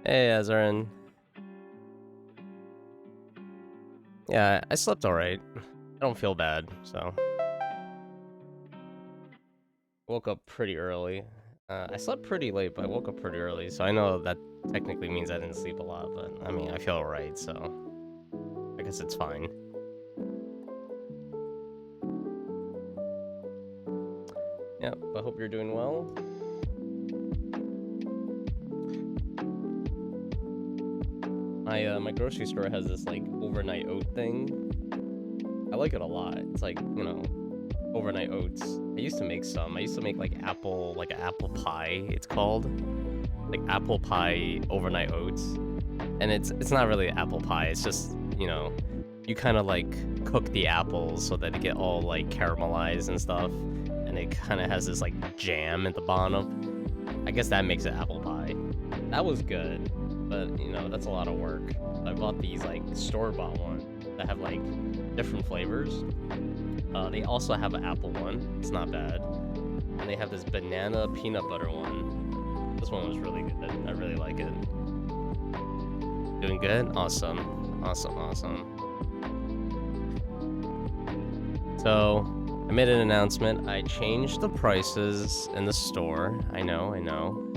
Hey, Azarin. Yeah, I slept alright. I don't feel bad, so. Woke up pretty early. I slept pretty late, but I woke up pretty early, so I know that technically means I didn't sleep a lot, but I mean, I feel alright, so. I guess it's fine. Yeah, I hope you're doing well. My grocery store has this, like, overnight oat thing. I like it a lot. It's like, you know, overnight oats. I used to make some. I used to make, like, an apple pie, it's called. Like, apple pie overnight oats. And it's not really apple pie, it's just, you know, you kind of, like, cook the apples so that they get all, like, caramelized and stuff. And it kind of has this, like, jam at the bottom. I guess that makes it apple pie. That was good, but, you know, that's a lot of work. I bought these, like, store-bought ones that have, like, different flavors. They also have an apple one. It's not bad. And they have this banana peanut butter one. This one was really good. I really like it. Doing good? Awesome. Awesome. So, I made an announcement. I changed the prices in the store. I know.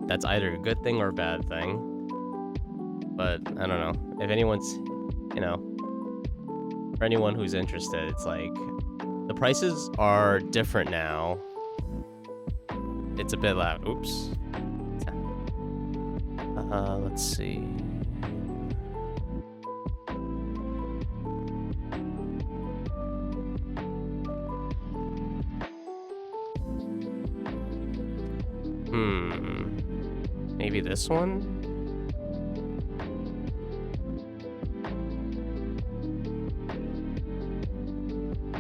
That's either a good thing or a bad thing. But, I don't know. If anyone's, you know, for anyone who's interested, it's like, the prices are different now. It's a bit loud. Oops. Let's see. Maybe this one?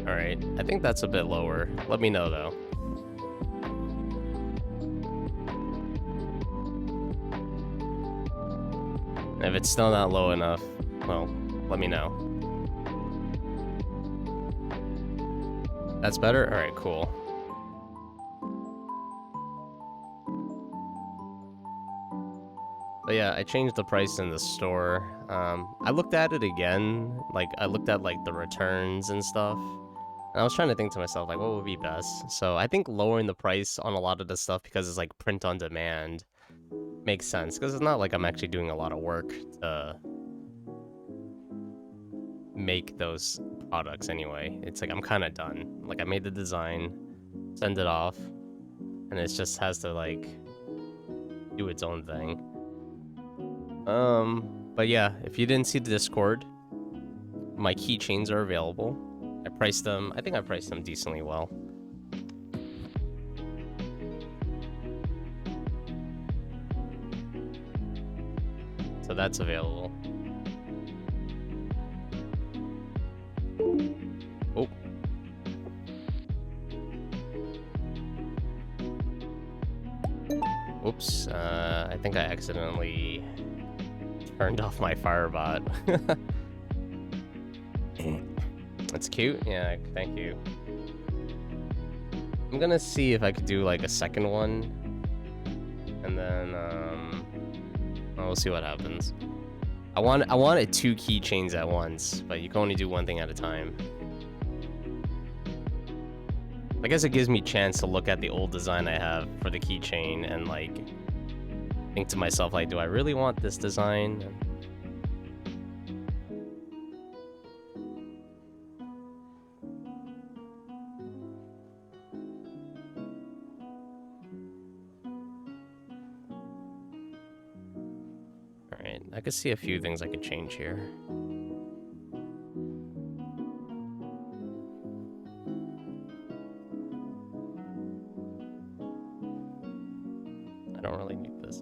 Alright, I think that's a bit lower. Let me know, though. If it's still not low enough, well, let me know. That's better? Alright, cool. But yeah, I changed the price in the store. I looked at it again. Like, I looked at, like, the returns and stuff. And I was trying to think to myself, like, what would be best? So I think lowering the price on a lot of the stuff because it's, like, print on demand makes sense. Because it's not like I'm actually doing a lot of work to make those products anyway. It's like I'm kind of done. Like, I made the design, send it off, and it just has to, like, do its own thing. But yeah, if you didn't see the Discord, my keychains are available. I priced them, I think I priced them decently well. So that's available. Oh. Oops, I think I accidentally turned off my firebot. That's cute. Yeah, thank you. I'm gonna see if I could do like a second one, and then we'll see what happens. I wanted 2 keychains at once, but you can only do one thing at a time. I guess it gives me a chance to look at the old design I have for the keychain and like think to myself, like, do I really want this design? Alright, I could see a few things I could change here. I don't really need this.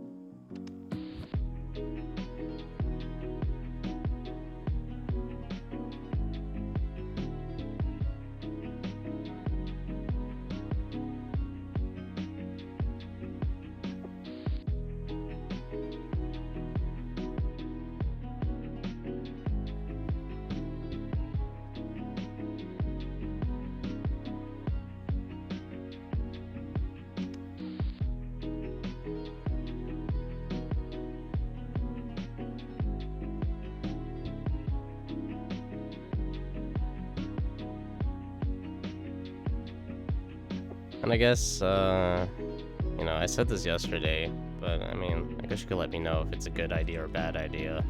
And I guess, you know, I said this yesterday, but I mean, I guess you could let me know if it's a good idea or bad idea.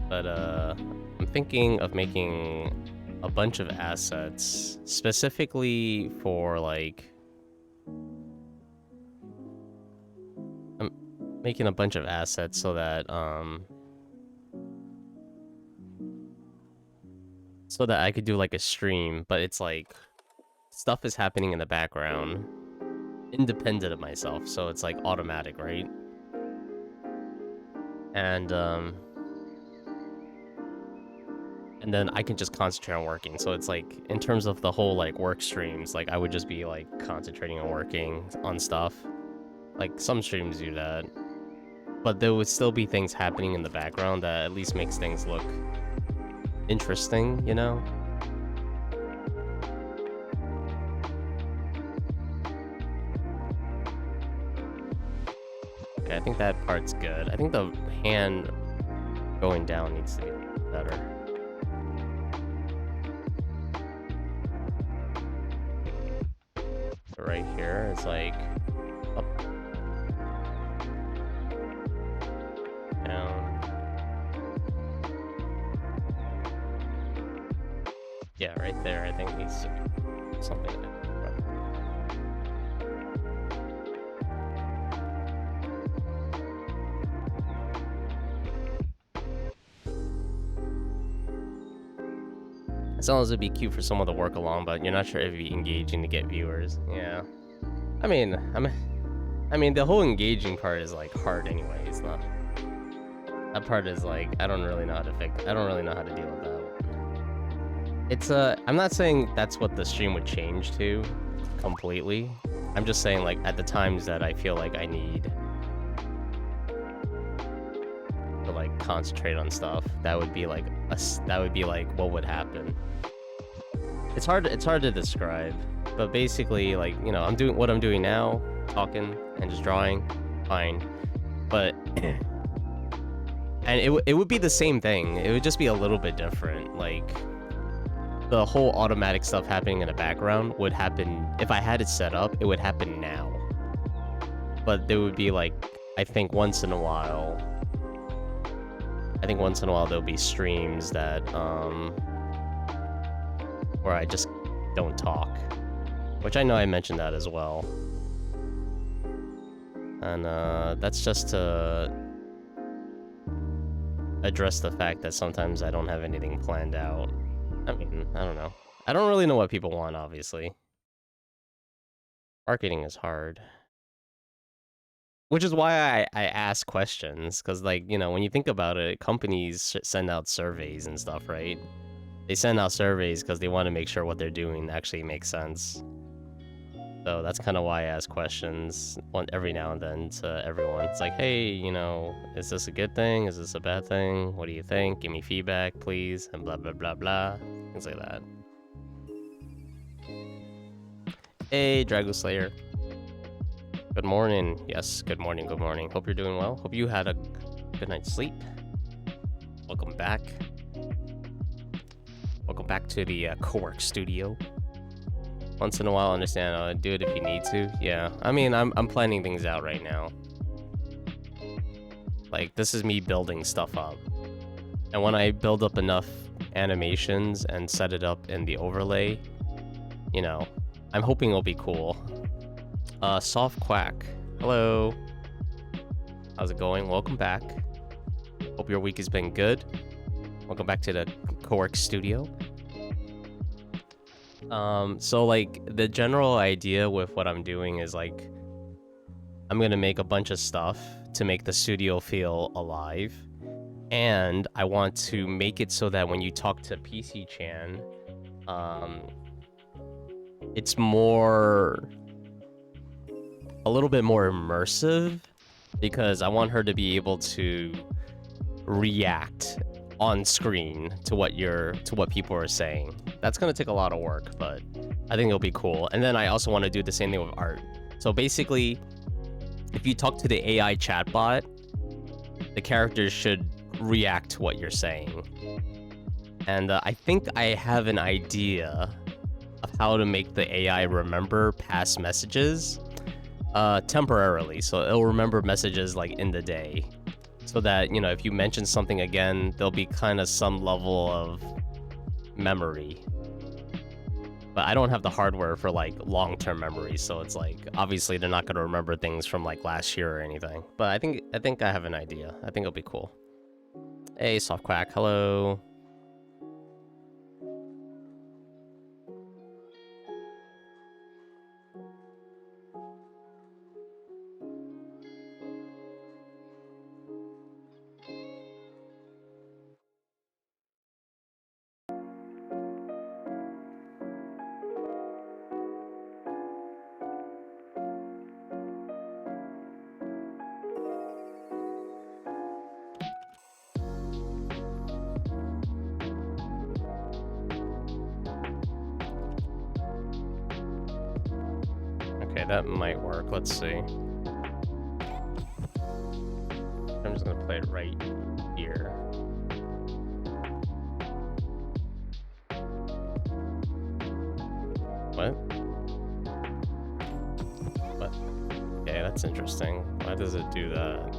But, I'm thinking of making a bunch of assets specifically for, like, I'm making a bunch of assets so that, I could do, like, a stream, but it's, like, stuff is happening in the background, independent of myself, so it's, like, automatic, right? And then I can just concentrate on working. So it's like, in terms of the whole, like, work streams, like, I would just be, like, concentrating on working on stuff. Like, some streams do that. But there would still be things happening in the background that at least makes things look interesting, you know? Okay, I think that part's good. I think the hand going down needs to be better. Right here, it's like up, down. Yeah, right there, I think needs to be something. As long as it'd be cute for someone to work along, but you're not sure if it'd be engaging to get viewers. Yeah. I mean, the whole engaging part is, like, hard anyways, though. That part is, like, I don't really know how to deal with that one. It's, I'm not saying that's what the stream would change to completely. I'm just saying, like, at the times that I feel like I need to, like, concentrate on stuff, that would be like what would happen. It's hard to describe, but basically, like, you know, I'm doing what I'm doing now, talking and just drawing, fine. But and it would be the same thing. It would just be a little bit different. Like, the whole automatic stuff happening in the background would happen if I had it set up. It would happen now, but there would be, like, I think once in a while there'll be streams that where I just don't talk, which I know I mentioned that as well. And that's just to address the fact that sometimes I don't have anything planned out. I mean, I don't know. I don't really know what people want, obviously. Marketing is hard. Which is why I ask questions, because, like, you know, when you think about it, companies send out surveys and stuff, right? They send out surveys because they want to make sure what they're doing actually makes sense. So that's kind of why I ask questions every now and then to everyone. It's like, hey, you know, is this a good thing? Is this a bad thing? What do you think? Give me feedback, please, and blah, blah, blah, blah. Things like that. Hey, Drago Slayer. Good morning. Yes, good morning, good morning. Hope you're doing well. Hope you had a good night's sleep. Welcome back. Welcome back to the cowork studio. Once in a while, understand, do it if you need to. Yeah, I mean, I'm planning things out right now. Like, this is me building stuff up. And when I build up enough animations and set it up in the overlay, you know, I'm hoping it'll be cool. Soft Quack. Hello. How's it going? Welcome back. Hope your week has been good. Welcome back to the cowork studio. So, like, the general idea with what I'm doing is, like, I'm gonna make a bunch of stuff to make the studio feel alive. And I want to make it so that when you talk to PC-chan, it's a little bit more immersive, because I want her to be able to react on screen to what people are saying. That's gonna take a lot of work, but I think it'll be cool. And then I also want to do the same thing with art. So basically, if you talk to the AI chatbot, the characters should react to what you're saying. And I think I have an idea of how to make the AI remember past messages temporarily. So it'll remember messages like in the day, so that, you know, if you mention something again, there'll be kind of some level of memory. But I don't have the hardware for like long-term memory, so it's like obviously they're not going to remember things from like last year or anything. But I think I have an idea. I think it'll be cool. Hey, Soft Quack, hello. Okay, that might work. Let's see. I'm just gonna play it right here. What? What? Okay, that's interesting. Why does it do that?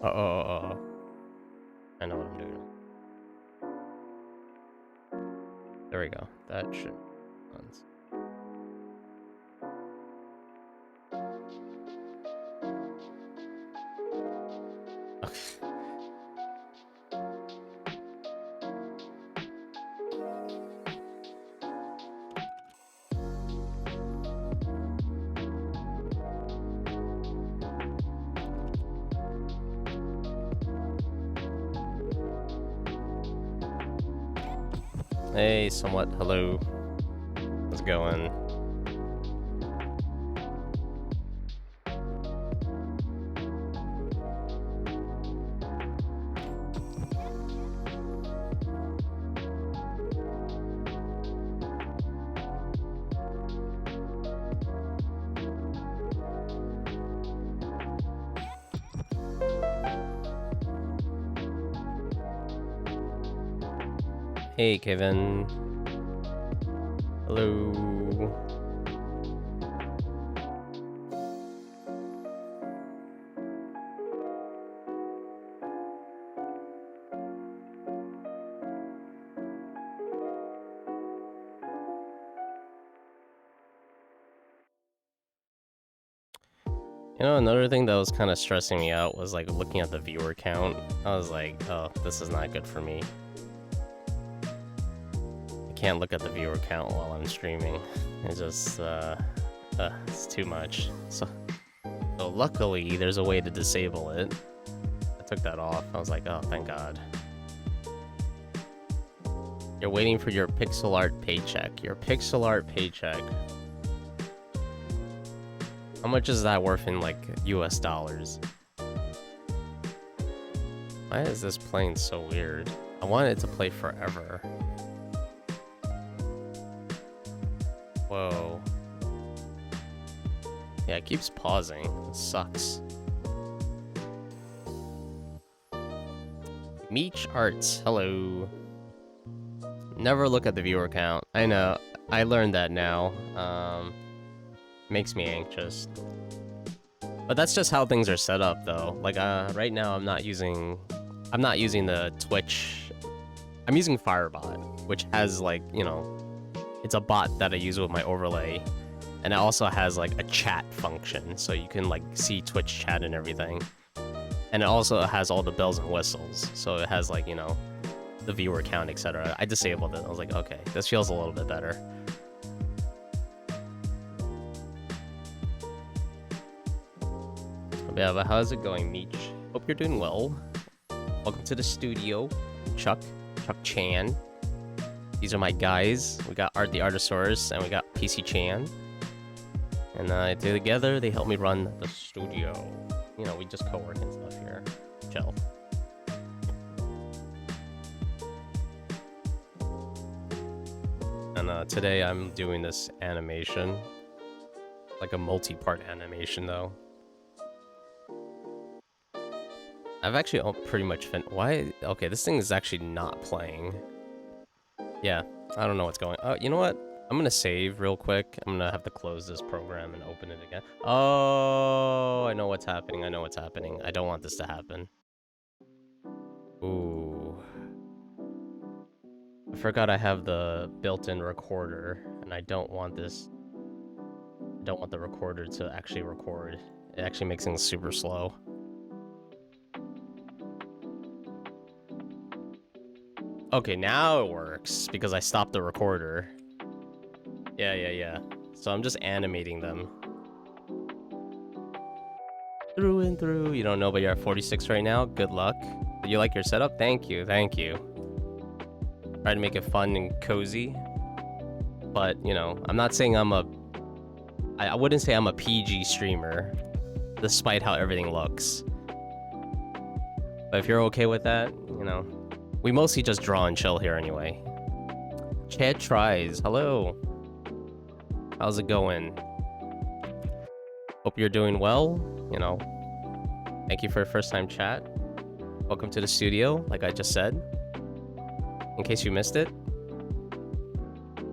Uh-oh. I know what I'm doing. There we go. That should... Okay. Hey, somewhat. Hello. How's it going? Hey, Kevin. Hello. You know, another thing that was kind of stressing me out was like looking at the viewer count. I was like, oh, this is not good for me. Can't look at the viewer count while I'm streaming. It's just it's too much. So luckily there's a way to disable it. I took that off. I was like, oh, thank God. You're waiting for your pixel art paycheck. Your pixel art paycheck. How much is that worth in like US dollars? Why is this playing so weird? I want it to play forever. Whoa. Yeah, it keeps pausing. It sucks. Meech Arts, hello. Never look at the viewer count. I know. I learned that now. Makes me anxious. But that's just how things are set up, though. Like, right now I'm not using the Twitch. I'm using Firebot, which has like, you know, it's a bot that I use with my overlay, and it also has like a chat function, so you can like see Twitch chat and everything. And it also has all the bells and whistles, so it has like, you know, the viewer count, etc. I disabled it. I was like, okay, this feels a little bit better. Yeah, but how's it going, Meech? Hope you're doing well. Welcome to the studio, Chuck Chan. These are my guys. We got Art the Artosaurus and we got PC Chan. And together they help me run the studio. You know, we just co-work and stuff here. Chill. and today I'm doing this animation. Like a multi-part animation, though. I've actually pretty much finished. Why? Okay, this thing is actually not playing. Yeah, I don't know what's going on. You know what? I'm gonna save real quick. I'm gonna have to close this program and open it again. Oh, I know what's happening. I know what's happening. I don't want this to happen. Ooh. I forgot I have the built-in recorder, and I don't want this. I don't want the recorder to actually record. It actually makes things super slow. Okay, now it works because I stopped the recorder. Yeah. So I'm just animating them. Through and through. You don't know, but you're at 46 right now. Good luck. Did you like your setup? Thank you. Try to make it fun and cozy. But, you know, I'm not saying I wouldn't say I'm a PG streamer, despite how everything looks. But if you're okay with that, you know, we mostly just draw and chill here anyway. Chad tries. Hello. How's it going? Hope you're doing well. You know, thank you for your first time chat. Welcome to the studio, like I just said. In case you missed it.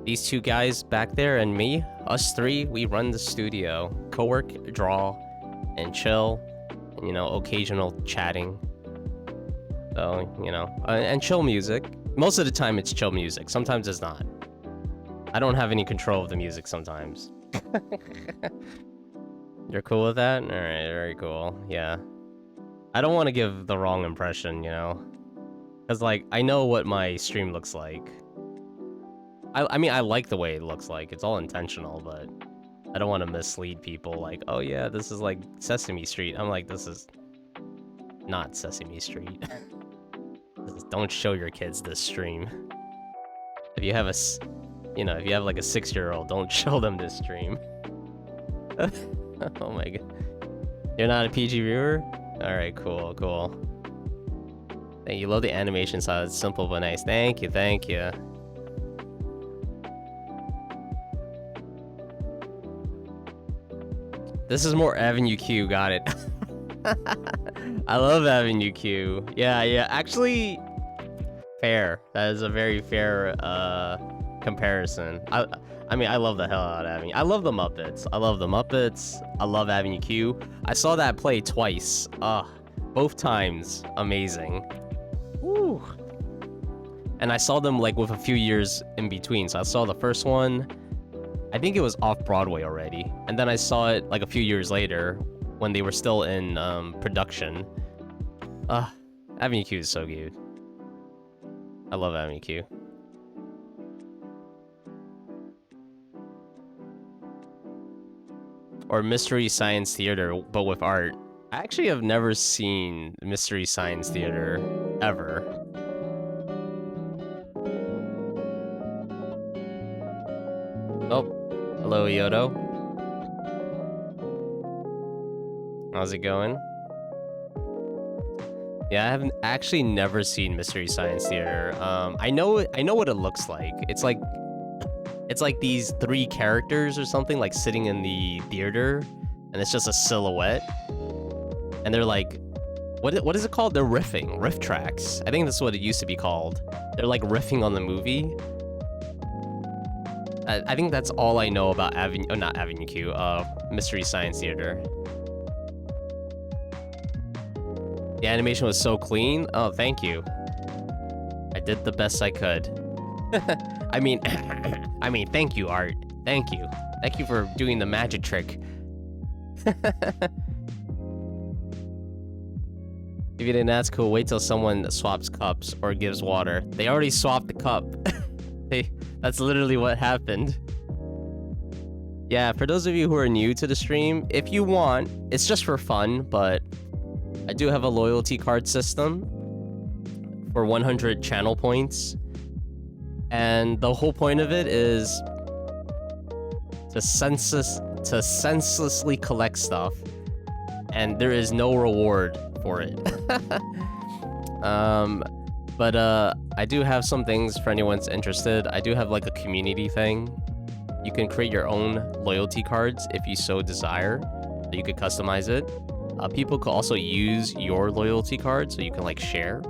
These two guys back there and me, us three, we run the studio. Cowork, draw, and chill. And, you know, occasional chatting. So, you know, and chill music. Most of the time it's chill music. Sometimes it's not. I don't have any control of the music sometimes. You're cool with that? Alright, very cool. Yeah. I don't want to give the wrong impression, you know? Because, like, I know what my stream looks like. I mean, I like the way it looks like. It's all intentional, but I don't want to mislead people like, oh yeah, this is like Sesame Street. I'm like, this is not Sesame Street. Don't show your kids this stream. If you have a, you know, if you have like a 6-year-old, don't show them this stream. Oh my god. You're not a PG viewer? Alright, cool. Thank you. Love the animation style. It's simple but nice. Thank you. This is more Avenue Q. Got it. I love Avenue Q. Yeah. Actually, fair. That is a very fair comparison. I mean, I love the hell out of Avenue. I love the Muppets. I love Avenue Q. I saw that play twice. Both times amazing. Woo. And I saw them like with a few years in between. So I saw the first one. I think it was off Broadway already. And then I saw it like a few years later when they were still in production. Avenue Q is so good. I love Avenue Q. Or Mystery Science Theater, but with art. I actually have never seen Mystery Science Theater, ever. Oh, hello Yodo. How's it going? Yeah, I haven't actually never seen Mystery Science Theater. I know what it looks like. It's like these 3 characters or something like sitting in the theater, and it's just a silhouette. And they're like, what is it called? They're riff tracks. I think that's what it used to be called. They're like riffing on the movie. I think that's all I know about not Avenue Q, Mystery Science Theater. The animation was so clean. Oh, thank you. I did the best I could. I mean, thank you, Art. Thank you. Thank you for doing the magic trick. If you didn't ask, cool, wait till someone swaps cups or gives water. They already swapped the cup. That's literally what happened. Yeah, for those of you who are new to the stream, if you want, it's just for fun, but I do have a loyalty card system for 100 channel points. And the whole point of it is to senselessly collect stuff, and there is no reward for it. But I do have some things for anyone's interested. I do have like a community thing. You can create your own loyalty cards if you so desire. So you could customize it. People could also use your loyalty card so you can like share.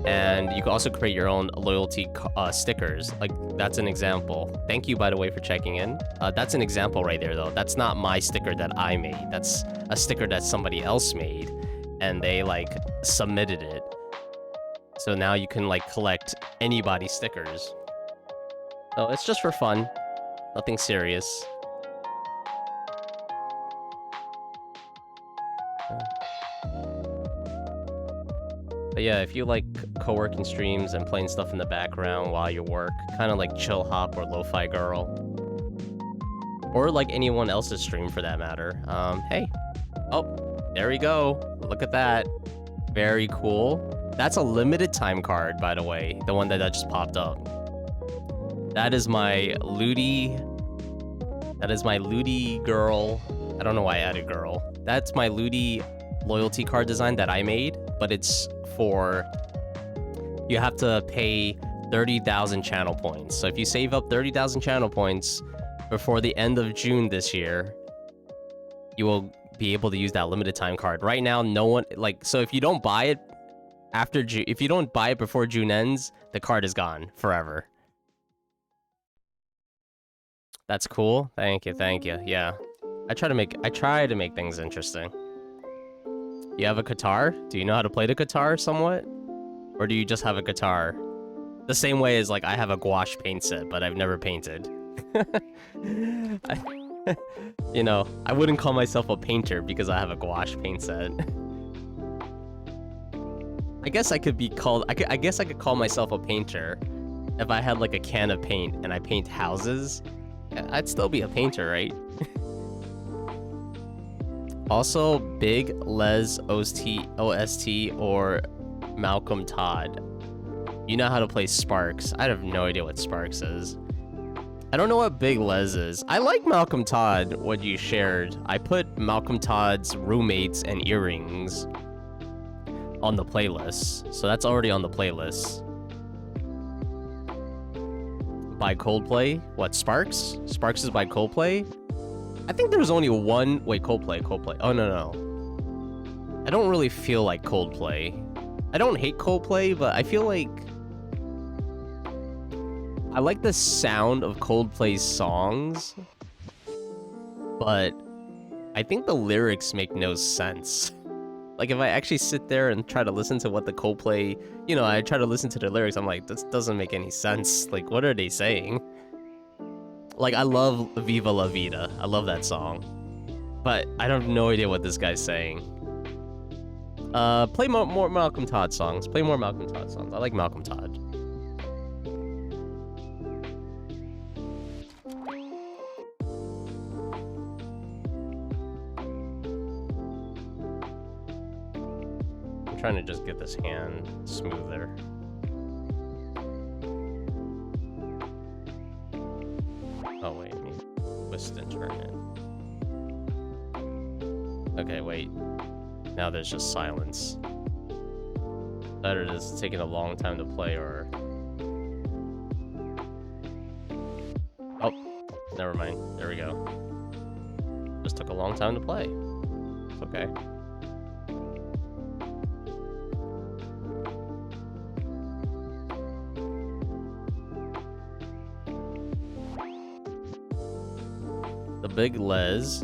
And you can also create your own loyalty stickers. Like, that's an example. Thank you, by the way, for checking in. That's an example right there, though. That's not my sticker that I made. That's a sticker that somebody else made, and they, like, submitted it. So now you can, like, collect anybody's stickers. So it's just for fun. Nothing serious. But yeah, if you like co-working streams and playing stuff in the background while you work, kind of like Chill Hop or Lo-Fi Girl, or like anyone else's stream for that matter, hey. Oh, there we go. Look at that. Very cool. That's a limited time card, by the way, the one that just popped up. That is my Ludi girl. I don't know why I added girl. That's my Ludi loyalty card design that I made, but it's for, you have to pay 30,000 channel points. So if you save up 30,000 channel points before the end of June this year, you will be able to use that limited time card. Right now, no one, like, so if you don't buy it after June, if you don't buy it before June ends, the card is gone forever. That's cool. Thank you, thank you. Yeah. I try to make things interesting. You have a guitar? Do you know how to play the guitar somewhat? Or do you just have a guitar? The same way as, like, I have a gouache paint set, but I've never painted. You know, I wouldn't call myself a painter because I have a gouache paint set. I guess I could be called... I guess I could call myself a painter if I had, like, a can of paint and I paint houses. I'd still be a painter, right? Also, Big Les OST or Malcolm Todd. You know how to play Sparks. I have no idea what Sparks is. I don't know what Big Les is. I like Malcolm Todd, what you shared. I put Malcolm Todd's Roommates and Earrings on the playlist. So that's already on the playlist. By Coldplay? What, Sparks? Sparks is by Coldplay? I think there was only one... Wait, Coldplay. Oh, no. I don't really feel like Coldplay. I don't hate Coldplay, but I feel like... I like the sound of Coldplay's songs, but I think the lyrics make no sense. Like, if I actually sit there and try to listen to what the Coldplay... You know, I try to listen to the lyrics, I'm like, this doesn't make any sense. Like, what are they saying? Like, I love Viva La Vida. I love that song. But I have no idea what this guy's saying. Play more Malcolm Todd songs. Play more Malcolm Todd songs. I like Malcolm Todd. I'm trying to just get this hand smoother. Oh, wait, I mean, twist and turn it. Okay, wait. Now there's just silence. Either this is taking a long time to play, or... Oh, never mind. There we go. Just took a long time to play. It's okay. The Big Les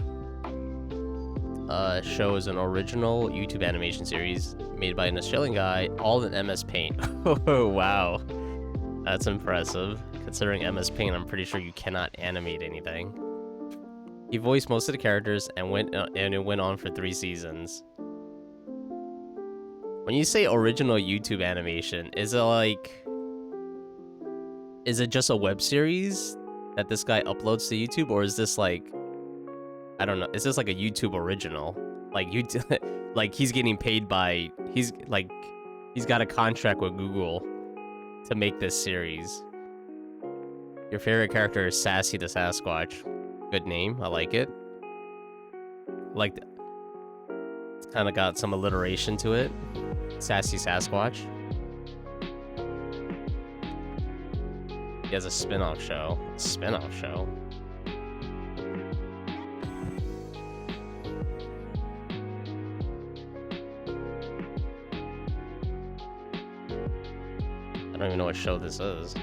show is an original YouTube animation series made by an Australian guy, all in MS Paint. Oh, wow. That's impressive. Considering MS Paint, I'm pretty sure you cannot animate anything. He voiced most of the characters and it went on for 3 seasons. When you say original YouTube animation, is it like... Is it just a web series that this guy uploads to YouTube, or is this like... I don't know, is this like a YouTube original? Like, like he's getting paid by... He's got a contract with Google to make this series. Your favorite character is Sassy the Sasquatch. Good name, I like it. Like, it's kind of got some alliteration to it. Sassy Sasquatch. He has a spin-off show. Spin-off show? I don't even know what show this is.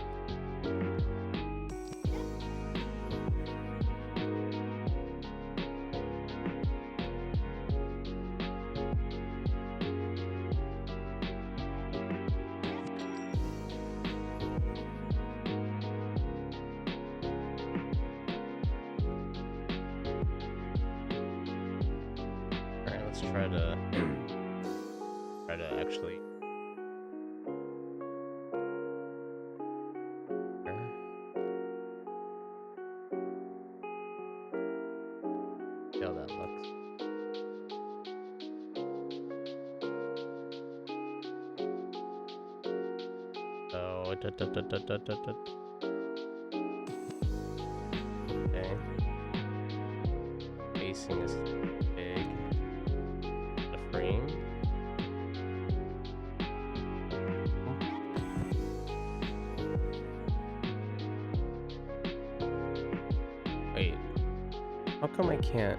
Alright, let's try to actually see how that looks. So, okay. Spacing is big. The frame. Wait. How come I can't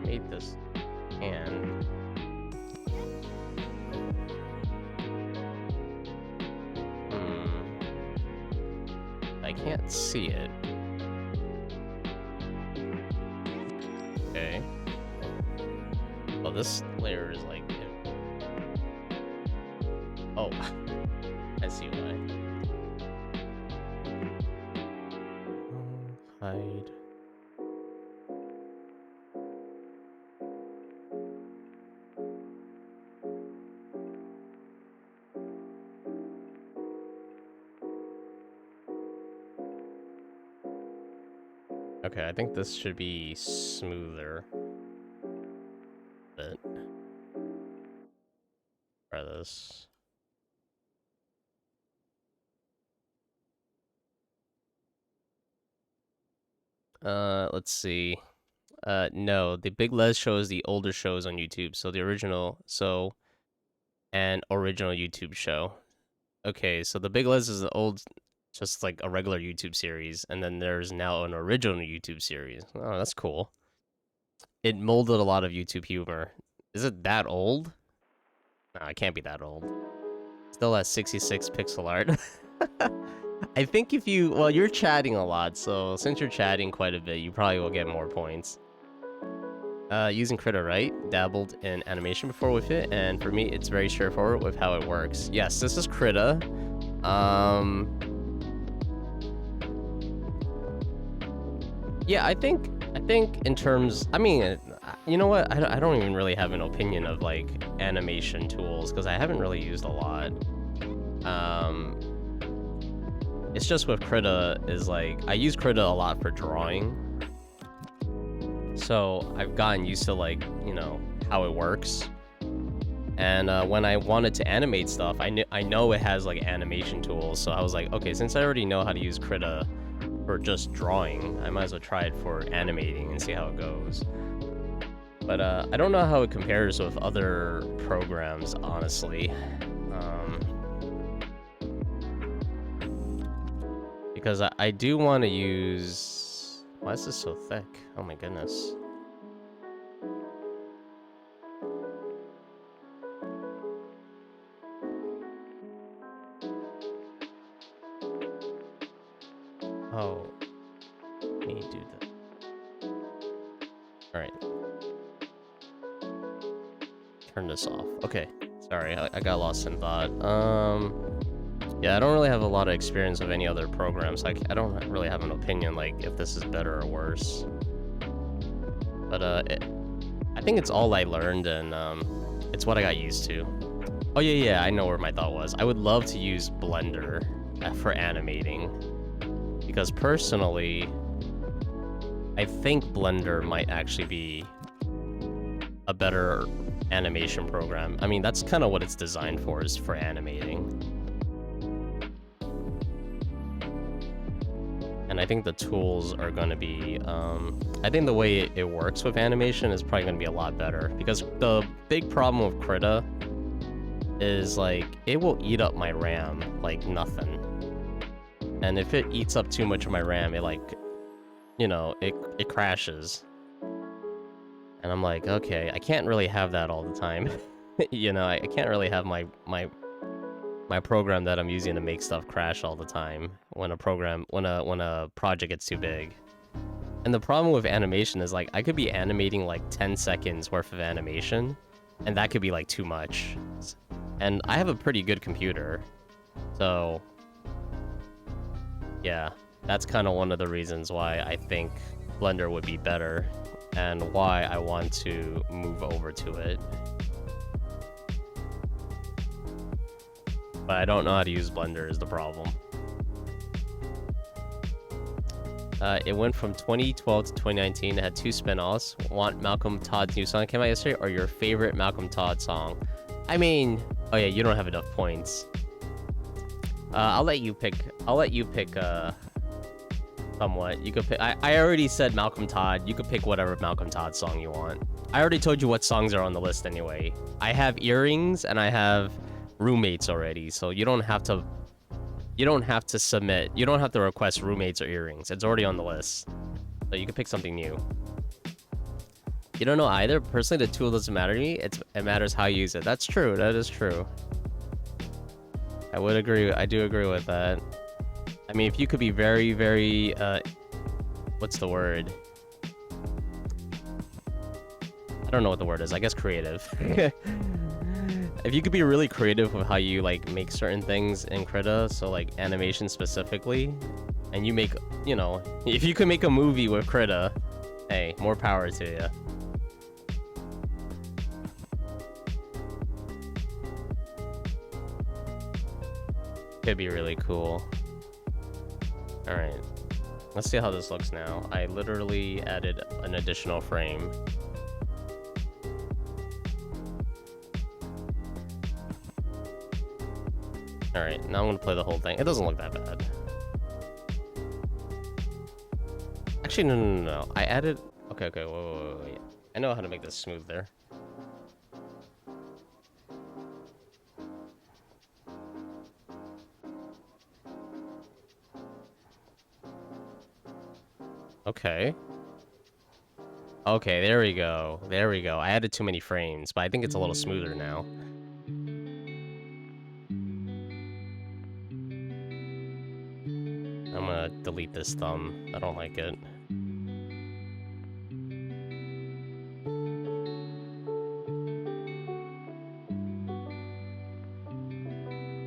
make this hand? I can't see it. Okay. Well, this layer is like... Oh, I see why. Hide. Okay, I think this should be smoother. But try this. Let's see. No, the Big Les show is the older shows on YouTube. So the original, an original YouTube show. Okay, so the Big Les is the old, just like a regular YouTube series, and then there's now an original YouTube series. Oh, that's cool. It molded a lot of YouTube humor. Is it that old? No, it can't be that old. Still has 66 pixel art. I think if you... Well, you're chatting a lot, so since you're chatting quite a bit, you probably will get more points. Using Krita, right? Dabbled in animation before with it, and for me, it's very straightforward with how it works. Yes, this is Krita. Yeah, I think in terms... I mean, you know what? I don't even really have an opinion of, like, animation tools, because I haven't really used a lot. It's just with Krita is, like... I use Krita a lot for drawing. So I've gotten used to, like, you know, how it works. And when I wanted to animate stuff, I know it has, like, animation tools. So I was like, okay, since I already know how to use Krita for just drawing, I might as well try it for animating and see how it goes. But I don't know how it compares with other programs, honestly. Because I do want to use... Why is this so thick? Oh my goodness. Oh. Can you do that? Alright. Turn this off. Okay. Sorry, I got lost in thought. Yeah, I don't really have a lot of experience of any other programs. Like, I don't really have an opinion, like, if this is better or worse. But, I think it's all I learned, and, it's what I got used to. Oh, yeah, I know where my thought was. I would love to use Blender for animating. Because, personally, I think Blender might actually be a better animation program. I mean, that's kind of what it's designed for, is for animating. And I think the tools are going to be, I think the way it works with animation is probably going to be a lot better. Because the big problem with Krita is, like, it will eat up my RAM like nothing. And if it eats up too much of my RAM, it like, you know, it crashes. And I'm like, okay, I can't really have that all the time. You know, I can't really have my program that I'm using to make stuff crash all the time when a project gets too big. And the problem with animation is like I could be animating like 10 seconds worth of animation, and that could be like too much. And I have a pretty good computer, so yeah, that's kind of one of the reasons why I think Blender would be better and why I want to move over to it. But I don't know how to use Blender is the problem. It went from 2012 to 2019. It had 2 spin-offs. Want Malcolm Todd's new song came out yesterday, or your favorite Malcolm Todd song? I mean, oh yeah, you don't have enough points. I'll let you pick. Somewhat. You could pick. I already said Malcolm Todd. You could pick whatever Malcolm Todd song you want. I already told you what songs are on the list anyway. I have Earrings and I have Roommates already, so you don't have to. You don't have to submit. You don't have to request Roommates or Earrings. It's already on the list, so you can pick something new. You don't know either. Personally, the tool doesn't matter to me. It matters how you use it. That's true. That is true. I would agree. I do agree with that. I mean, if you could be very, very, what's the word? I don't know what the word is. I guess creative. If you could be really creative with how you, like, make certain things in Krita, so, like, animation specifically, and you make, you know, if you could make a movie with Krita, hey, more power to you. Could be really cool. Alright, let's see how this looks now. I literally added an additional frame. Alright, now I'm gonna play the whole thing. It doesn't look that bad. Actually, no. I added... Okay, wait. I know how to make this smoother. Okay. Okay, there we go. There we go. I added too many frames, but I think it's a little smoother now. I'm gonna delete this thumb. I don't like it.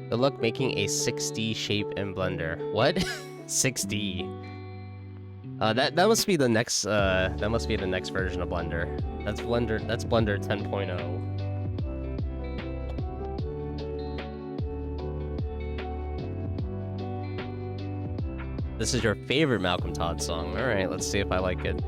Good luck making a 6D shape in Blender. What? 6D? That must be the next version of Blender. That's Blender 10.0. This is your favorite Malcolm Todd song. All right, let's see if I like it.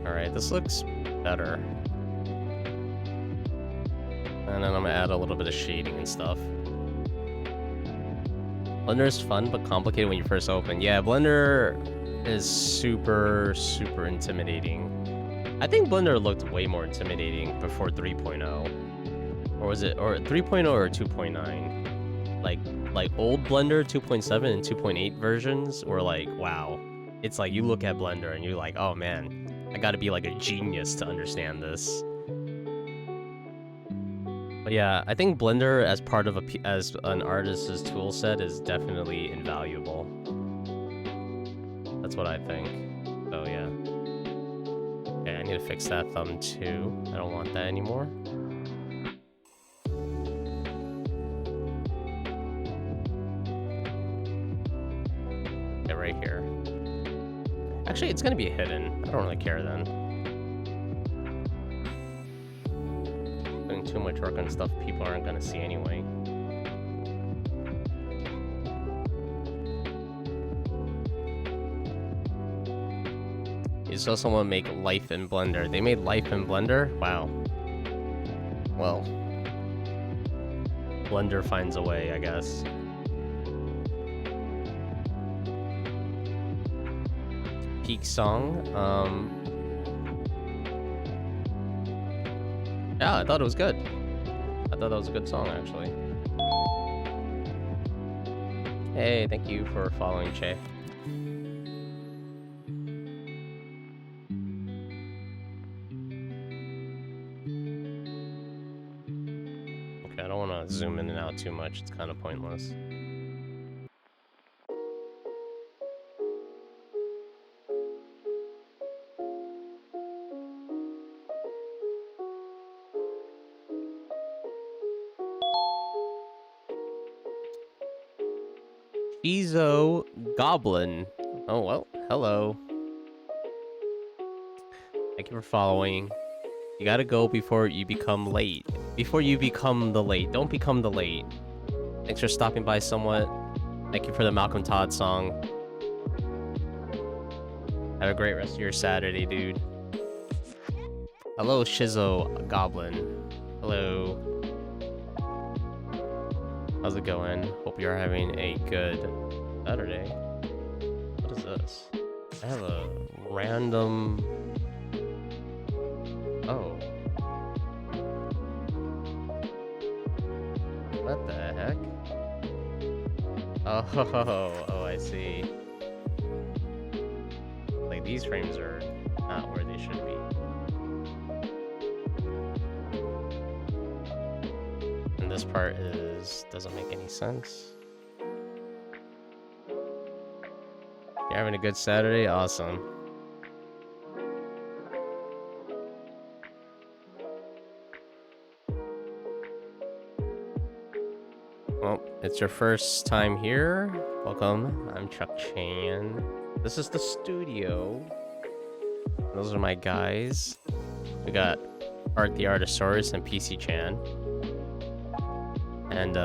All right, this looks better. And then I'm gonna add a little bit of shading and stuff. Blender is fun but complicated when you first open. Yeah, Blender is super intimidating. I think Blender looked way more intimidating before 3.0. Or was it 3.0 or 2.9? Like old Blender 2.7 and 2.8 versions were like, wow. It's like you look at Blender and you're like, oh man, I gotta be like a genius to understand this. But yeah, I think Blender as part of as an artist's tool set is definitely invaluable. That's what I think. So yeah. Okay, I need to fix that thumb too. I don't want that anymore. Okay, right here. Actually, it's gonna be hidden. I don't really care then. Putting too much work on stuff people aren't gonna see anyway. You saw someone make Life in Blender. They made Life in Blender? Wow. Well, Blender finds a way, I guess. peak song. Yeah, I thought it was good. I thought that was a good song, actually. Hey, thank you for following, Che. Okay, I don't want to zoom in and out too much. It's kind of pointless. Ezo Goblin. Oh, well, hello. Thank you for following. You gotta go before you become late. Before you become the late. Don't become the late. Thanks for stopping by somewhat. Thank you for the Malcolm Todd song. Have a great rest of your Saturday, dude. Hello, Shizo Goblin. Hello. How's it going? Hope you're having a good Saturday. What is this? I have a random... Oh. What the heck? Oh, I see. Like, these frames are not where they should be. And this part doesn't make any sense. You're having a good Saturday? Awesome. Well, it's your first time here. Welcome. I'm Chuck Chan. This is the studio. Those are my guys. We got Art the Artosaurus and PC Chan. And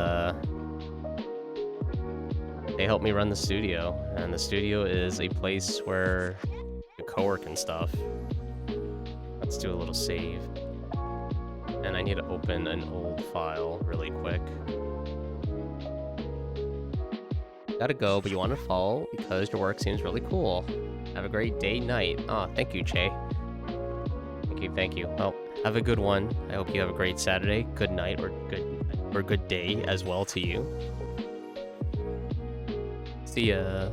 they help me run the studio. And the studio is a place where you co-work and stuff. Let's do a little save. And I need to open an old file really quick. Gotta go, but you want to follow because your work seems really cool. Have a great day, night. Oh, thank you, Che. Thank you. Well, have a good one. I hope you have a great Saturday, good night, or good day as well to you. See ya.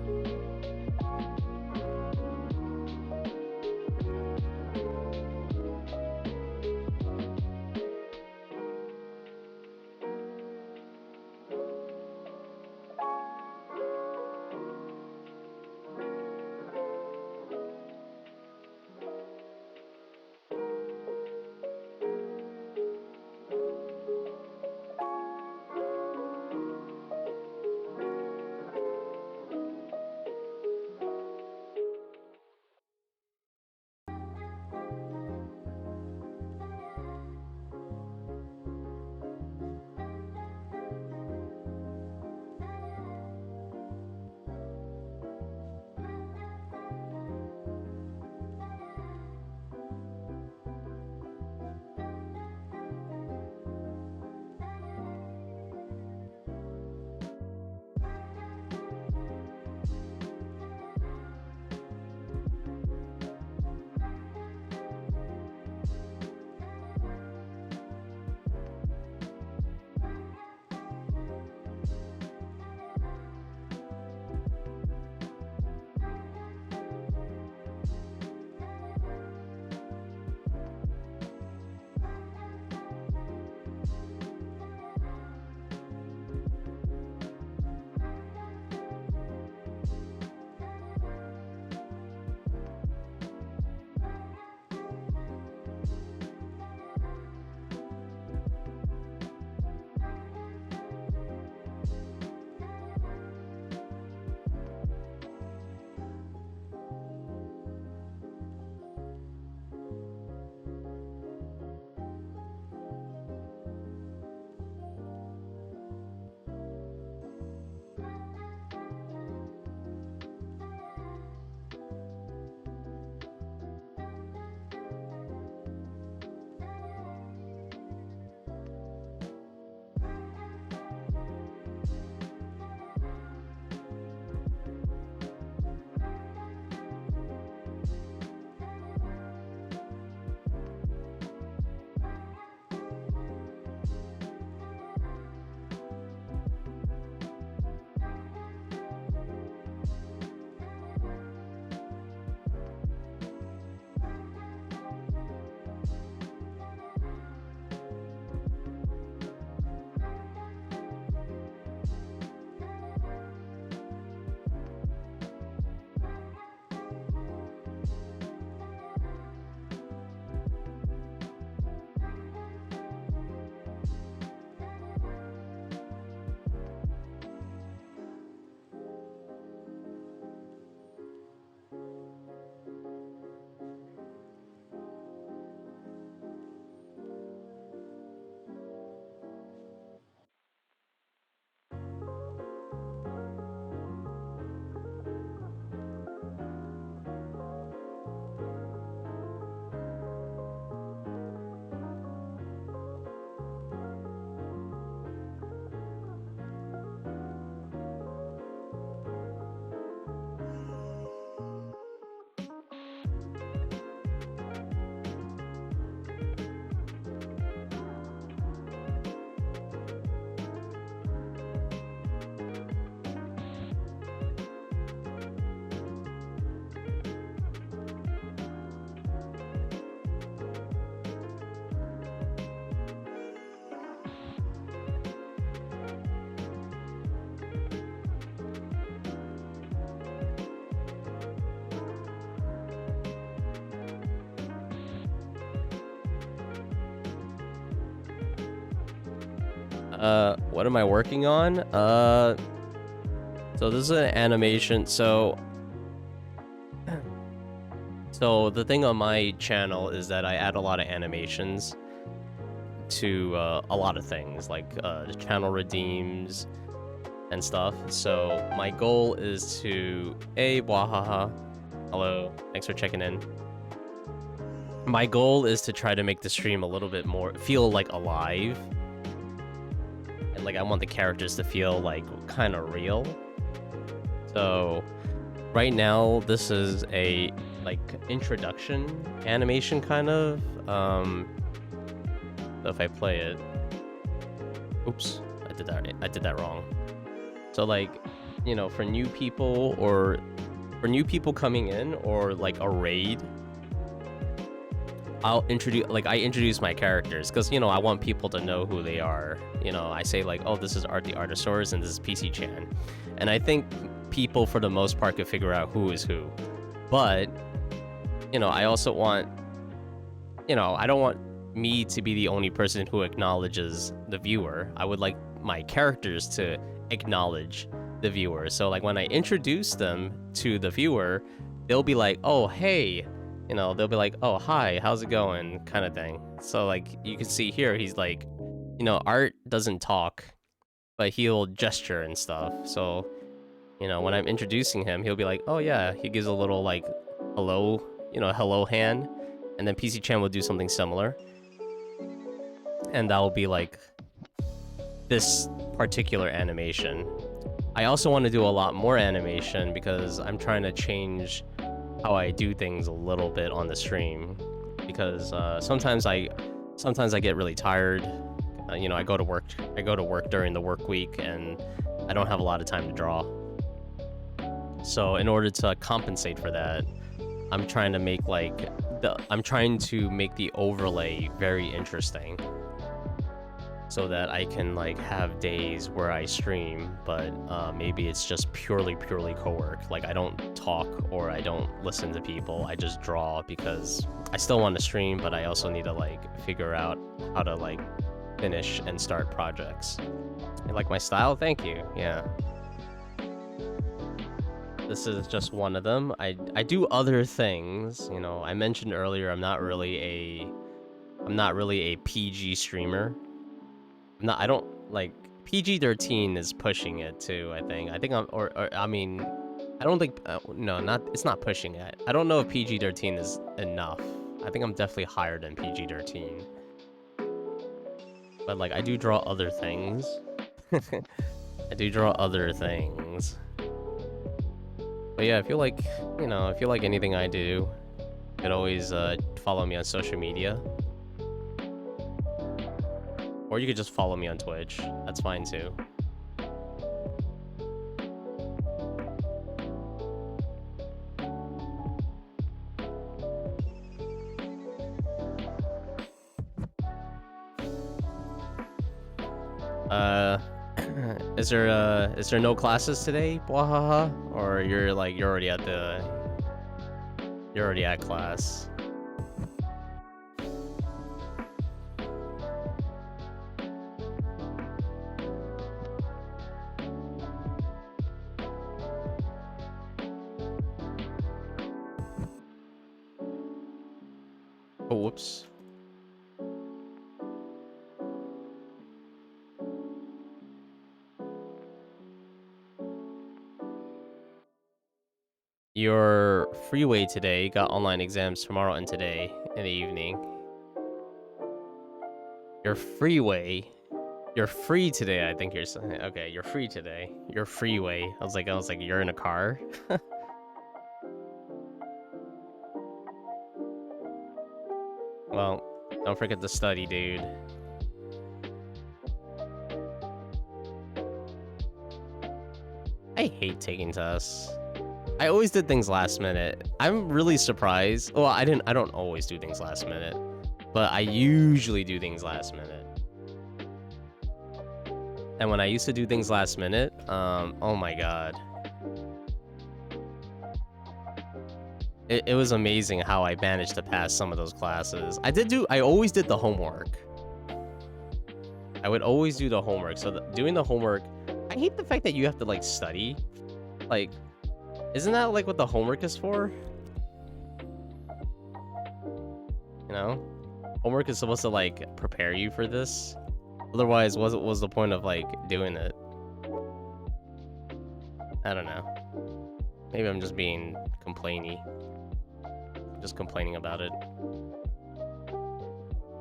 What am I working on? So this is an animation. So the thing on my channel is that I add a lot of animations to a lot of things, like the channel redeems and stuff. So my goal is to wahaha. Hello, thanks for checking in. My goal is to try to make the stream a little bit more feel like alive, and like I want the characters to feel like kind of real. So right now this is a like introduction animation kind of. So if I play it, oops, I did that wrong. So like, you know, for new people coming in, or like a raid, I introduce my characters, because, you know, I want people to know who they are. You know, I say like, oh, this is Art the Artosaurus and this is PC Chan. And I think people for the most part could figure out who is who. But, you know, I also want, you know, I don't want me to be the only person who acknowledges the viewer. I would like my characters to acknowledge the viewer. So like when I introduce them to the viewer, they'll be like, oh, hey, you know, they'll be like, oh, hi, how's it going, kind of thing. So like you can see here, he's like, you know, Art doesn't talk, but he'll gesture and stuff. So, you know, when I'm introducing him, he'll be like, oh yeah, he gives a little like hello, you know, hello hand, and then PC Chan will do something similar. And that will be like this particular animation. I also want to do a lot more animation because I'm trying to change how I do things a little bit on the stream, because sometimes I get really tired. You know, I go to work during the work week and I don't have a lot of time to draw. So in order to compensate for that, I'm trying to make the overlay very interesting, so that I can like have days where I stream, but maybe it's just purely cowork. Like I don't talk or I don't listen to people. I just draw because I still want to stream, but I also need to like figure out how to like finish and start projects. You like my style? Thank you. Yeah. This is just one of them. I do other things. You know, I mentioned earlier I'm not really a PG streamer. I don't like PG-13 is pushing it too. I think I mean, I don't think it's not pushing it. I don't know if PG-13 is enough. I think I'm definitely higher than PG-13. But like I do draw other things. I do draw other things. But yeah, if you like anything I do, you could always follow me on social media. Or you could just follow me on Twitch. That's fine too. Is there no classes today, Bwahaha? Or you're already at class? Oh, whoops. Your freeway today got online exams tomorrow and today in the evening. Your freeway. You're free today, I think you're saying. Okay, you're free today. Your freeway. I was like, you're in a car? Well, don't forget to study, dude. I hate taking tests. I always did things last minute. I'm really surprised. Well, I don't always do things last minute, but I usually do things last minute. And when I used to do things last minute, oh my god. It was amazing how I managed to pass some of those classes. I always did the homework. I would always do the homework. So doing the homework, I hate the fact that you have to like study. Like, isn't that like what the homework is for? You know, homework is supposed to like prepare you for this. Otherwise, what was the point of like doing it? I don't know. Maybe I'm just being complainy. Just complaining about it.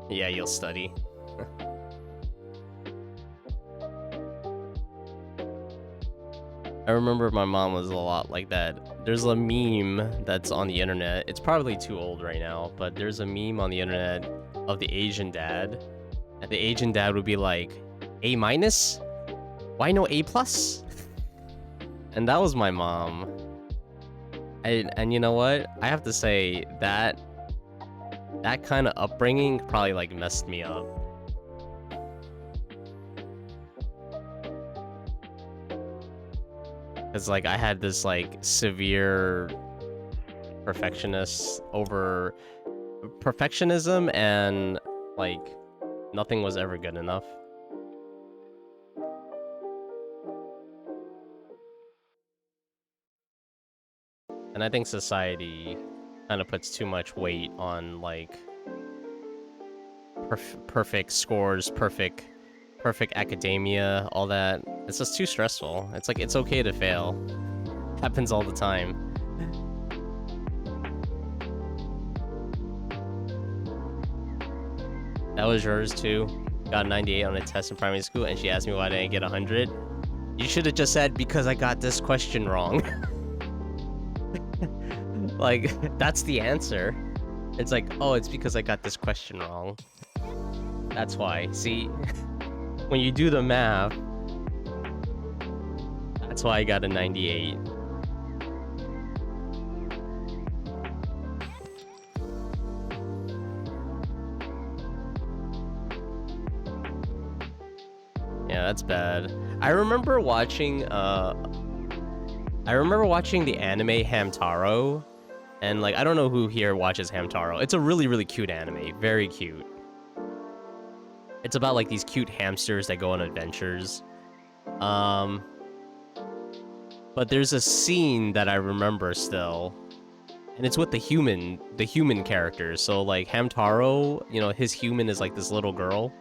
Yeah, you'll study. I remember my mom was a lot like that. There's a meme that's on the internet. It's probably too old right now, but there's a meme on the internet of the Asian dad. And the Asian dad would be like, A minus? Why no A plus? And that was my mom. And you know what? I have to say that kind of upbringing probably like messed me up. Cause like I had this like severe perfectionism and like nothing was ever good enough. And I think society kind of puts too much weight on like perfect scores, perfect academia, all that. It's just too stressful. It's like, it's okay to fail. Happens all the time. That was yours too. Got a 98 on a test in primary school, and she asked me why I didn't get 100. You should have just said, because I got this question wrong. Like, that's the answer. It's like, oh, it's because I got this question wrong. That's why. See, when you do the math, that's why I got a 98. Yeah, that's bad. I remember watching the anime Hamtaro, and like I don't know who here watches Hamtaro. It's a really, really cute anime, very cute. It's about like these cute hamsters that go on adventures. But there's a scene that I remember still, and it's with the human characters. So like Hamtaro, you know, his human is like this little girl.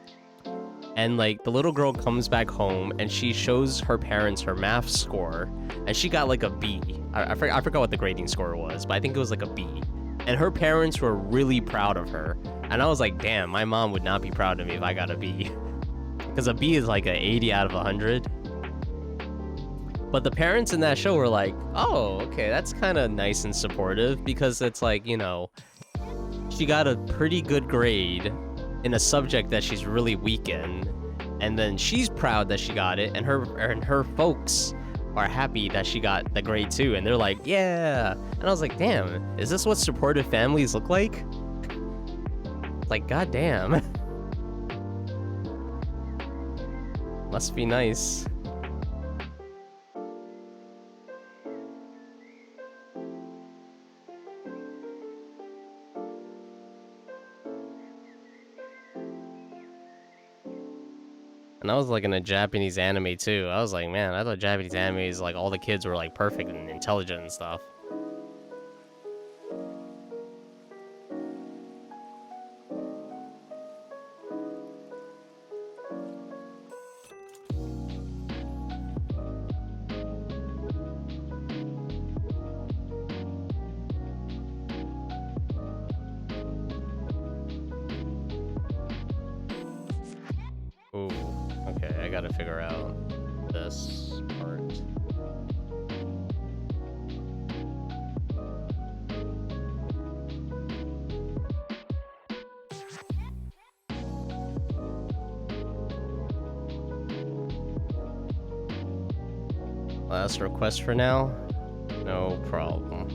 And like the little girl comes back home and she shows her parents her math score, and she got like a B. I forgot what the grading score was, but I think it was like a B. And her parents were really proud of her. And I was like, damn, my mom would not be proud of me if I got a B. Because a B is like an 80 out of 100. But the parents in that show were like, oh, okay, that's kind of nice and supportive, because it's like, you know, she got a pretty good grade in a subject that she's really weak in, and then she's proud that she got it, and her folks are happy that she got the grade too, and they're like, yeah. And I was like, damn, is this what supportive families look like? Like, goddamn. Must be nice. And I was like in a Japanese anime too. I was like, man, I thought Japanese animes, like all the kids were like perfect and intelligent and stuff. Ooh, okay, I gotta figure out this part. Last request for now? No problem.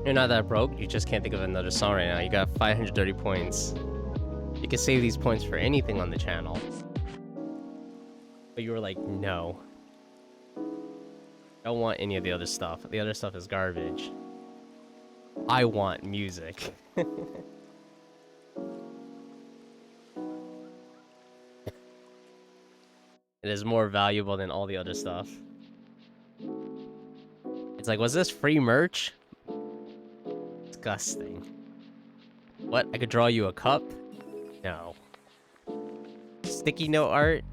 You're not that broke. You just can't think of another song right now. You got 530 points. You can save these points for anything on the channel. But you were like, no. I don't want any of the other stuff. The other stuff is garbage. I want music. It is more valuable than all the other stuff. It's like, was this free merch? Disgusting. What? I could draw you a cup? No. Sticky note art?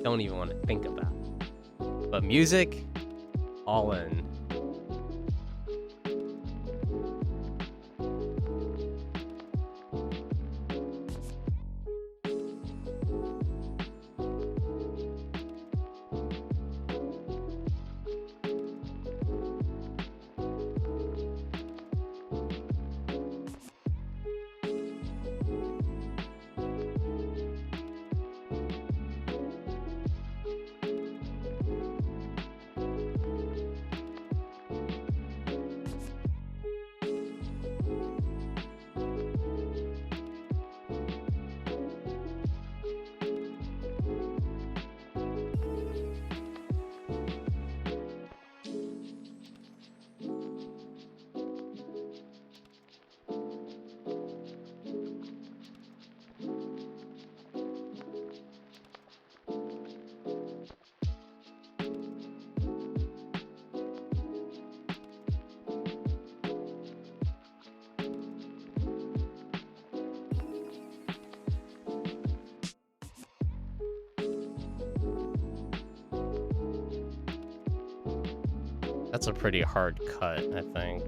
Don't even want to think about it. But music? All in. That's a pretty hard cut, I think.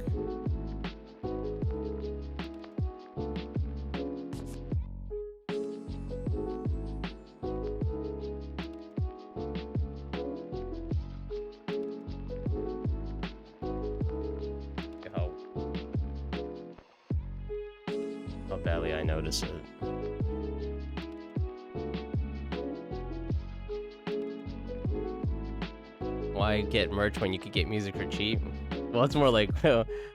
How badly I notice it. Why get merch when you could get music for cheap? Well, it's more like,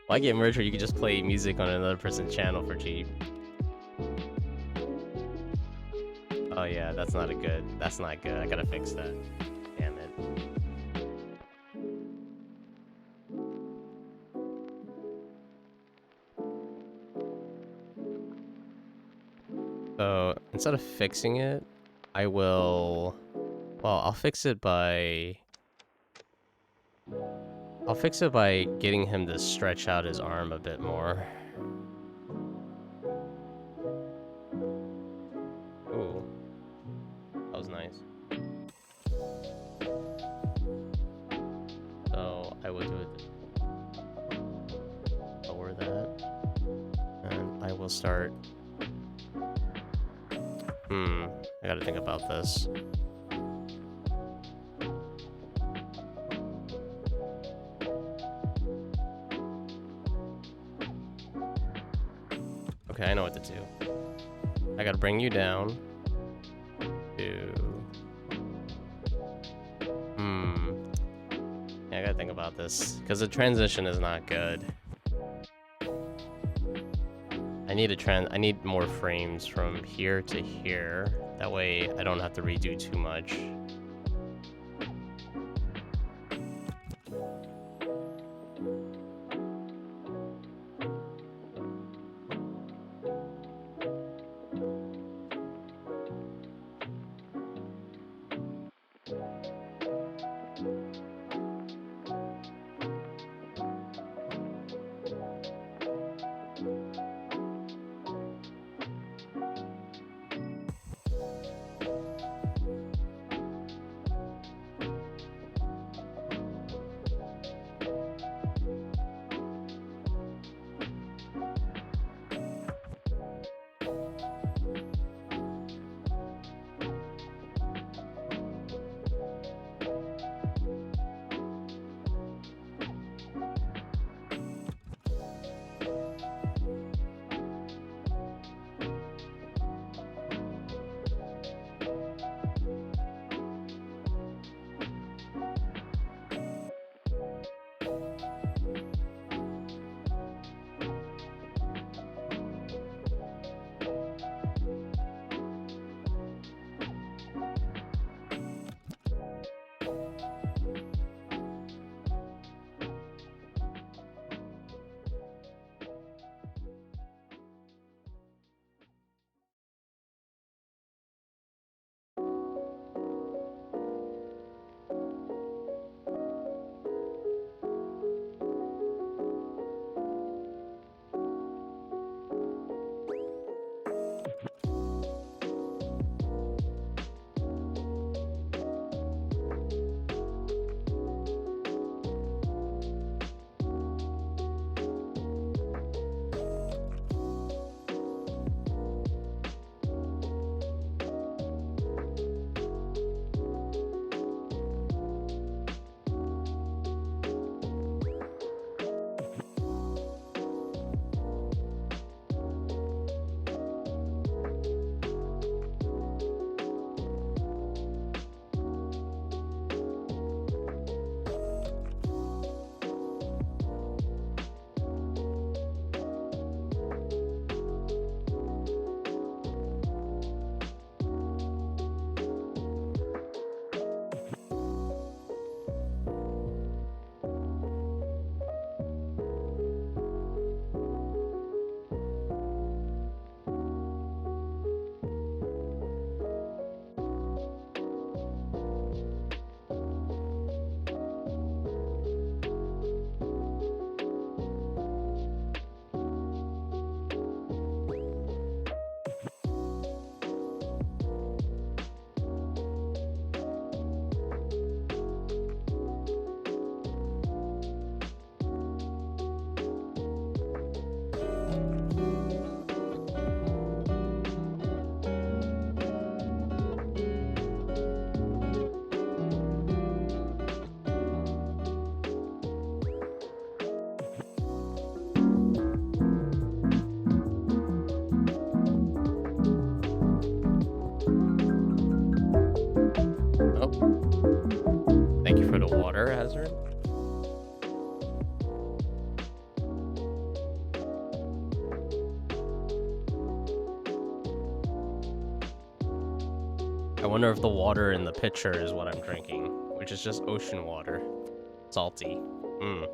why get merch when you could just play music on another person's channel for cheap? Oh yeah, that's not not good. I gotta fix that. Damn it. So, instead of fixing it, I will... Well, I'll fix it by getting him to stretch out his arm a bit more. Ooh. That was nice. So, I will do it. Lower that. And I will start... I gotta think about this. Okay, I know what to do. I gotta bring you down to... Yeah, I gotta think about this, because the transition is not good. I need more frames from here to here. That way I don't have to redo too much. hazard. I wonder if the water in the pitcher is what I'm drinking, which is just ocean water. Salty. Mmm.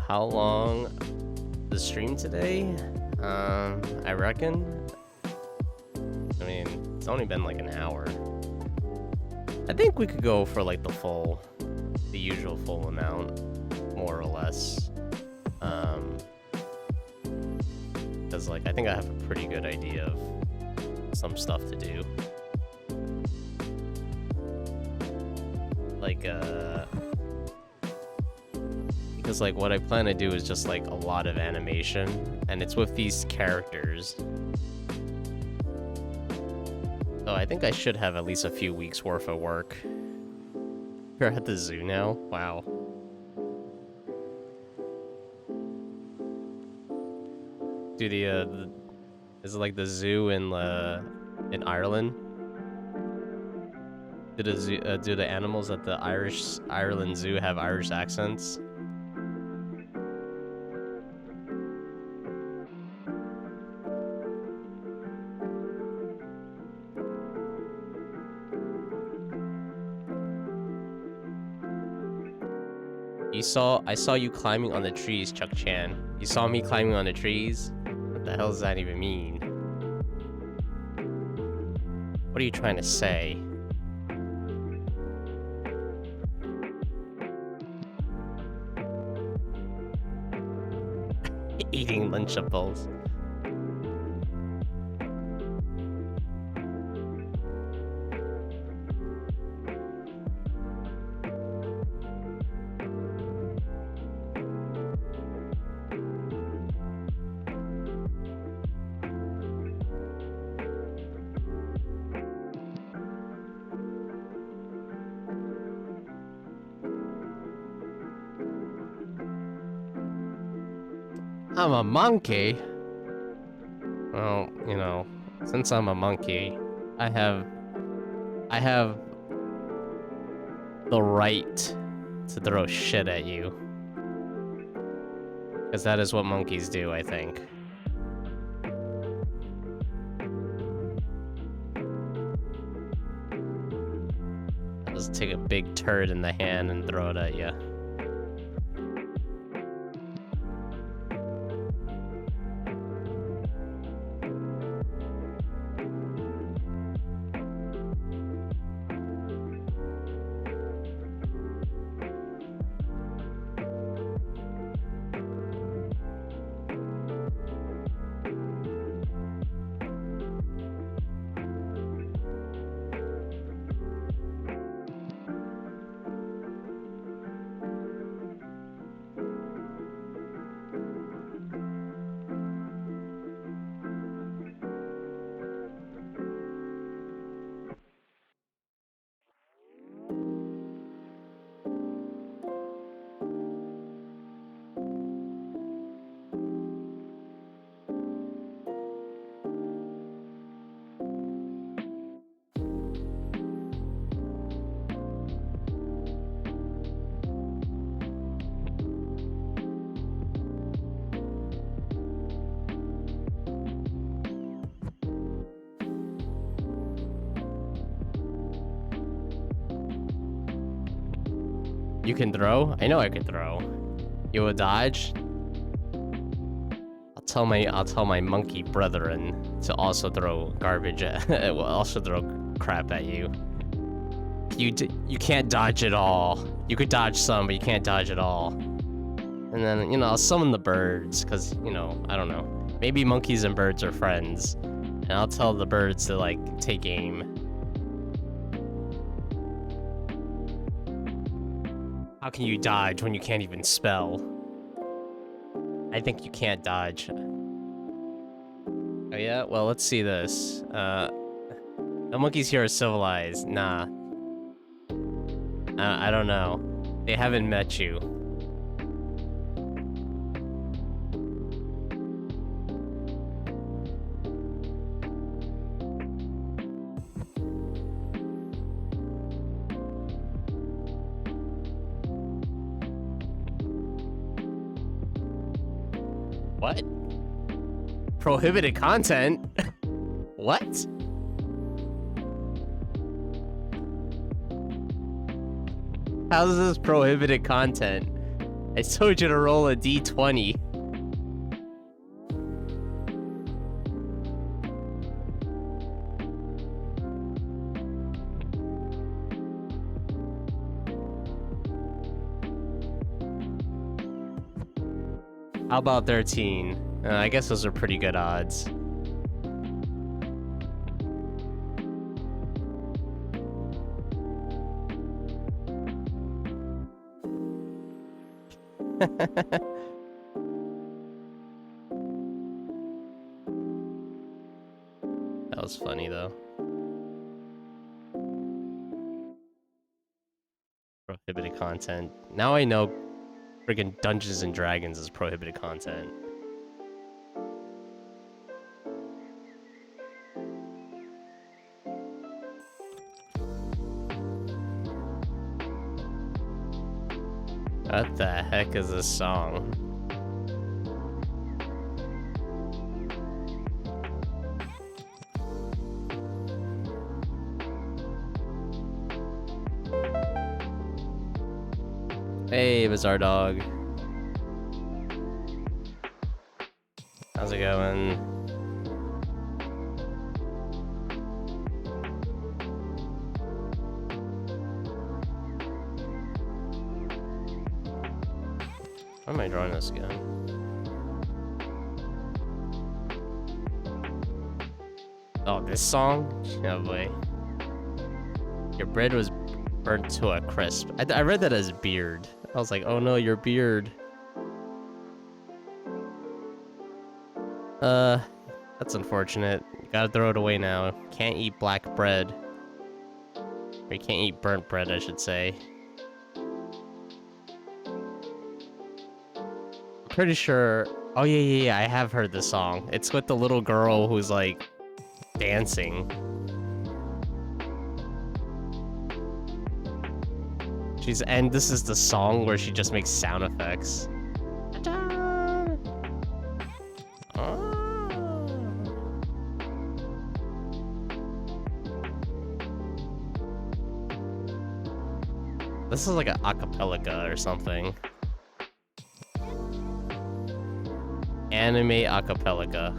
How long the stream today? I reckon. I mean, it's only been like an hour. I think we could go for like the usual full amount, more or less. Because like I think I have a pretty good idea of some stuff to do. Like Because, like, what I plan to do is just, like, a lot of animation, and it's with these characters. So I think I should have at least a few weeks worth of work. You're at the zoo now? Wow. Dude, is it like the zoo in Ireland? Do the animals at the Ireland Zoo have Irish accents? I saw you climbing on the trees, Chuck Chan. You saw me climbing on the trees? What the hell does that even mean? What are you trying to say? Eating Lunchables. I'm a monkey? Well, you know, since I'm a monkey, I have the right to throw shit at you. Because that is what monkeys do, I think. I'll just take a big turd in the hand and throw it at you. You can throw? I know I can throw. You will dodge? I'll tell my monkey brethren to also throw garbage at will also throw crap at you. You can't dodge it all. You could dodge some, but you can't dodge it all. And then, you know, I'll summon the birds, because, you know, I don't know. Maybe monkeys and birds are friends. And I'll tell the birds to, like, take aim. How can you dodge when you can't even spell? I think you can't dodge. Oh yeah? Well, let's see this. The monkeys here are civilized. Nah. I don't know. They haven't met you. What? Prohibited content? What? How's this prohibited content? I told you to roll a d20. How about 13? I guess those are pretty good odds. That was funny though. Prohibited content. Now I know friggin' Dungeons and Dragons is prohibited content. What the heck is this song? Hey, Bizarre Dog. How's it going? Why am I drawing this again? Oh, this song? Oh boy. Your bread was burnt to a crisp. I read that as beard. I was like, oh no, your beard. That's unfortunate. You gotta throw it away now. Can't eat black bread. Or you can't eat burnt bread, I should say. I'm pretty sure... Oh yeah, I have heard this song. It's with the little girl who's like dancing. And this is the song where she just makes sound effects. This is like an acapella or something. Anime acapella.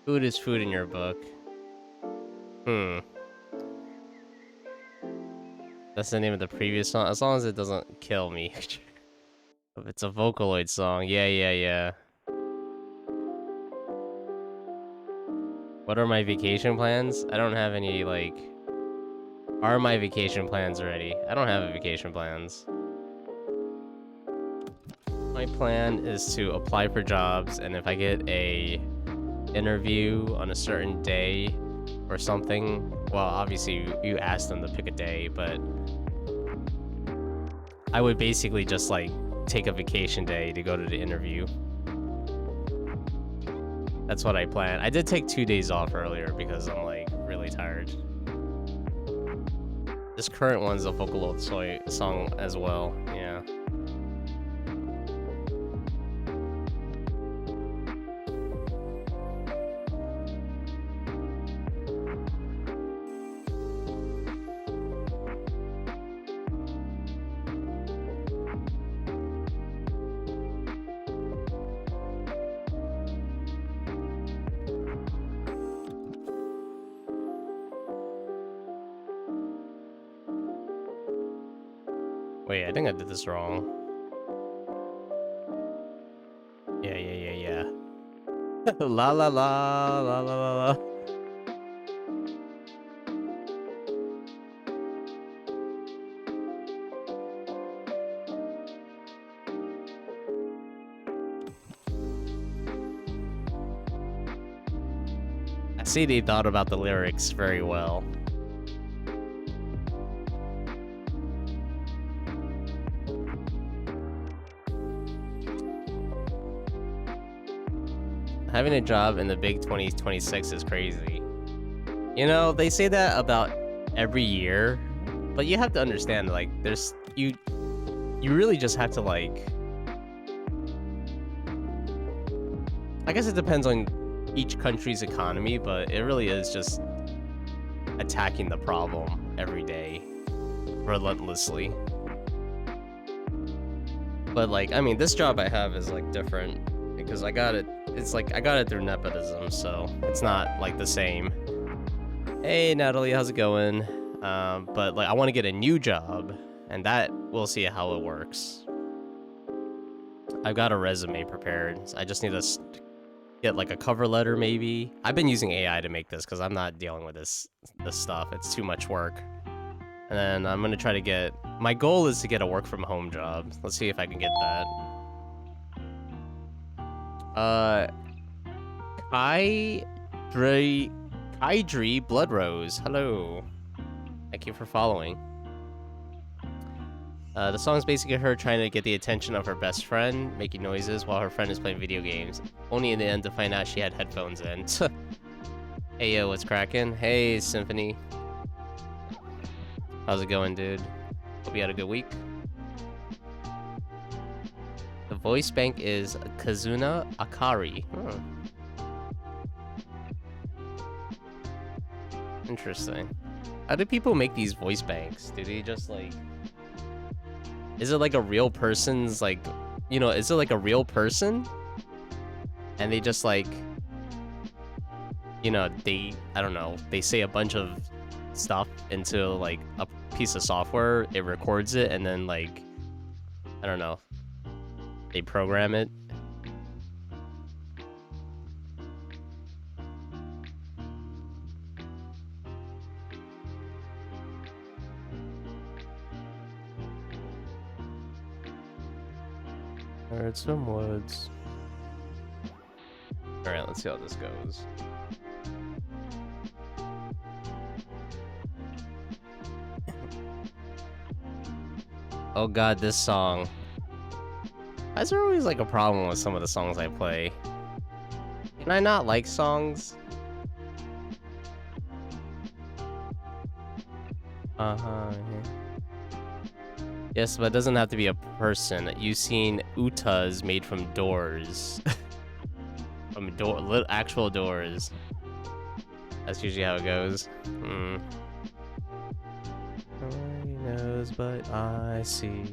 Food is food in your book. That's the name of the previous song. As long as it doesn't kill me. If it's a Vocaloid song, yeah. What are my vacation plans? I don't have any, like... Are my vacation plans ready? I don't have a vacation plans. My plan is to apply for jobs, and if I get a interview on a certain day or something, well, obviously you ask them to pick a day, but I would basically just like take a vacation day to go to the interview. That's what I plan. I did take 2 days off earlier because I'm like really tired. This current one's a Vocaloid song as well, yeah. Wait, I think I did this wrong. Yeah. La la la la la la la. I see they thought about the lyrics very well. Having a job in the big 2026 is crazy. You know, they say that about every year, but you have to understand, like, you really just have to, like, I guess it depends on each country's economy, but it really is just attacking the problem every day, relentlessly. But, like, I mean, this job I have is, like, different, because I got it, it's like, I got it through nepotism, so it's not, like, the same. Hey Natalie, how's it going? But like I want to get a new job, and that we'll see how it works. I've got a resume prepared. I just need to get like a cover letter maybe. I've been using AI to make this because I'm not dealing with this stuff. It's too much work. And then I'm gonna try to get. My goal is to get a work from home job. Let's see if I can get that. Kaidri Bloodrose. Hello. Thank you for following. The song's basically her trying to get the attention of her best friend, making noises while her friend is playing video games. Only in the end to find out she had headphones in. Hey yo, what's cracking? Hey Symphony. How's it going, dude? Hope you had a good week. The voice bank is Kazuna Akari. Huh. Interesting. How do people make these voice banks? Do they just like... Is it like a real person's like... You know, is it like a real person? And they just like... You know, they... I don't know. They say a bunch of stuff into like a piece of software. It records it and then like... I don't know. They program it. Heard some woods. Alright, let's see how this goes. Oh god, this song. Why is there always like a problem with some of the songs I play? Can I not like songs? Uh-huh. Yes, but it doesn't have to be a person. You've seen utas made from doors. From actual doors. That's usually how it goes. Nobody knows, but I see.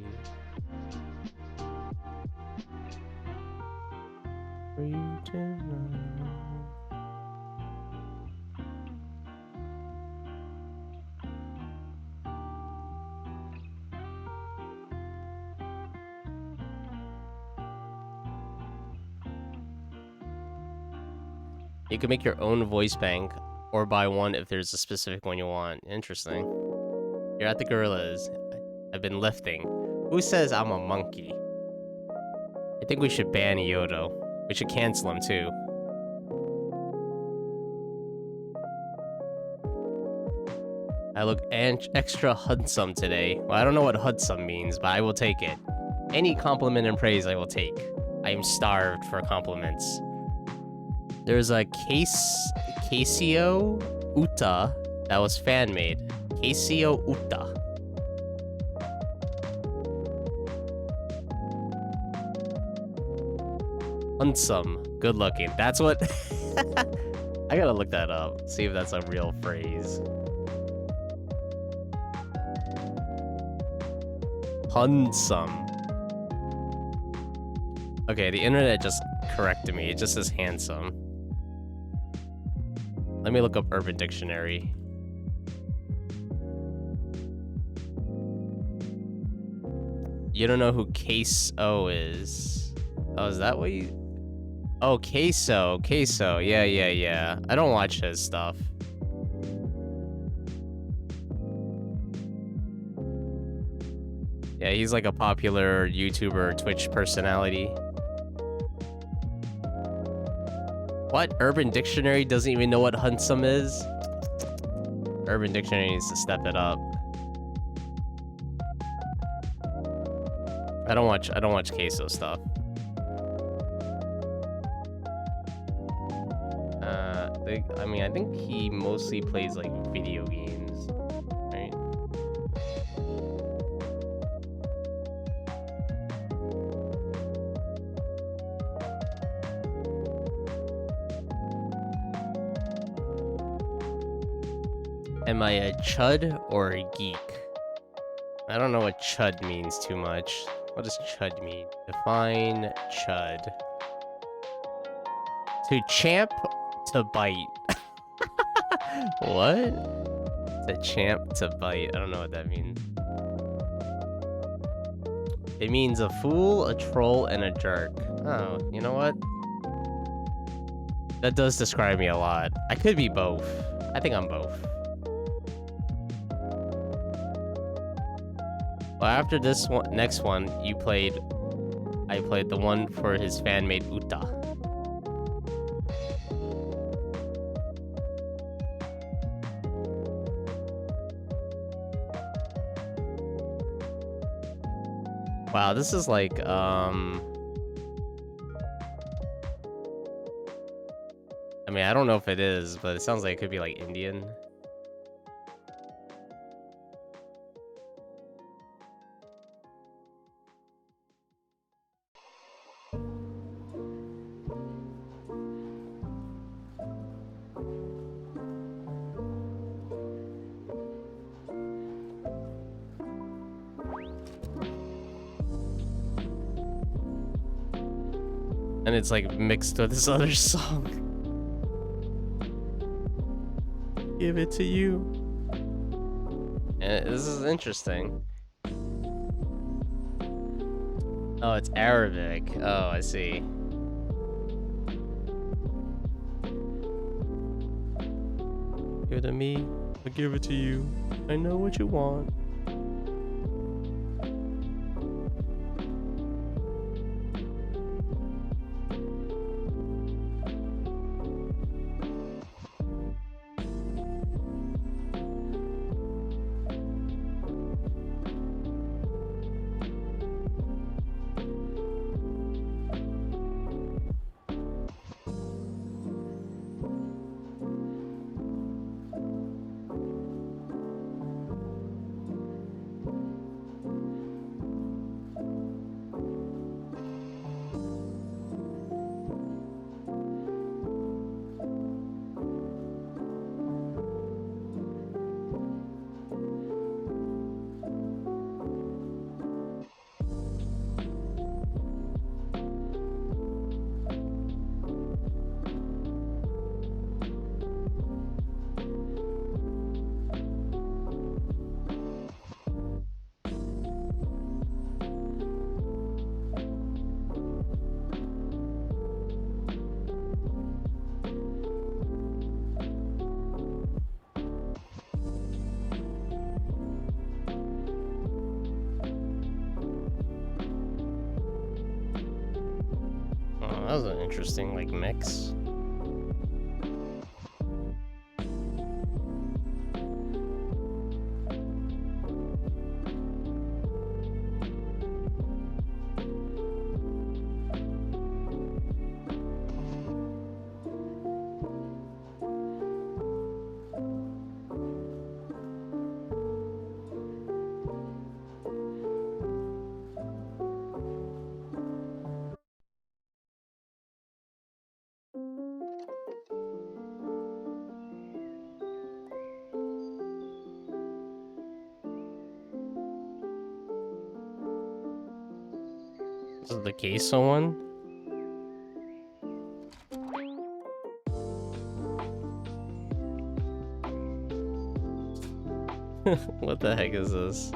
For you to know. You can make your own voice bank, or buy one if there's a specific one you want. Interesting. You're at the gorillas. I've been lifting. Who says I'm a monkey? I think we should ban Yodo. We should cancel him too. I look extra handsome today. Well, I don't know what handsome means, but I will take it. Any compliment and praise I will take. I am starved for compliments. There's a Casio Uta that was fan-made. Casio Uta. Handsome. Good looking. That's what... I gotta look that up. See if that's a real phrase. Handsome. Okay, the internet just corrected me. It just says handsome. Let me look up Urban Dictionary. You don't know who Queso is. Oh, is that what you... Oh, Queso. Queso. Yeah. I don't watch his stuff. Yeah, he's like a popular YouTuber, Twitch personality. What? Urban Dictionary doesn't even know what handsome is? Urban Dictionary needs to step it up. I don't watch Queso stuff. I mean, I think he mostly plays like video games, right? Am I a chud or a geek? I don't know what chud means too much. What does chud mean? Define chud. To champ, to bite. What? It's a champ to bite. I don't know what that means. It means a fool, a troll, and a jerk. Oh, you know what? That does describe me a lot. I could be both. I think I'm both. Well, after this one, next one, I played the one for his fan made Uta. Wow, this is like, I mean, I don't know if it is, but it sounds like it could be like Indian. And it's like mixed with this other song. Give it to you. And this is interesting. Oh, it's Arabic. Oh, I see. Give it to me, I'll give it to you. I know what you want. That was an interesting, like, mix. This is the queso one. What the heck is this?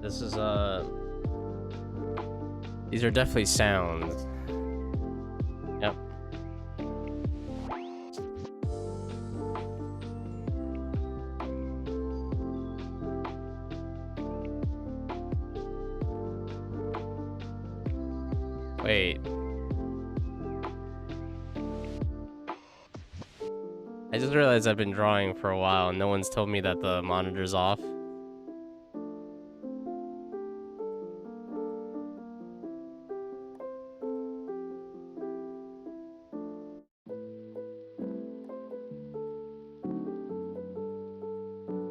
This is these are definitely sounds. Yep. Wait. I just realized I've been drawing for a while and no one's told me that the monitor's off.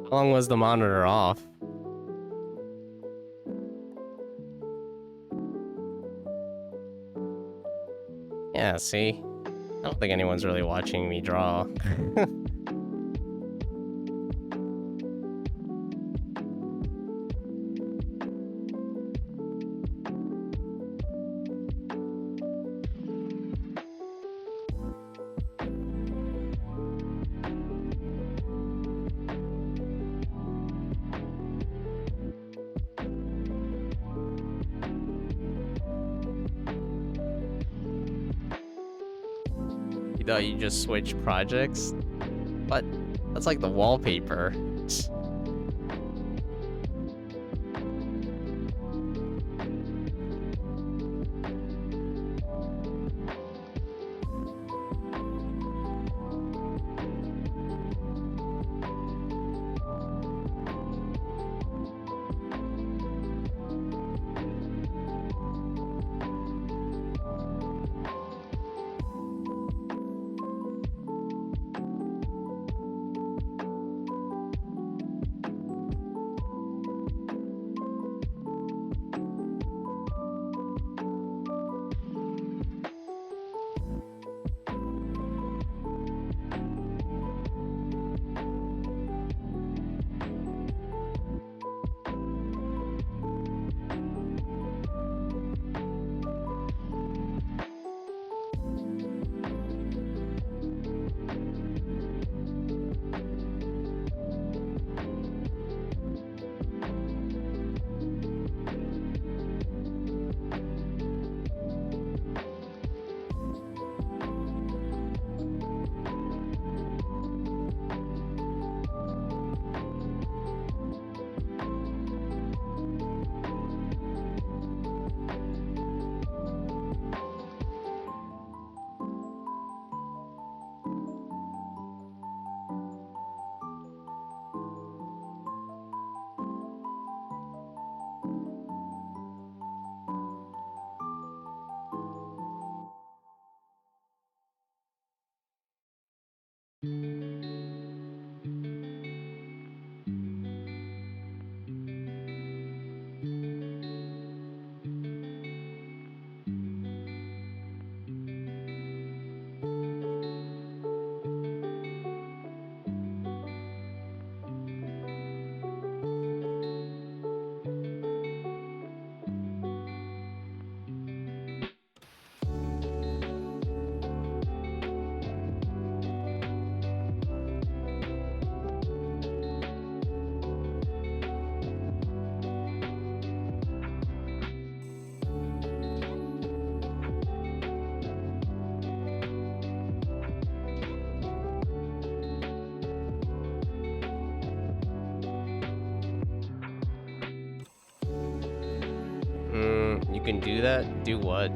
How long was the monitor off? Yeah, see? I don't think anyone's really watching me draw. You thought you just switched projects? What? That's like the wallpaper. You can do that? Do what?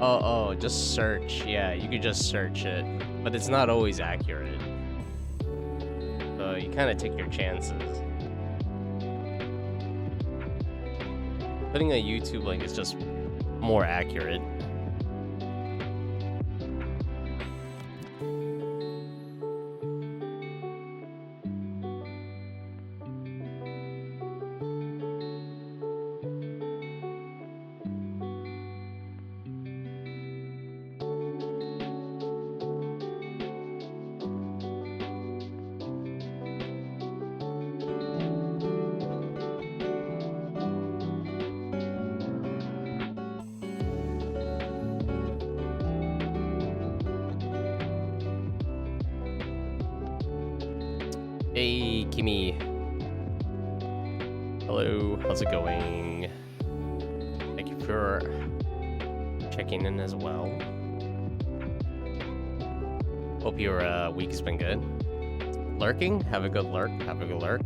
Oh, just search. Yeah, you could just search it. But it's not always accurate. So you kind of take your chances. Putting a YouTube link is just more accurate. Hey, Kimmy. Hello, how's it going? Thank you for checking in as well. Hope your week has been good. Lurking? Have a good lurk. Have a good lurk.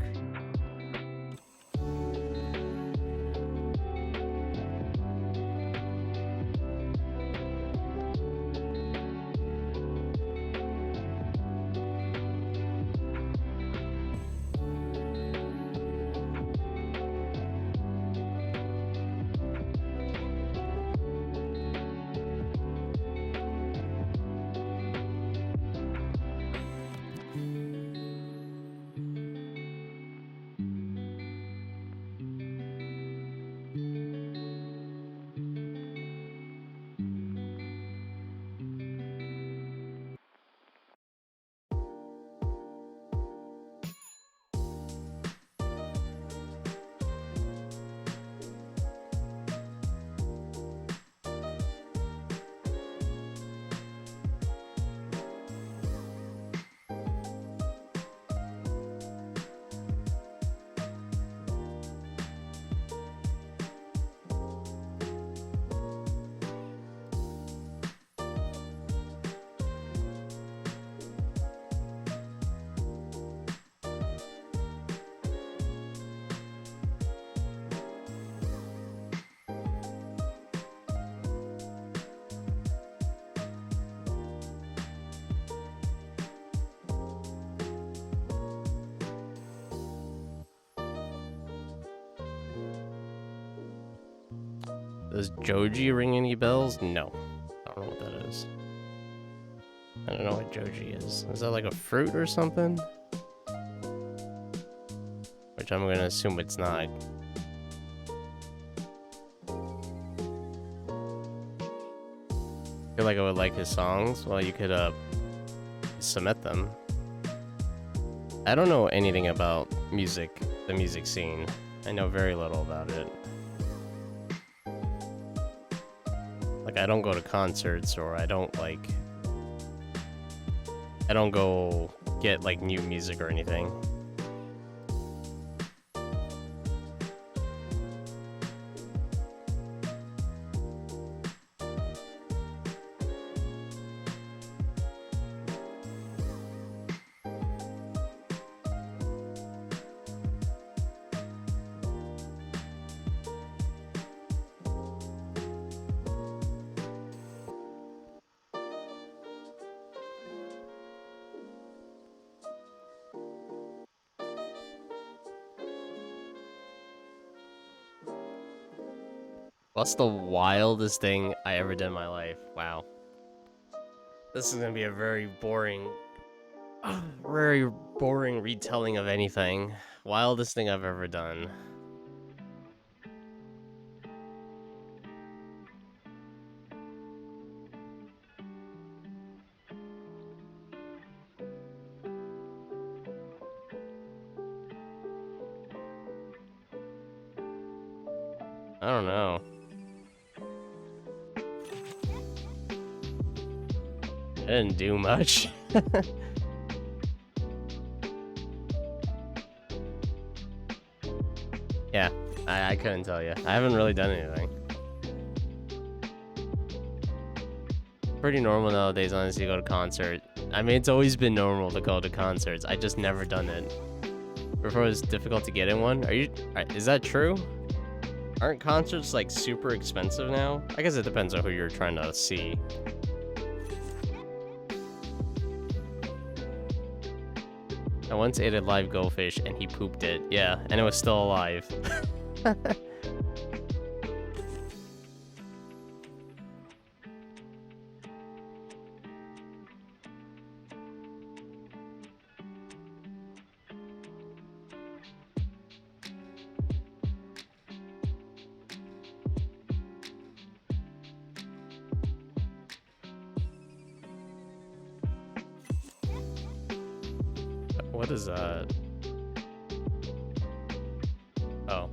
Does Joji ring any bells? No. I don't know what that is. I don't know what Joji is. Is that like a fruit or something? Which I'm gonna assume it's not. I feel like I would like his songs. Well, you could submit them. I don't know anything about music, the music scene. I know very little about it. Like, I don't go to concerts, or I don't go get like new music or anything. What's the wildest thing I ever did in my life? Wow. This is gonna be a very boring retelling of anything. Wildest thing I've ever done. I don't know. I didn't do much. Yeah, I couldn't tell you. I haven't really done anything. Pretty normal nowadays, honestly, to go to concert. I mean, it's always been normal to go to concerts. I just never done it. Before it was difficult to get in one. Is that true? Aren't concerts like super expensive now? I guess it depends on who you're trying to see. I once ate a live goldfish and he pooped it. Yeah, and it was still alive. What is that? Oh.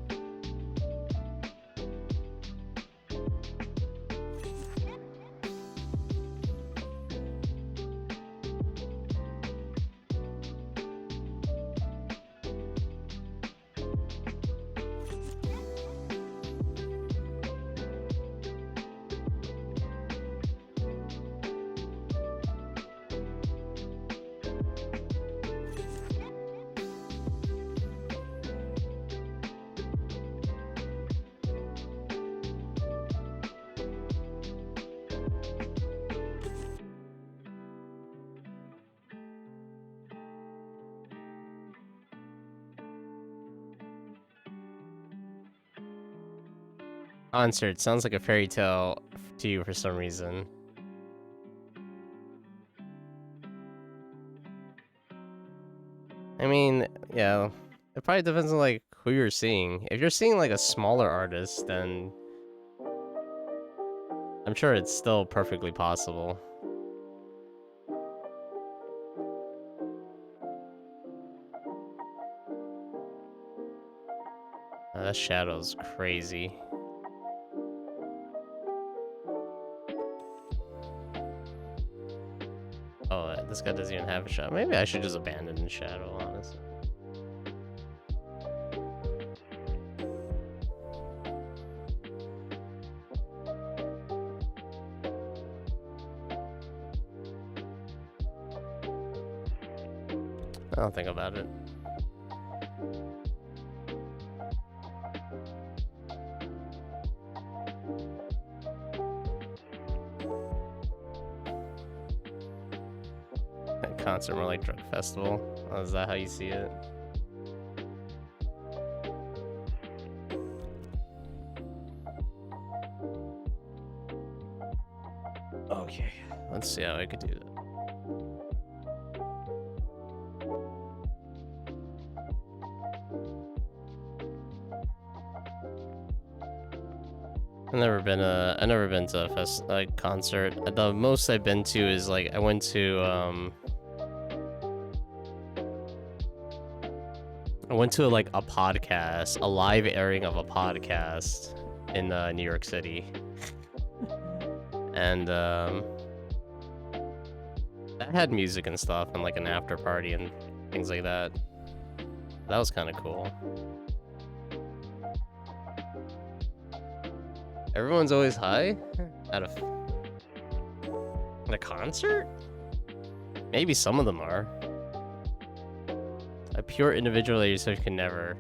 Concert sounds like a fairy tale to you for some reason. I mean, yeah, it probably depends on like who you're seeing. If you're seeing like a smaller artist, then I'm sure it's still perfectly possible. That shadow's crazy. Oh, this guy doesn't even have a shadow. Maybe I should just abandon the shadow, honestly. I'll think about it. Concert more like drug festival. Oh, is that how you see it? Okay, let's see how I could do that. I've never been to a concert. The most I've been to is like I went to like a podcast, a live airing of a podcast in New York City. And that had music and stuff and like an after party and things like that. That was kind of cool. Everyone's always high at a concert? Maybe some of them are. A pure individual research can never.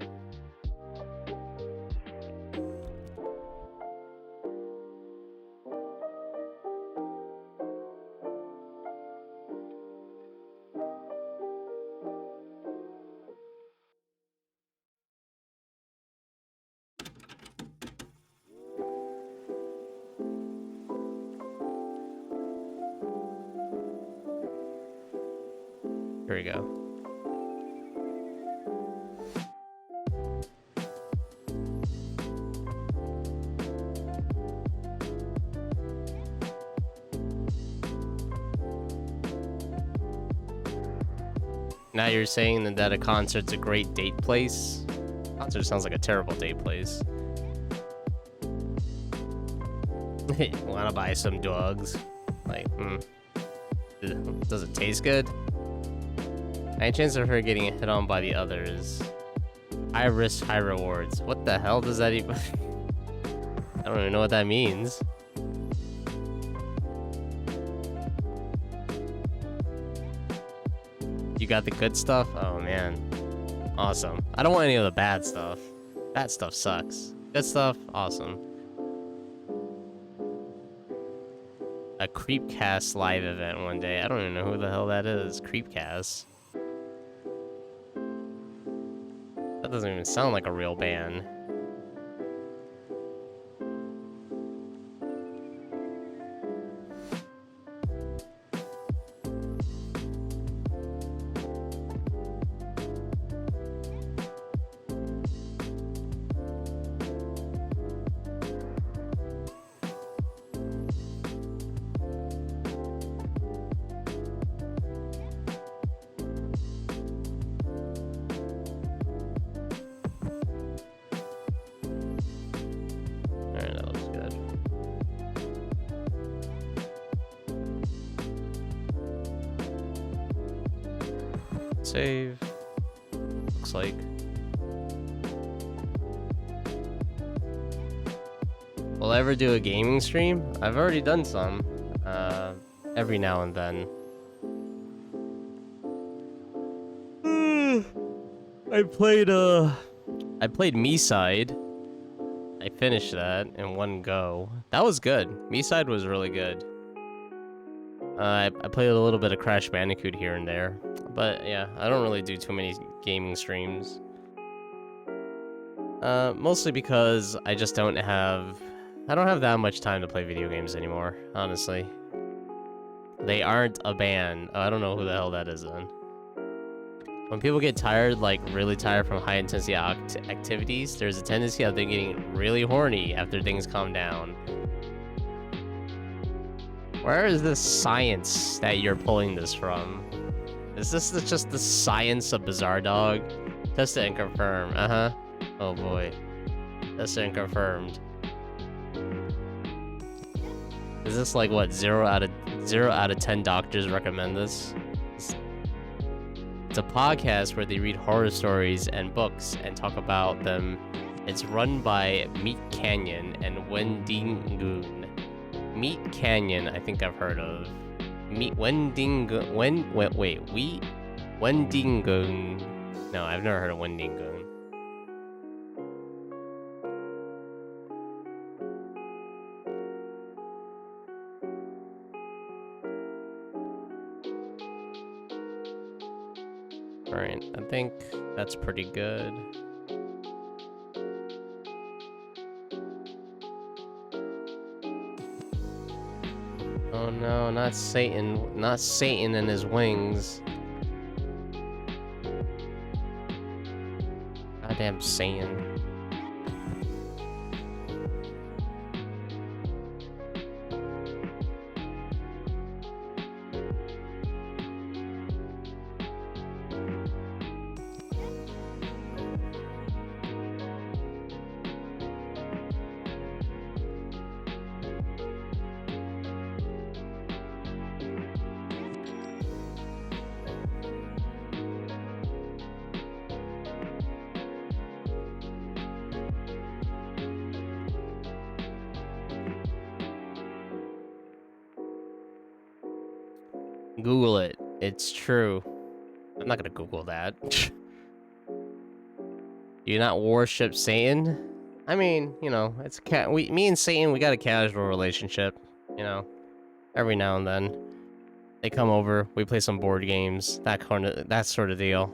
Here we go. Now you're saying that a concert's a great date place? Concert sounds like a terrible date place. Wanna buy some drugs? Like, does it taste good? Any chance of her getting hit on by the others? High risk, high rewards. What the hell does that even... I don't even know what that means. You got the good stuff? Oh man. Awesome. I don't want any of the bad stuff. Bad stuff sucks. Good stuff? Awesome. A Creepcast live event one day. I don't even know who the hell that is. Creepcast. That doesn't even sound like a real band. Save. Looks like. Will I ever do a gaming stream? I've already done some. Every now and then. I played Me-Side. I finished that in one go. That was good. Me-Side was really good. I played a little bit of Crash Bandicoot here and there. But yeah, I don't really do too many gaming streams. Mostly because I just don't have I don't have that much time to play video games anymore, honestly. They aren't a band. Oh, I don't know who the hell that is then. When people get tired, like really tired from high intensity activities, there's a tendency of them getting really horny after things calm down. Where is this science that you're pulling this from? Is this just the science of Bizarre Dog? Test it and confirm. Oh boy. Test it and confirmed. Is this like what 0 out of 10 doctors recommend this? It's a podcast where they read horror stories and books and talk about them. It's run by Meat Canyon and Wendingoon. Meat Canyon, I think I've heard of. Wendingoon. No, I've never heard of Wendingoon. Alright, I think that's pretty good. Oh no, not Satan. Not Satan and his wings. Goddamn Satan. Google it. It's true. I'm not gonna Google that. Do you not worship Satan? I mean, you know, it's me and Satan, we got a casual relationship. You know, every now and then they come over, we play some board games, that sort of deal.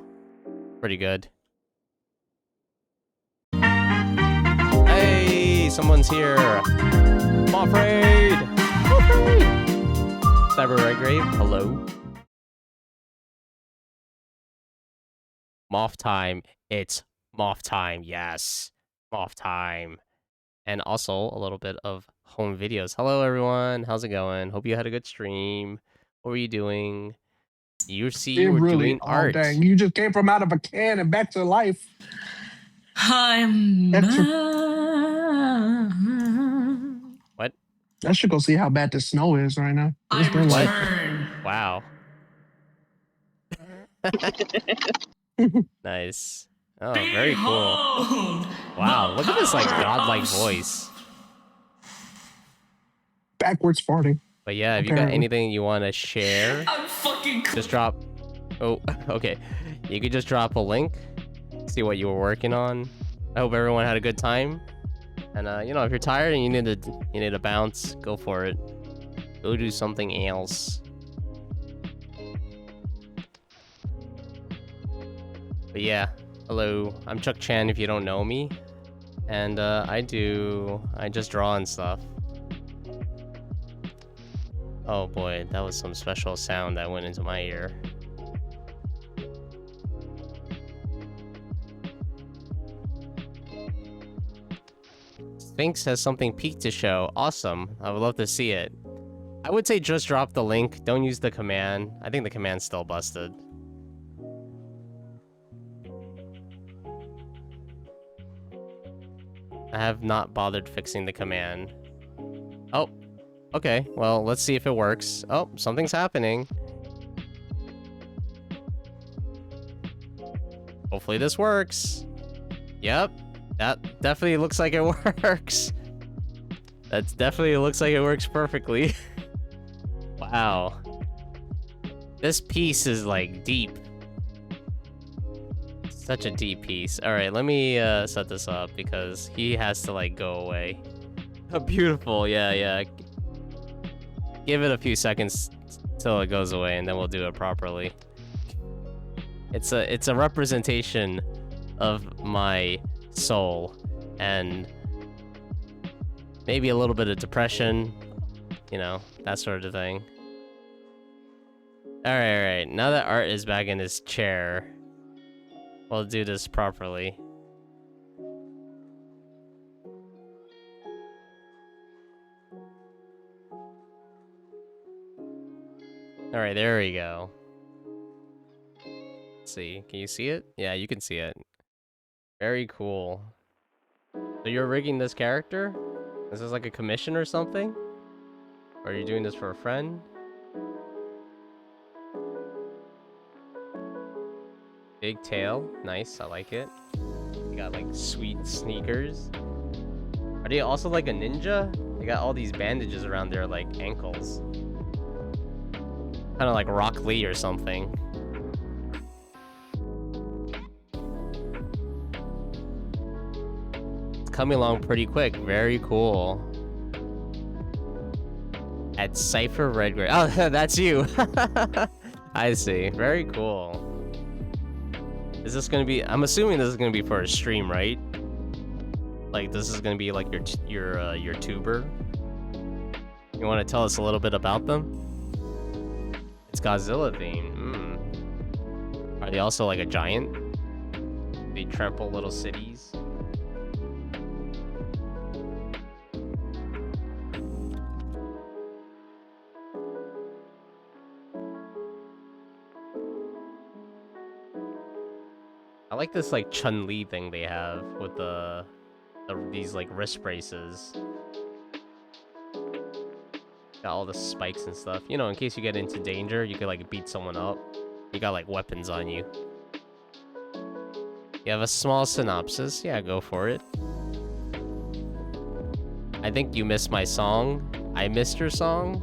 Pretty good. Hey, someone's here. Moffraid! Moffraid! Cyber Redgrave, hello. Moth time. It's Moth time, yes. Moth time. And also a little bit of home videos. Hello everyone, how's it going? Hope you had a good stream. What were you doing? You were really doing art. Dang. You just came from out of a can and back to life. What? I should go see how bad the snow is right now. Wow. Nice. Oh, very cool. Wow, look at this like godlike voice. Backwards farting. But yeah, if you got anything you want to share, just drop. Oh, okay. You could just drop a link. See what you were working on. I hope everyone had a good time. And you know, if you're tired and you need to bounce, go for it. Go do something else. But yeah, hello. I'm Chuck Chan if you don't know me. And I just draw and stuff. Oh boy, that was some special sound that went into my ear. Sphinx has something peaked to show. Awesome. I would love to see it. I would say just drop the link. Don't use the command. I think the command's still busted. I have not bothered fixing the command. Oh, okay. Well, let's see if it works. Oh, something's happening. Hopefully this works. Yep. That definitely looks like it works. That definitely looks like it works perfectly. Wow. This piece is like deep. Such a deep piece. Alright, let me set this up because he has to like go away. Beautiful, yeah. Give it a few seconds till it goes away and then we'll do it properly. It's a representation of my soul, and Maybe a little bit of depression, you know, that sort of thing. Alright. Now that Art is back in his chair, we'll do this properly. Alright, there we go. Let's see. Can you see it? Yeah, you can see it. Very cool. So you're rigging this character? Is this like a commission or something? Or are you doing this for a friend? Big tail. Nice, I like it. You got like sweet sneakers. Are they also like a ninja? They got all these bandages around their like ankles. Kind of like Rock Lee or something. It's coming along pretty quick. Very cool. At Cypher Redgrave. Oh, that's you. I see. Very cool. Is this gonna be? I'm assuming this is gonna be for a stream, right? Like this is gonna be like your tuber. You want to tell us a little bit about them? It's Godzilla themed. Are they also like a giant? They trample little cities. I like this like Chun-Li thing they have with these like wrist braces. Got all the spikes and stuff. You know, in case you get into danger, you could like beat someone up. You got like weapons on you. You have a small synopsis. Yeah, go for it. I think you missed my song. I missed your song?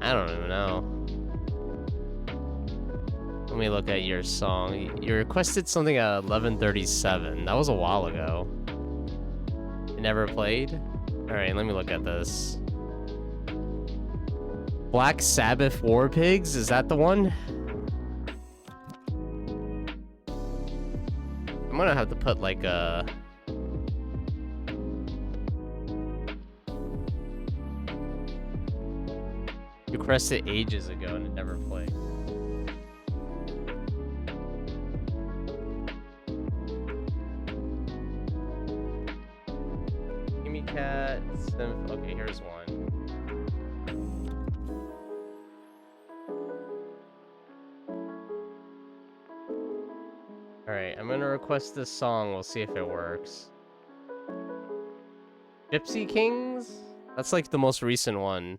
I don't even know. Let me look at your song. You requested something at 11:37. That was a while ago. You never played? Alright, let me look at this. Black Sabbath War Pigs? Is that the one? I'm gonna have to put like a... You requested ages ago and it never played. Cat, okay, here's one. Alright, I'm gonna request this song. We'll see if it works. Gypsy Kings? That's like the most recent one.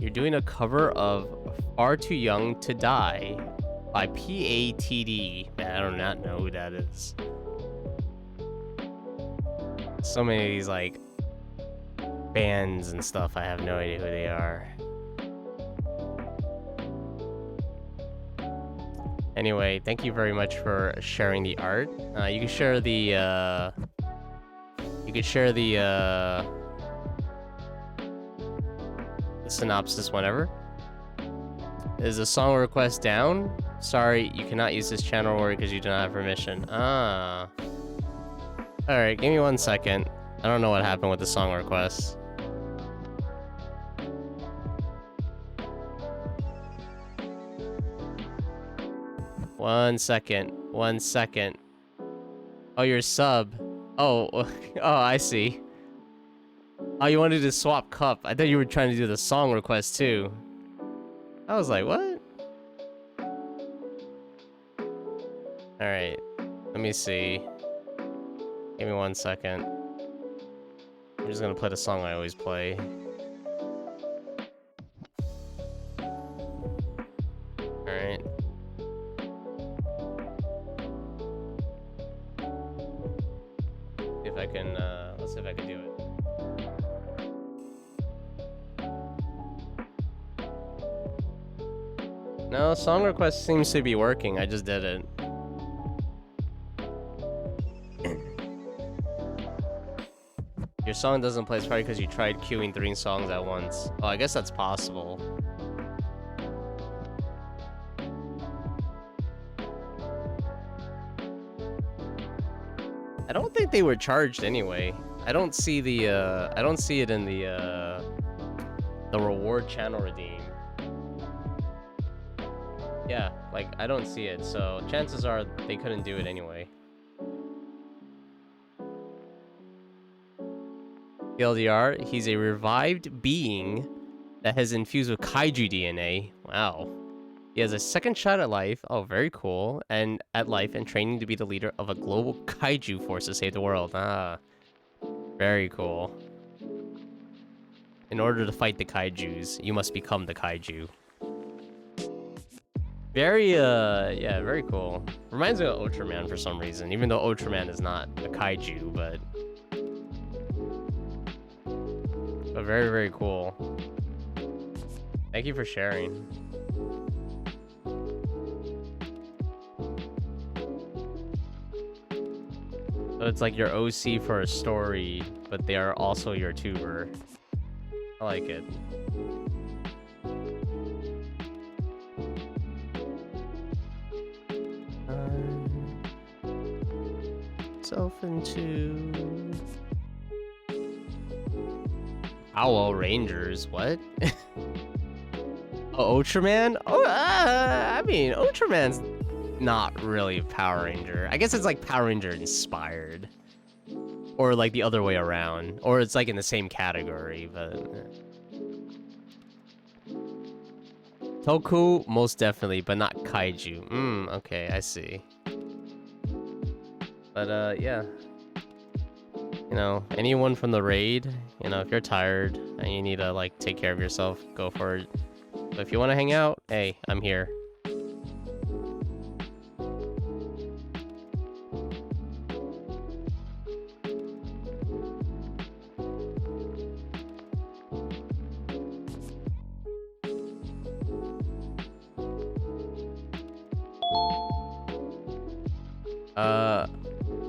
You're doing a cover of Far Too Young to Die by PATD. Man, I do not know who that is. So many of these, like, bands and stuff, I have no idea who they are. Anyway, thank you very much for sharing the art. You can share the, synopsis whenever. Is the song request down? Sorry, you cannot use this channel or because you do not have permission. Ah. Alright, give me 1 second. I don't know what happened with the song request. One second. Oh, your sub. Oh, oh, I see. Oh, you wanted to swap cup. I thought you were trying to do the song request too. I was like, what? Alright. Let me see. Give me 1 second. I'm just gonna play the song I always play. Alright. If I can, let's see if I can do it. No, song request seems to be working. I just did it. Your Your song doesn't play, it's probably because you tried queuing 3 songs at once. Oh, I guess that's possible. I don't think they were charged anyway. I don't see the I don't see it in the reward channel redeem. Yeah, like I don't see it, so chances are they couldn't do it anyway. TLDR, he's a revived being that has infused with kaiju DNA. Wow. He has a second shot at life. Oh, very cool. And at life and training to be the leader of a global kaiju force to save the world. Ah, very cool. In order to fight the kaijus, you must become the kaiju. Very, yeah, very cool. Reminds me of Ultraman for some reason, even though Ultraman is not a kaiju, but very, very cool. Thank you for sharing. So it's like your OC for a story, but they are also your tuber. I like it. Self into Owl Rangers. What? Oh, Ultraman? Oh, I mean, Ultraman's not really a Power Ranger. I guess it's like Power Ranger inspired, or like the other way around, or it's like in the same category. But Toku, most definitely, but not kaiju. Okay, I see. But yeah, you know, anyone from the raid, you know, if you're tired and you need to like take care of yourself, go for it. But if you want to hang out, hey, I'm here.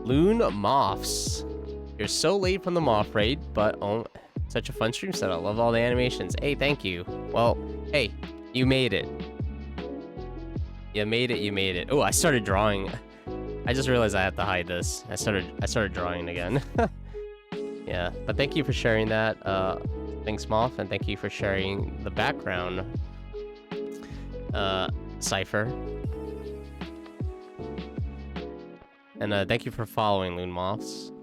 Loon Moths. You're so late from the Moth raid, but oh, such a fun stream set. I love all the animations. Hey, thank you. Well, hey, you made it. You made it, you made it. Oh, I started drawing. I just realized I have to hide this. I started drawing again. Yeah, but thank you for sharing that. Thanks, Moth, and thank you for sharing the background. Cypher. And thank you for following, Loon Moths.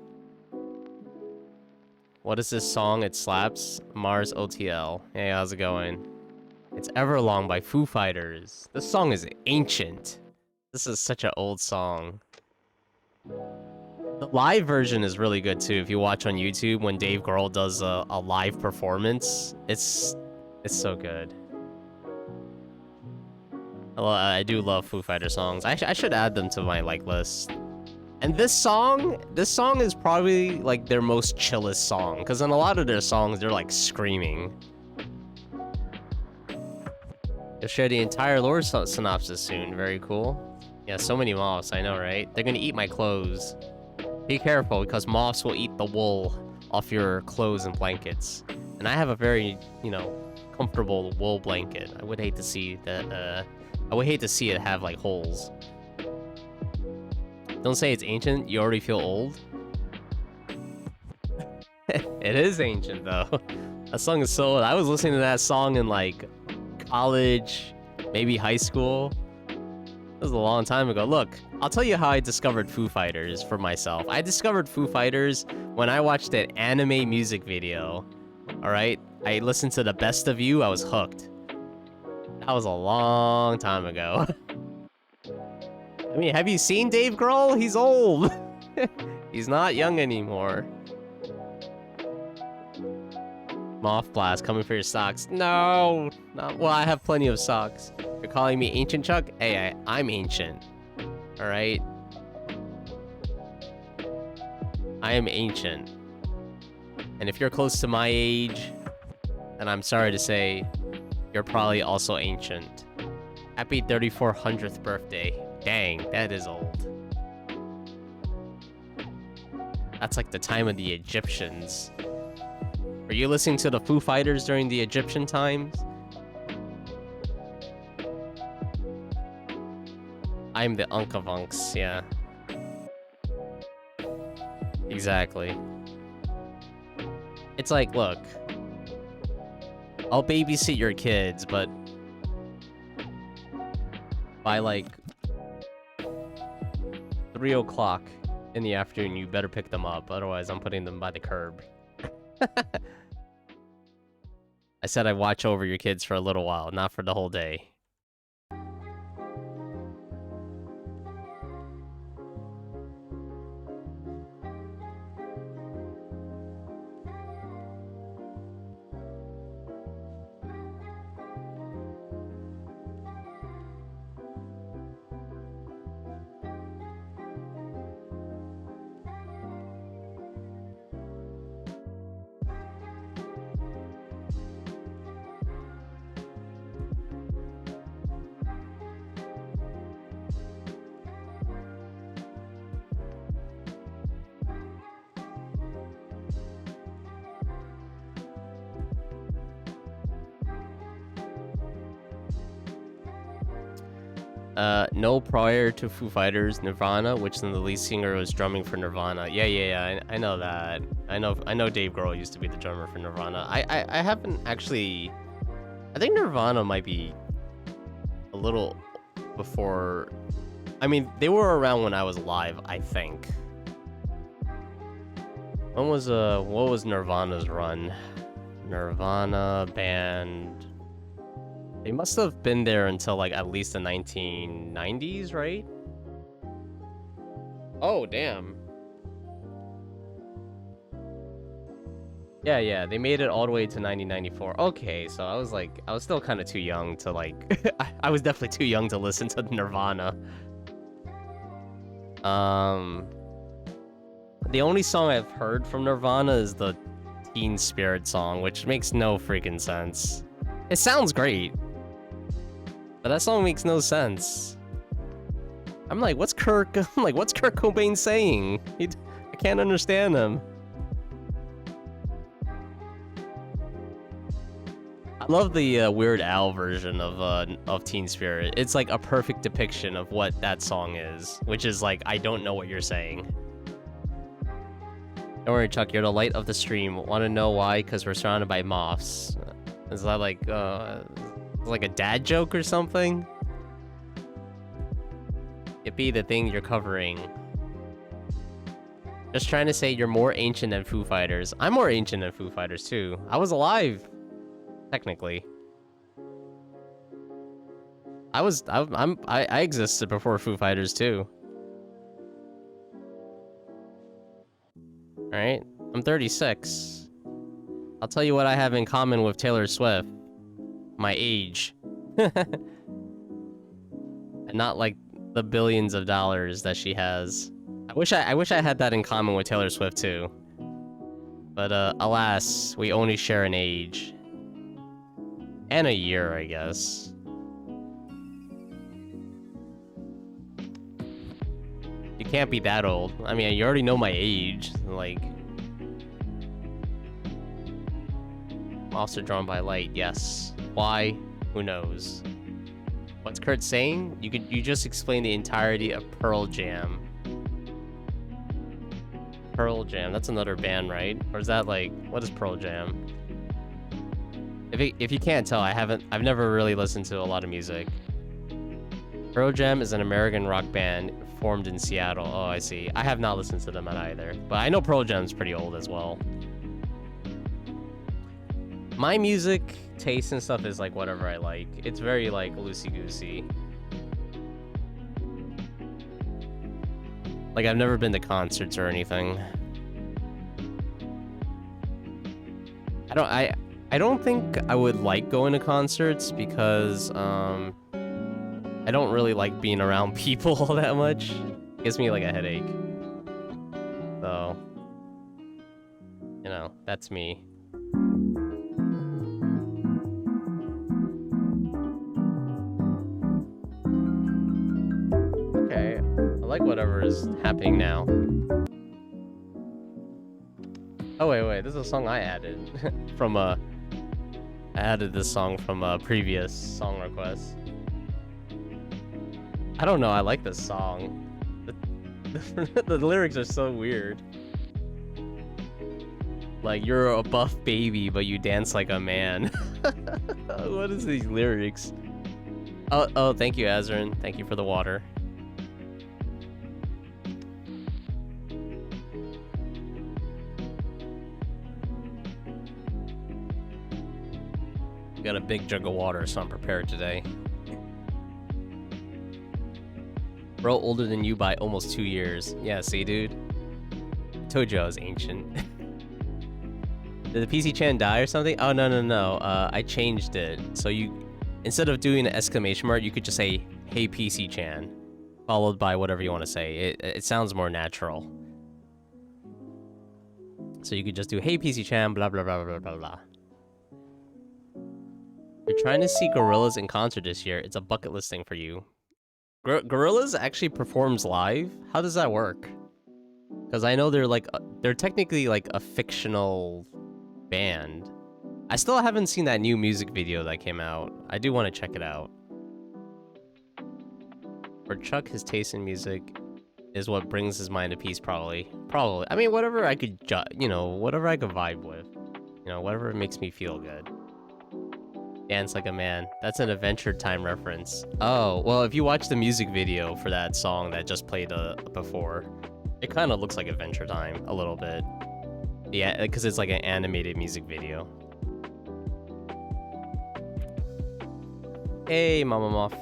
What is this song? It slaps. Mars OTL. Hey, how's it going? It's Everlong by Foo Fighters. This song is ancient. This is such an old song. The live version is really good too. If you watch on YouTube when Dave Grohl does a live performance, it's so good. I do love Foo Fighter songs. I should add them to my like list. And this song is probably like their most chillest song, because in a lot of their songs they're like screaming. You'll share the entire lore synopsis soon. Very cool. Yeah, so many moths, I know, right? They're gonna eat my clothes. Be careful, because moths will eat the wool off your clothes and blankets. And I have a very, you know, comfortable wool blanket. I would hate to see that. I would hate to see it have like holes. Don't say it's ancient, you already feel old. It is ancient though. That song is so old. I was listening to that song in like college, maybe high school. It was a long time ago. Look, I'll tell you how I discovered Foo Fighters for myself. I discovered Foo Fighters when I watched an anime music video. Alright? I listened to The Best of You, I was hooked. That was a long time ago. I mean, have you seen Dave Grohl? He's old. He's not young anymore. Moth Blast coming for your socks. No. Not, well, I have plenty of socks. You're calling me ancient, Chuck? Hey, I'm ancient. Alright? I am ancient. And if you're close to my age, then I'm sorry to say, you're probably also ancient. Happy 3400th birthday. Dang, that is old. That's like the time of the Egyptians. Are you listening to the Foo Fighters during the Egyptian times? I'm the Unk of Unks, yeah. Exactly. It's like, look, I'll babysit your kids, but by like 3 o'clock in the afternoon, you better pick them up. Otherwise, I'm putting them by the curb. I said I'd watch over your kids for a little while, not for the whole day. No, prior to Foo Fighters, Nirvana, which then the lead singer was drumming for Nirvana. Yeah, I know that. I know Dave Grohl used to be the drummer for Nirvana. I haven't actually... I think Nirvana might be a little before... I mean, they were around when I was alive, I think. When was, what was Nirvana's run? Nirvana band... They must have been there until, like, at least the 1990s, right? Oh, damn. Yeah, they made it all the way to 1994. Okay, so I was still kind of too young to, like... I was definitely too young to listen to Nirvana. The only song I've heard from Nirvana is the Teen Spirit song, which makes no freaking sense. It sounds great. But that song makes no sense. I'm like, what's Kurt Cobain saying? I can't understand him. I love the Weird Al version of Teen Spirit. It's like a perfect depiction of what that song is, which is like, I don't know what you're saying. Don't worry, Chuck, you're the light of the stream. Want to know why? Because we're surrounded by moths. Is that like a dad joke or something? Yippee, the thing you're covering. Just trying to say you're more ancient than Foo Fighters. I'm more ancient than Foo Fighters too. I was alive, technically. I existed before Foo Fighters too. All right, I'm 36. I'll tell you what I have in common with Taylor Swift. My age. And not like the billions of dollars that she has. I wish I had that in common with Taylor Swift too. But alas, we only share an age. And a year, I guess. You can't be that old. I mean, you already know my age. Like... Monster drawn by light, yes. Why? Who knows? What's Kurt saying? You just explained the entirety of Pearl Jam. Pearl Jam, that's another band, right? Or is that like, what is Pearl Jam? If you can't tell, I've never really listened to a lot of music. Pearl Jam is an American rock band formed in Seattle. Oh, I see. I have not listened to them either. But I know Pearl Jam's pretty old as well. My music taste and stuff is like whatever I like. It's very like loosey-goosey. Like I've never been to concerts or anything. I don't think I would like going to concerts because I don't really like being around people all that much. It gives me like a headache. So, you know, that's me. Okay, I like whatever is happening now. Oh wait, this is a song I added from I added this song from a previous song request. I don't know, I like this song. The lyrics are so weird. Like, you're a buff baby, but you dance like a man. What is these lyrics? Oh, thank you, Azrin. Thank you for the water. Got a big jug of water, so I'm prepared today. Bro, older than you by almost 2 years. Yeah, see, dude? I told you I was ancient. Did the PC Chan die or something? Oh, no. I changed it. So you, instead of doing an exclamation mark, you could just say, hey, PC Chan, followed by whatever you want to say. It sounds more natural. So you could just do, hey, PC Chan, blah, blah, blah, blah, blah, blah. You're trying to see Gorillaz in concert this year. It's a bucket list thing for you. Gorillaz actually performs live? How does that work? Because I know they're technically like a fictional band. I still haven't seen that new music video that came out. I do want to check it out. For Chuck, his taste in music is what brings his mind to peace, probably. I mean, whatever I could, whatever I could vibe with. Whatever makes me feel good. Dance like a man. That's an Adventure Time reference. Oh, well, if you watch the music video for that song that just played before, it kind of looks like Adventure Time a little bit. Yeah, because it's like an animated music video. Hey, Mama Muff.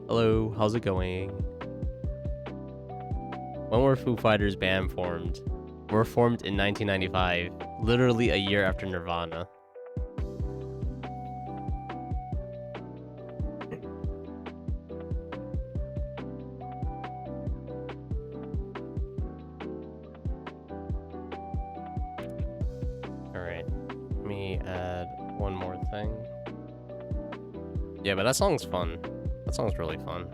Hello, how's it going? When were Foo Fighters band formed? Were formed in 1995, literally a year after Nirvana. Yeah, but that song's fun. That song's really fun.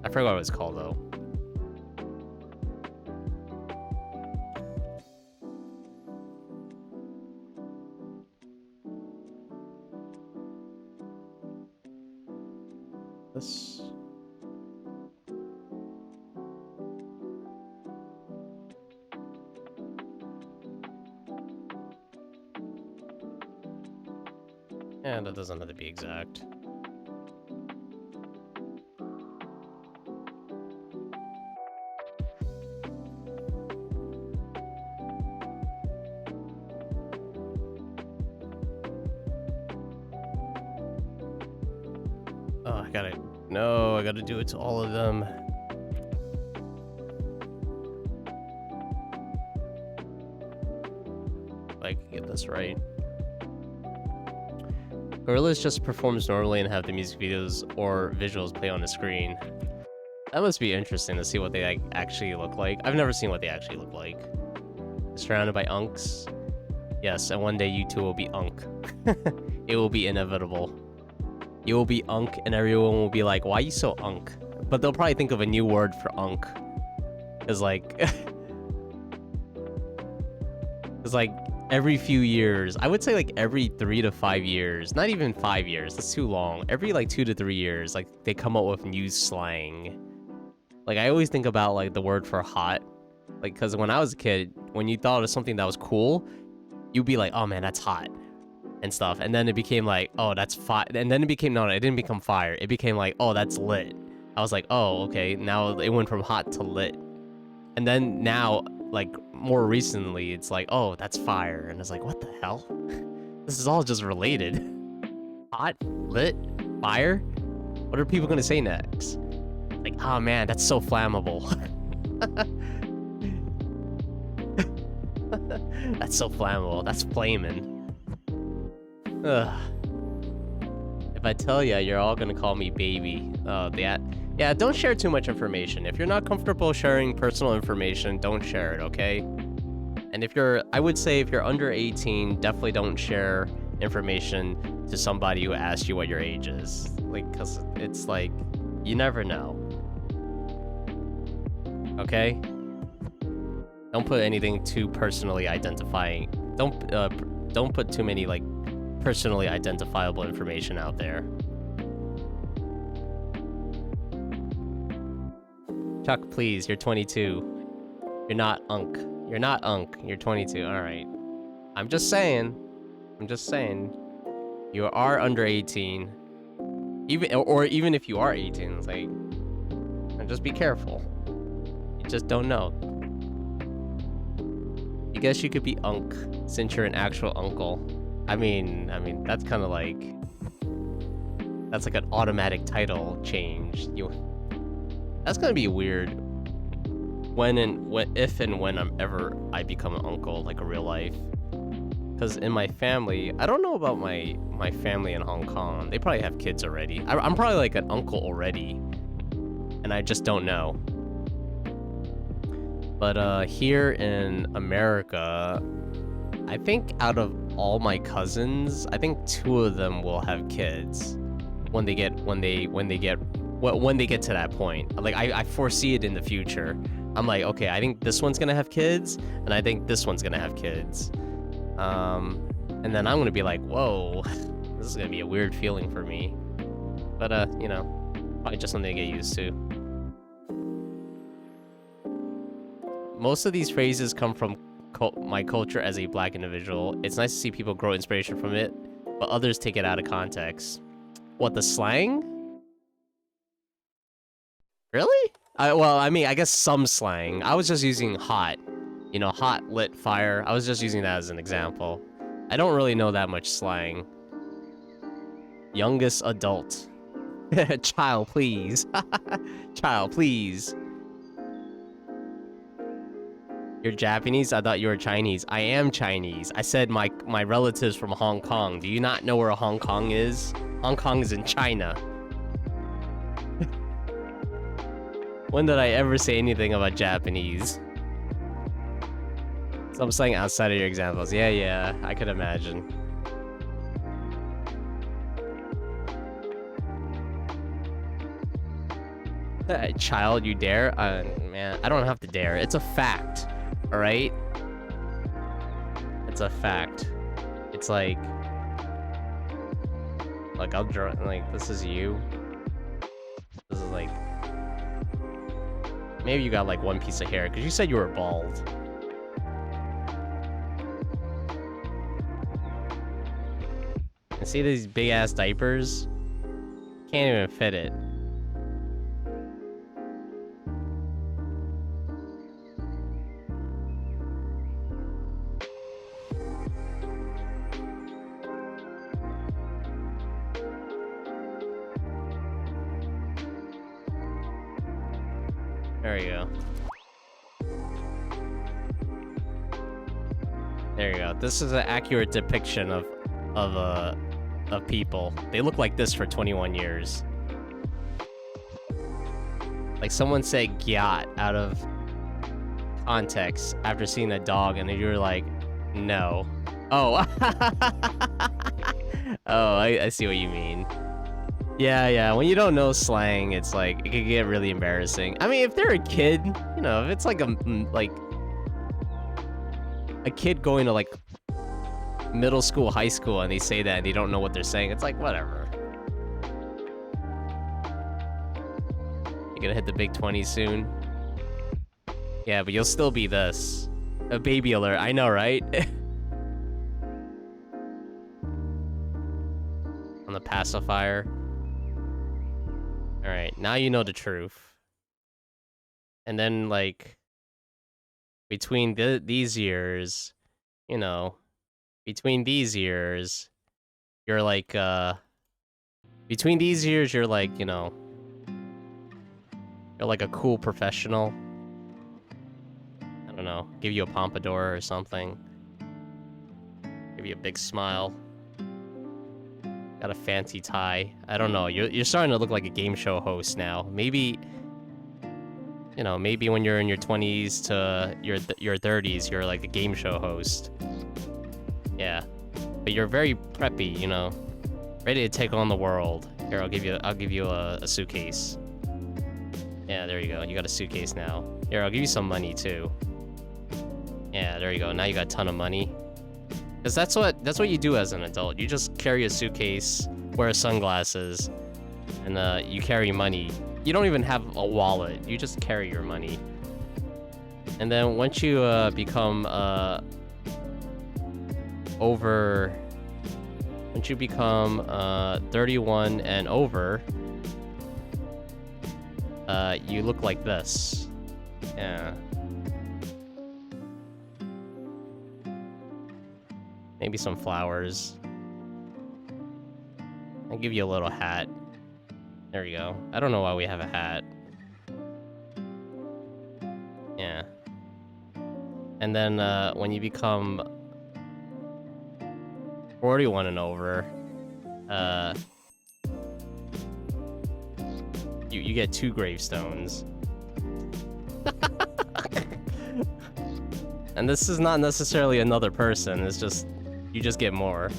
I forgot what it's called, though. This... Yeah, that doesn't have to be exact. Oh, I gotta do it to all of them. If I can get this right. Gorillaz just performs normally and have the music videos or visuals play on the screen. That must be interesting to see what they actually look like. I've never seen what they actually look like. Surrounded by unks. Yes, and one day you two will be unk. It will be inevitable. You will be unk and everyone will be like, why are you so unk? But they'll probably think of a new word for unk. It's like... It's like every few years. I would say like every 3 to 5 years. Not even 5 years. That's too long. Every like 2 to 3 years, like they come up with new slang. Like I always think about like the word for hot. Like, because when I was a kid, when you thought of something that was cool, you'd be like, oh man, that's hot. And stuff, and then it became like, oh, that's fire, and then it became, no, it didn't become fire, it became like, oh, that's lit. I was like, oh, okay, now it went from hot to lit. And then now, like, more recently, it's like, oh, that's fire, and it's like, what the hell? This is all just related. Hot, lit, fire? What are people gonna say next? Like, oh man, that's so flammable. That's so flammable, that's flaming. Ugh. If I tell ya, you're all gonna call me baby. Yeah, don't share too much information. If you're not comfortable sharing personal information, don't share it, okay? And I would say if you're under 18, definitely don't share information to somebody who asks you what your age is. Like, cause it's like, you never know. Okay? Don't put anything too personally identifying. Don't put too many like personally identifiable information out there. Chuck, please, you're 22. You're not Unk. You're not Unk. You're 22. All right. I'm just saying. You are under 18. Even if you are 18, it's like, just be careful. You just don't know. I guess you could be Unk since you're an actual uncle. I mean, that's kind of like, that's like an automatic title change. That's gonna be weird. If and when I become an uncle, like a real life. Because in my family, I don't know about my family in Hong Kong. They probably have kids already. I'm probably like an uncle already, and I just don't know. But here in America, I think out of all my cousins, I think 2 of them will have kids when they get to that point. Like I foresee it in the future. I'm like, okay, I think this one's gonna have kids, and I think this one's gonna have kids. And then I'm gonna be like, whoa, this is gonna be a weird feeling for me. But you know, probably just something to get used to. Most of these phrases come from my culture as a black individual. It's nice to see people grow inspiration from it, but others take it out of context. What, the slang? Really? Well, I mean, I guess some slang. I was just using hot. You know, hot, lit, fire. I was just using that as an example. I don't really know that much slang. Youngest adult. Child, please. Child, please. You're Japanese? I thought you were Chinese. I am Chinese. I said my relatives from Hong Kong. Do you not know where Hong Kong is? Hong Kong is in China. When did I ever say anything about Japanese? Some slang outside of your examples. Yeah, I could imagine. Child, you dare? Man, I don't have to dare. It's a fact. Alright? It's a fact. It's like... Like, I'll draw... Like, this is you. This is like... Maybe you got like one piece of hair, because you said you were bald. And see these big-ass diapers? Can't even fit it. There we go. There you go. This is an accurate depiction of people. They look like this for 21 years. Like someone said "gyat" out of context after seeing a dog, and then you're like, no. Oh. Oh, I see what you mean. Yeah, when you don't know slang, it's like, it can get really embarrassing. I mean, if they're a kid, you know, if it's like a kid going to like middle school, high school, and they say that and they don't know what they're saying, it's like, whatever. You're gonna hit the big 20s soon. Yeah, but you'll still be this. A baby alert, I know, right? On the pacifier. Alright, now you know the truth. And then, like, between these years, you know, between these years, you're like, between these years, you're like, you know, you're like a cool professional. I don't know, give you a pompadour or something. Give you a big smile. Got a fancy tie. I don't know. You're starting to look like a game show host now. Maybe, you know, maybe when you're in your 20s to your 30s, you're like a game show host. Yeah, but you're very preppy, you know, ready to take on the world. Here, I'll give you a suitcase. Yeah, there you go. You got a suitcase now. Here, I'll give you some money too. Yeah, there you go. Now you got a ton of money. Because that's what you do as an adult. You just carry a suitcase, wear sunglasses, and you carry money. You don't even have a wallet. You just carry your money. And then once you become once you become 31 and over, you look like this. Yeah. Maybe some flowers. I'll give you a little hat. There you go. I don't know why we have a hat. Yeah. And then when you become 41 and over, you get 2 gravestones. And this is not necessarily another person, it's just you just get more.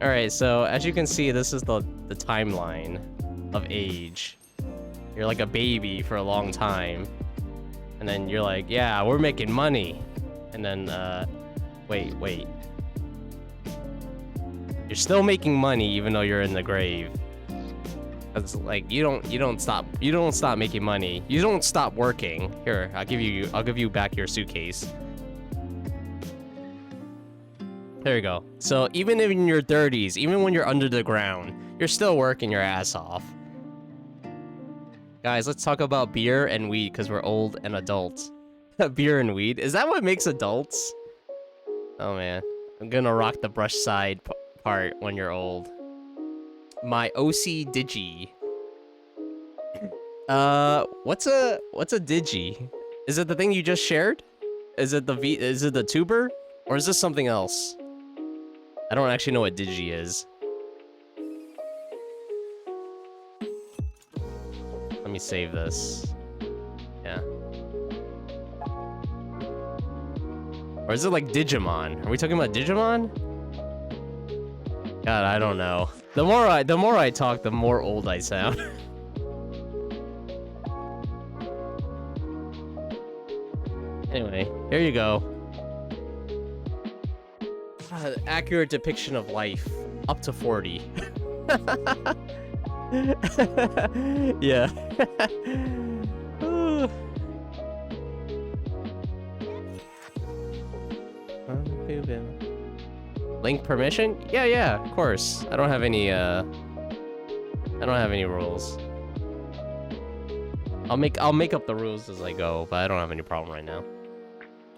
Alright, so as you can see, this is the timeline of age. You're like a baby for a long time. And then you're like, yeah, we're making money. And then, wait. You're still making money even though you're in the grave. It's like you don't stop making money. You don't stop working. Here, I'll give you back your suitcase. There you go. So even in your 30s, even when you're under the ground, you're still working your ass off. Guys, let's talk about beer and weed because we're old and adults. Beer and weed? Is that what makes adults? Oh man, I'm gonna rock the brush side part when you're old. My OC Digi. What's a Digi? Is it the thing you just shared? Is it the tuber? Or is this something else? I don't actually know what Digi is. Let me save this. Yeah. Or is it like Digimon? Are we talking about Digimon? God, I don't know. The more I talk, the more old I sound. Anyway, here you go. Accurate depiction of life. Up to 40. Yeah. Link permission? Yeah, of course. I don't have any rules. I'll make up the rules as I go, but I don't have any problem right now.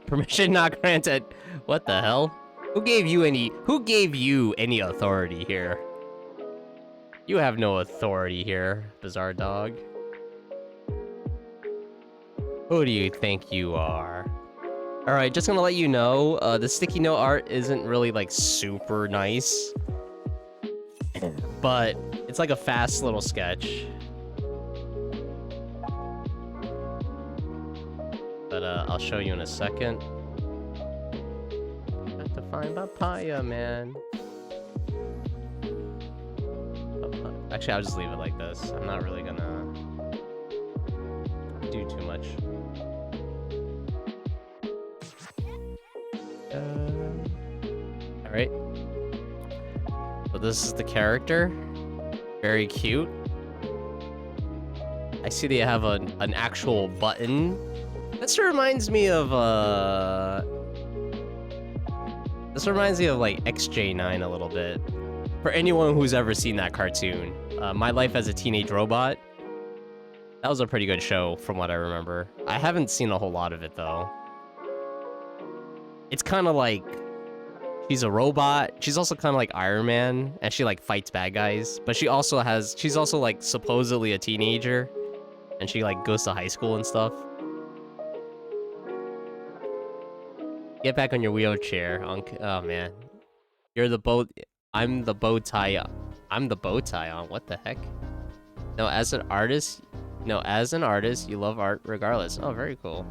Permission not granted. What the hell? Who gave you any authority here? You have no authority here, bizarre dog. Who do you think you are? Alright, just gonna let you know, the sticky note art isn't really, like, super nice. But it's like a fast little sketch. But, I'll show you in a second. Have to find papaya, man. Actually, I'll just leave it like this. I'm not really gonna do too much. Alright. So this is the character. Very cute. I see they have an actual button. This reminds me of like XJ9 a little bit. For anyone who's ever seen that cartoon. My Life as a Teenage Robot. That was a pretty good show from what I remember. I haven't seen a whole lot of it though. It's kind of like she's a robot. She's also kind of like Iron Man, and she like fights bad guys. But she's also like supposedly a teenager, and she like goes to high school and stuff. Get back on your wheelchair, oh man. You're the boat. I'm the bow tie. I'm the bow tie on. What the heck? No, as an artist, you love art regardless. Oh, very cool.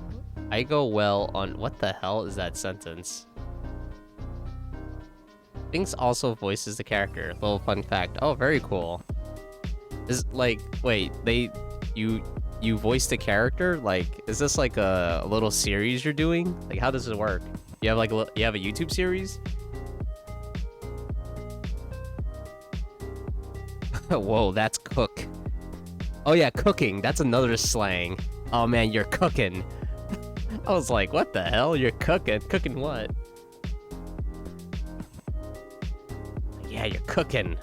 I go well on... What the hell is that sentence? Binks also voices the character. Little fun fact. Oh, very cool. Is like... Wait, you voice the character? Like, is this like a little series you're doing? Like, how does it work? You have like you have a YouTube series? Whoa, that's cook. Oh yeah, cooking. That's another slang. Oh man, you're cooking. I was like, what the hell? You're cooking? Cooking what? Yeah, you're cooking.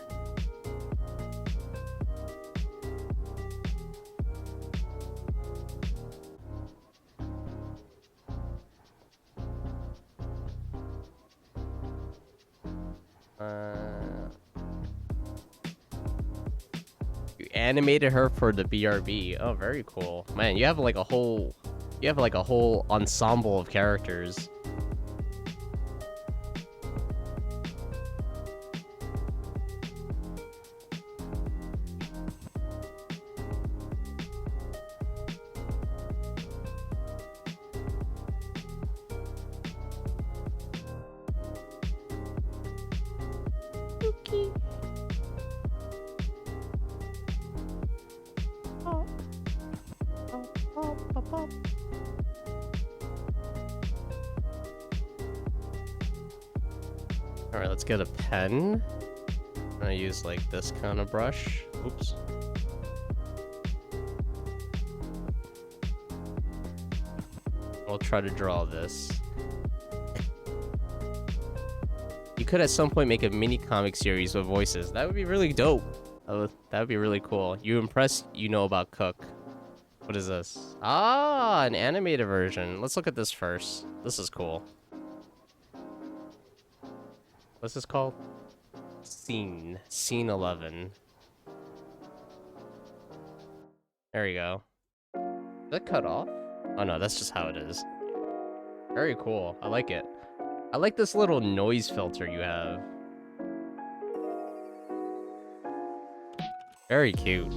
You animated her for the BRB. Oh, very cool. Man, you have like a whole ensemble of characters. Alright, let's get a pen. I'm gonna use like this kind of brush. Oops. We'll try to draw this. You could at some point make a mini comic series with voices. That would be really dope. That would be really cool. You impressed, you know about Cook. What is this? Ah, an animated version. Let's look at this first. This is cool. What's this called? Scene 11. There you go. Is that cut off? Oh no, that's just how it is. Very cool. I like it. I like this little noise filter you have. Very cute.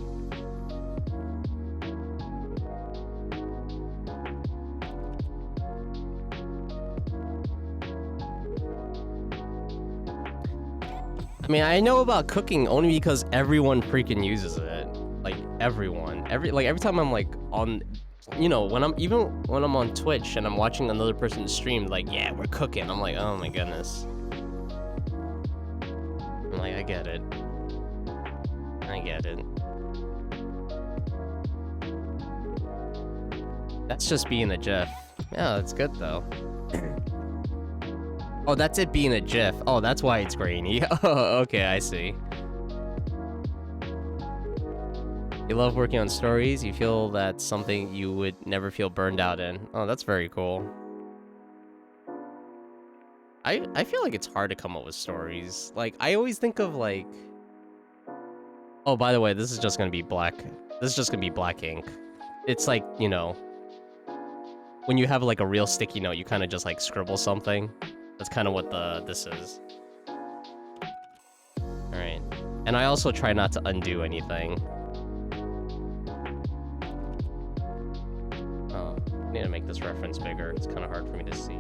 I mean, I know about cooking only because everyone freaking uses it. Like everyone. Every time I'm like on, you know, when I'm on Twitch and I'm watching another person stream, like, yeah, we're cooking. I'm like, oh my goodness. I'm like, I get it. I get it. That's just being a GIF. Yeah, that's good though. Oh, that's it being a GIF. Oh, that's why it's grainy. Oh, okay, I see. You love working on stories. You feel that's something you would never feel burned out in. Oh, that's very cool. I feel like it's hard to come up with stories. Like, I always think of like... Oh, by the way, this is just gonna be black. This is just gonna be black ink. It's like, you know... When you have like a real sticky note, you kind of just like scribble something. That's kind of what this is. Alright. And I also try not to undo anything. Oh, I need to make this reference bigger. It's kind of hard for me to see.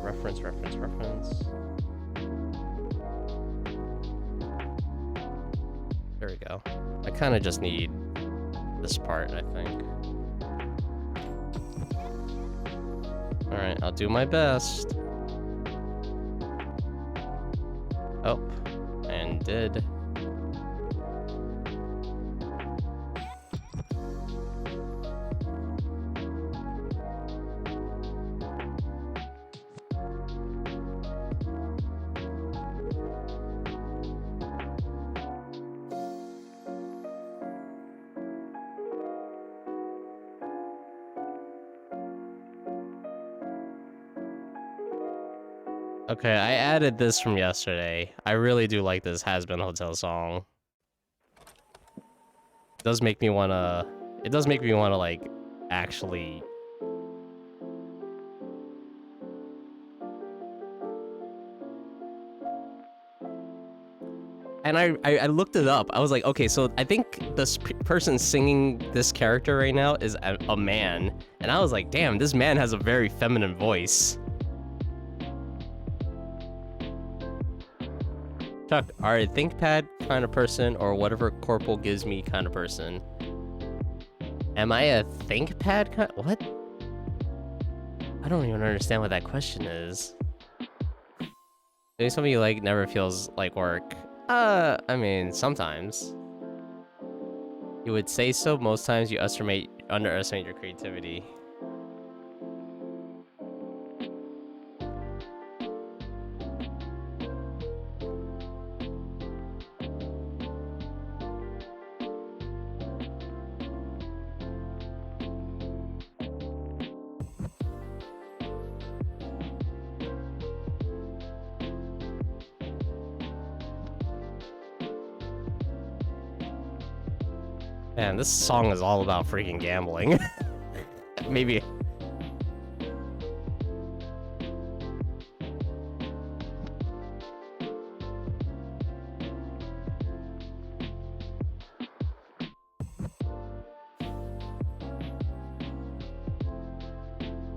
Reference. There we go. I kind of just need this part, I think. Alright, I'll do my best. Oh, and did. Okay, I added this from yesterday. I really do like this Has Been Hotel song. It does make me wanna like actually. And I looked it up. I was like, okay, so I think this person singing this character right now is a man. And I was like, damn, this man has a very feminine voice. Chuck, are a ThinkPad kind of person or whatever Corporal gives me kind of person? Am I a ThinkPad? What? I don't even understand what that question is. Doing something you like never feels like work. I mean, sometimes. You would say so. Most times you underestimate your creativity. Man, this song is all about freaking gambling. Maybe.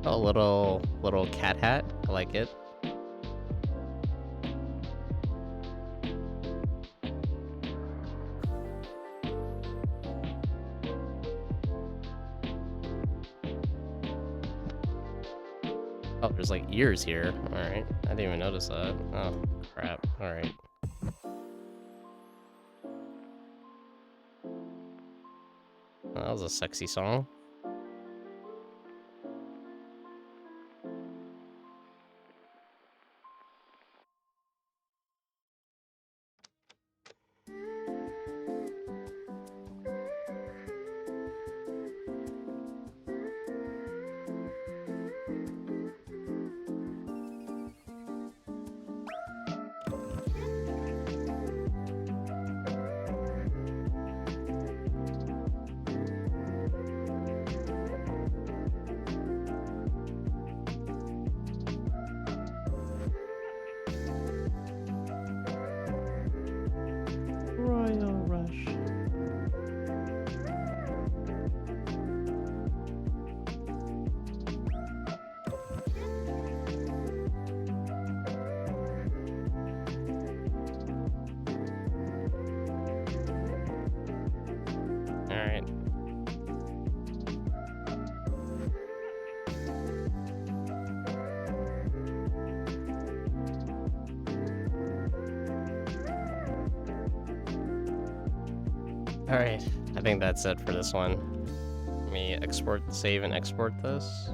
A little cat hat. I like it. Oh, there's like ears here. Alright. I didn't even notice that. Oh, crap. Alright. That was a sexy song. Royal Rush. Alright. Alright, I think that's it for this one. Let me save and export this.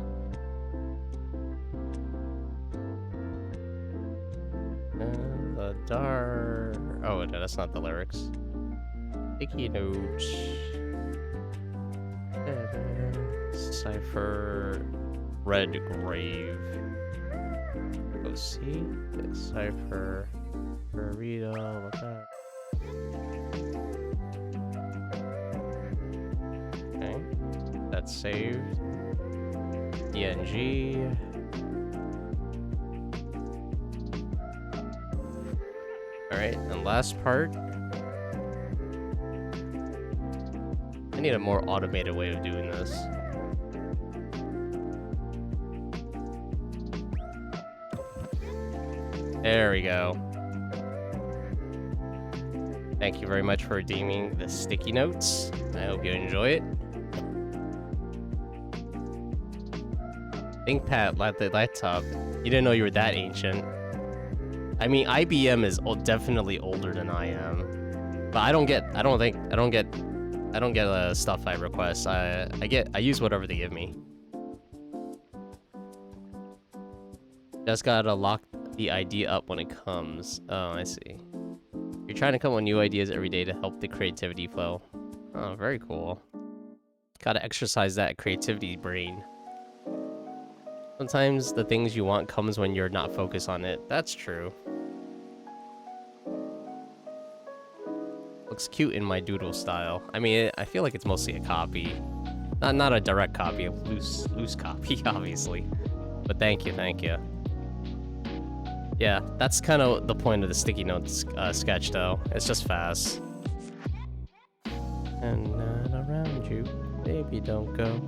And the dark... Oh, no, that's not the lyrics. Sticky notes. Cipher. Red grave. Go see. Cipher. Burrito. What's that? Okay. That's saved. PNG. Alright, and last part. I need a more automated way of doing this. There we go. Thank you very much for redeeming the sticky notes. I hope you enjoy it. ThinkPad laptop. You didn't know you were that ancient. I mean, IBM is definitely older than I am, but I don't get stuff I request. I use whatever they give me. Just gotta lock the idea up when it comes. Oh, I see. You're trying to come up with new ideas every day to help the creativity flow. Oh, very cool. Gotta exercise that creativity brain. Sometimes the things you want comes when you're not focused on it. That's true. Looks cute in my doodle style. I mean, I feel like it's mostly a copy. Not a direct copy, a loose copy, obviously. But thank you. Yeah, that's kind of the point of the sticky notes sketch, though. It's just fast. And not around you, baby, don't go.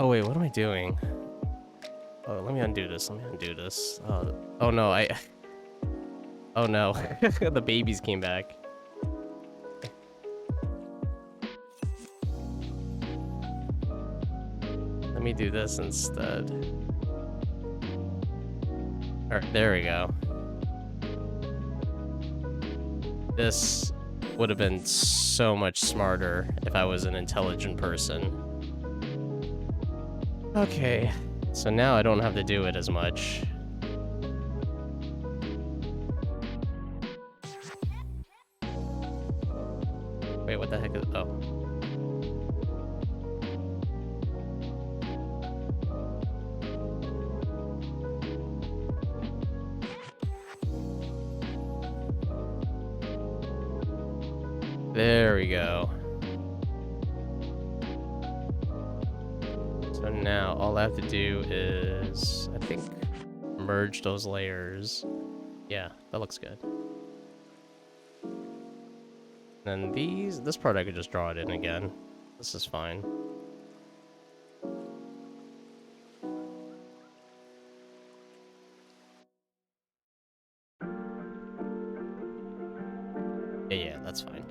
Oh wait, what am I doing? Oh, let me undo this. Let me undo this. Oh no, Oh no, the babies came back. Let me do this instead. Alright, there we go. This would have been so much smarter if I was an intelligent person. Okay, so now I don't have to do it as much. Wait, what the heck is... Oh. There we go. So now all I have to do is, I think, merge those layers. Yeah, that looks good. Then this part I could just draw it in again. This is fine. Yeah, that's fine.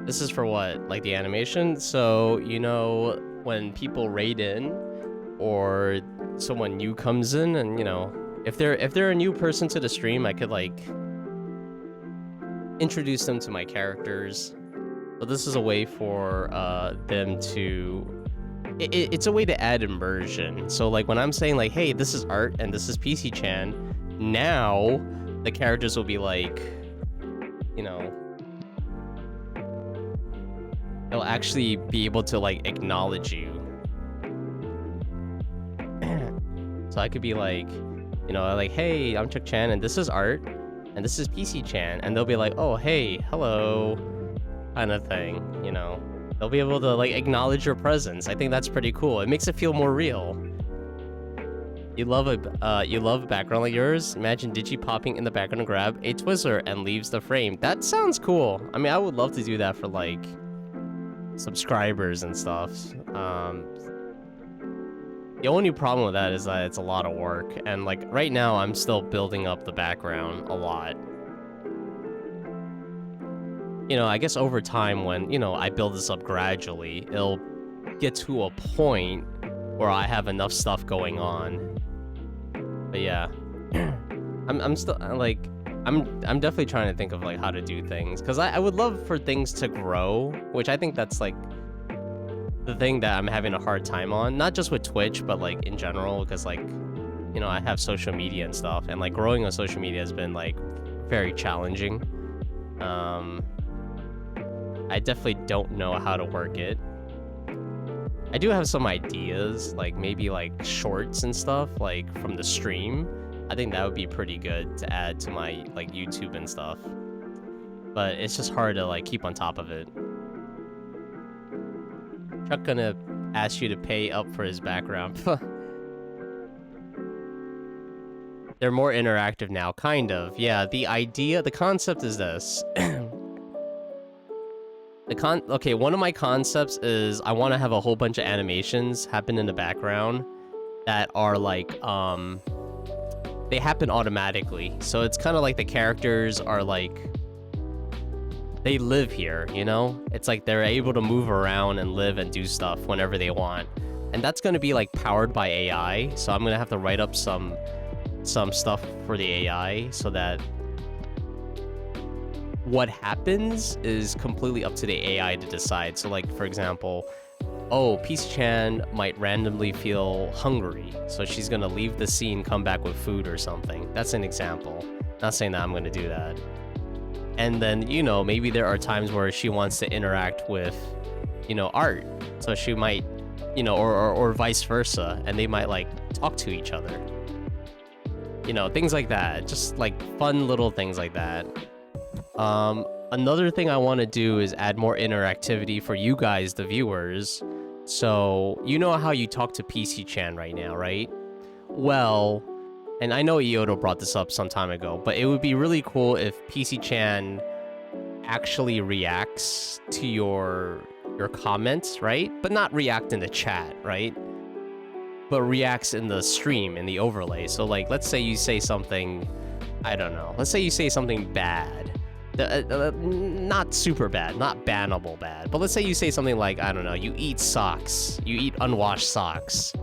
This is for what? Like the animation? So, you know, when people raid in or someone new comes in and, you know, if they're a new person to the stream, I could like introduce them to my characters. So this is a way for them to it's a way to add immersion. So like when I'm saying like, hey, this is Art and this is PC Chan, now the characters will be like, you know, they'll actually be able to like acknowledge you. So I could be like, you know, like, hey, I'm Chuck Chan and this is Art and this is PC Chan, and they'll be like, oh, hey, hello, kind of thing, you know. They'll be able to like acknowledge your presence. I think that's pretty cool. It makes it feel more real. You love a background like yours? Imagine Digi popping in the background and grab a Twizzler and leaves the frame. That sounds cool. I mean, I would love to do that for like subscribers and stuff. The only problem with that is that it's a lot of work, and like right now I'm still building up the background a lot. You know, I guess over time when, you know, I build this up gradually, it'll get to a point where I have enough stuff going on. But yeah, I'm still like, I'm definitely trying to think of like how to do things, because I would love for things to grow, which I think that's like the thing that I'm having a hard time on, not just with Twitch, but like in general, because like, you know, I have social media and stuff, and like growing on social media has been like very challenging. I definitely don't know how to work it. I do have some ideas, like maybe like shorts and stuff, like from the stream. I think that would be pretty good to add to my like YouTube and stuff. But it's just hard to like keep on top of it. Chuck gonna ask you to pay up for his background. They're more interactive now, kind of. Yeah, the concept is this. Okay, one of my concepts is I want to have a whole bunch of animations happen in the background that are like, they happen automatically. So it's kind of like the characters are like, they live here, you know? It's like they're able to move around and live and do stuff whenever they want. And that's going to be like powered by AI. So I'm going to have to write up some stuff for the AI so that what happens is completely up to the AI to decide. So like, for example, oh, PC Chan might randomly feel hungry, so she's gonna leave the scene, come back with food or something. That's an example. Not saying that I'm gonna do that. And then, you know, maybe there are times where she wants to interact with, you know, Art. So she might, you know, or vice versa, and they might like talk to each other. You know, things like that. Just like fun little things like that. Another thing I want to do is add more interactivity for you guys, the viewers. So, you know how you talk to PC Chan right now, right? Well, and I know Ioto brought this up some time ago, but it would be really cool if PC Chan actually reacts to your comments, right? But not react in the chat, right? But reacts in the stream, in the overlay. So like, let's say you say something, I don't know. Let's say you say something bad. Not super bad, not bannable bad. But let's say you say something like, I don't know, you eat socks. You eat unwashed socks.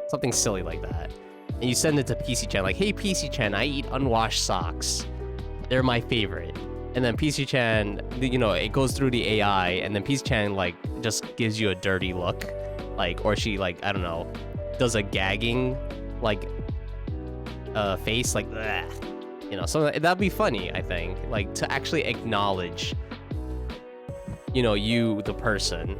Something silly like that. And you send it to PC-chan, like, hey, PC-chan, I eat unwashed socks. They're my favorite. And then PC-chan, you know, it goes through the AI, and then PC-chan, like, just gives you a dirty look. Like, or she, like, I don't know, does a gagging, like, face, like, ugh. You know, so that'd be funny, I think. Like, to actually acknowledge, you know, you, the person.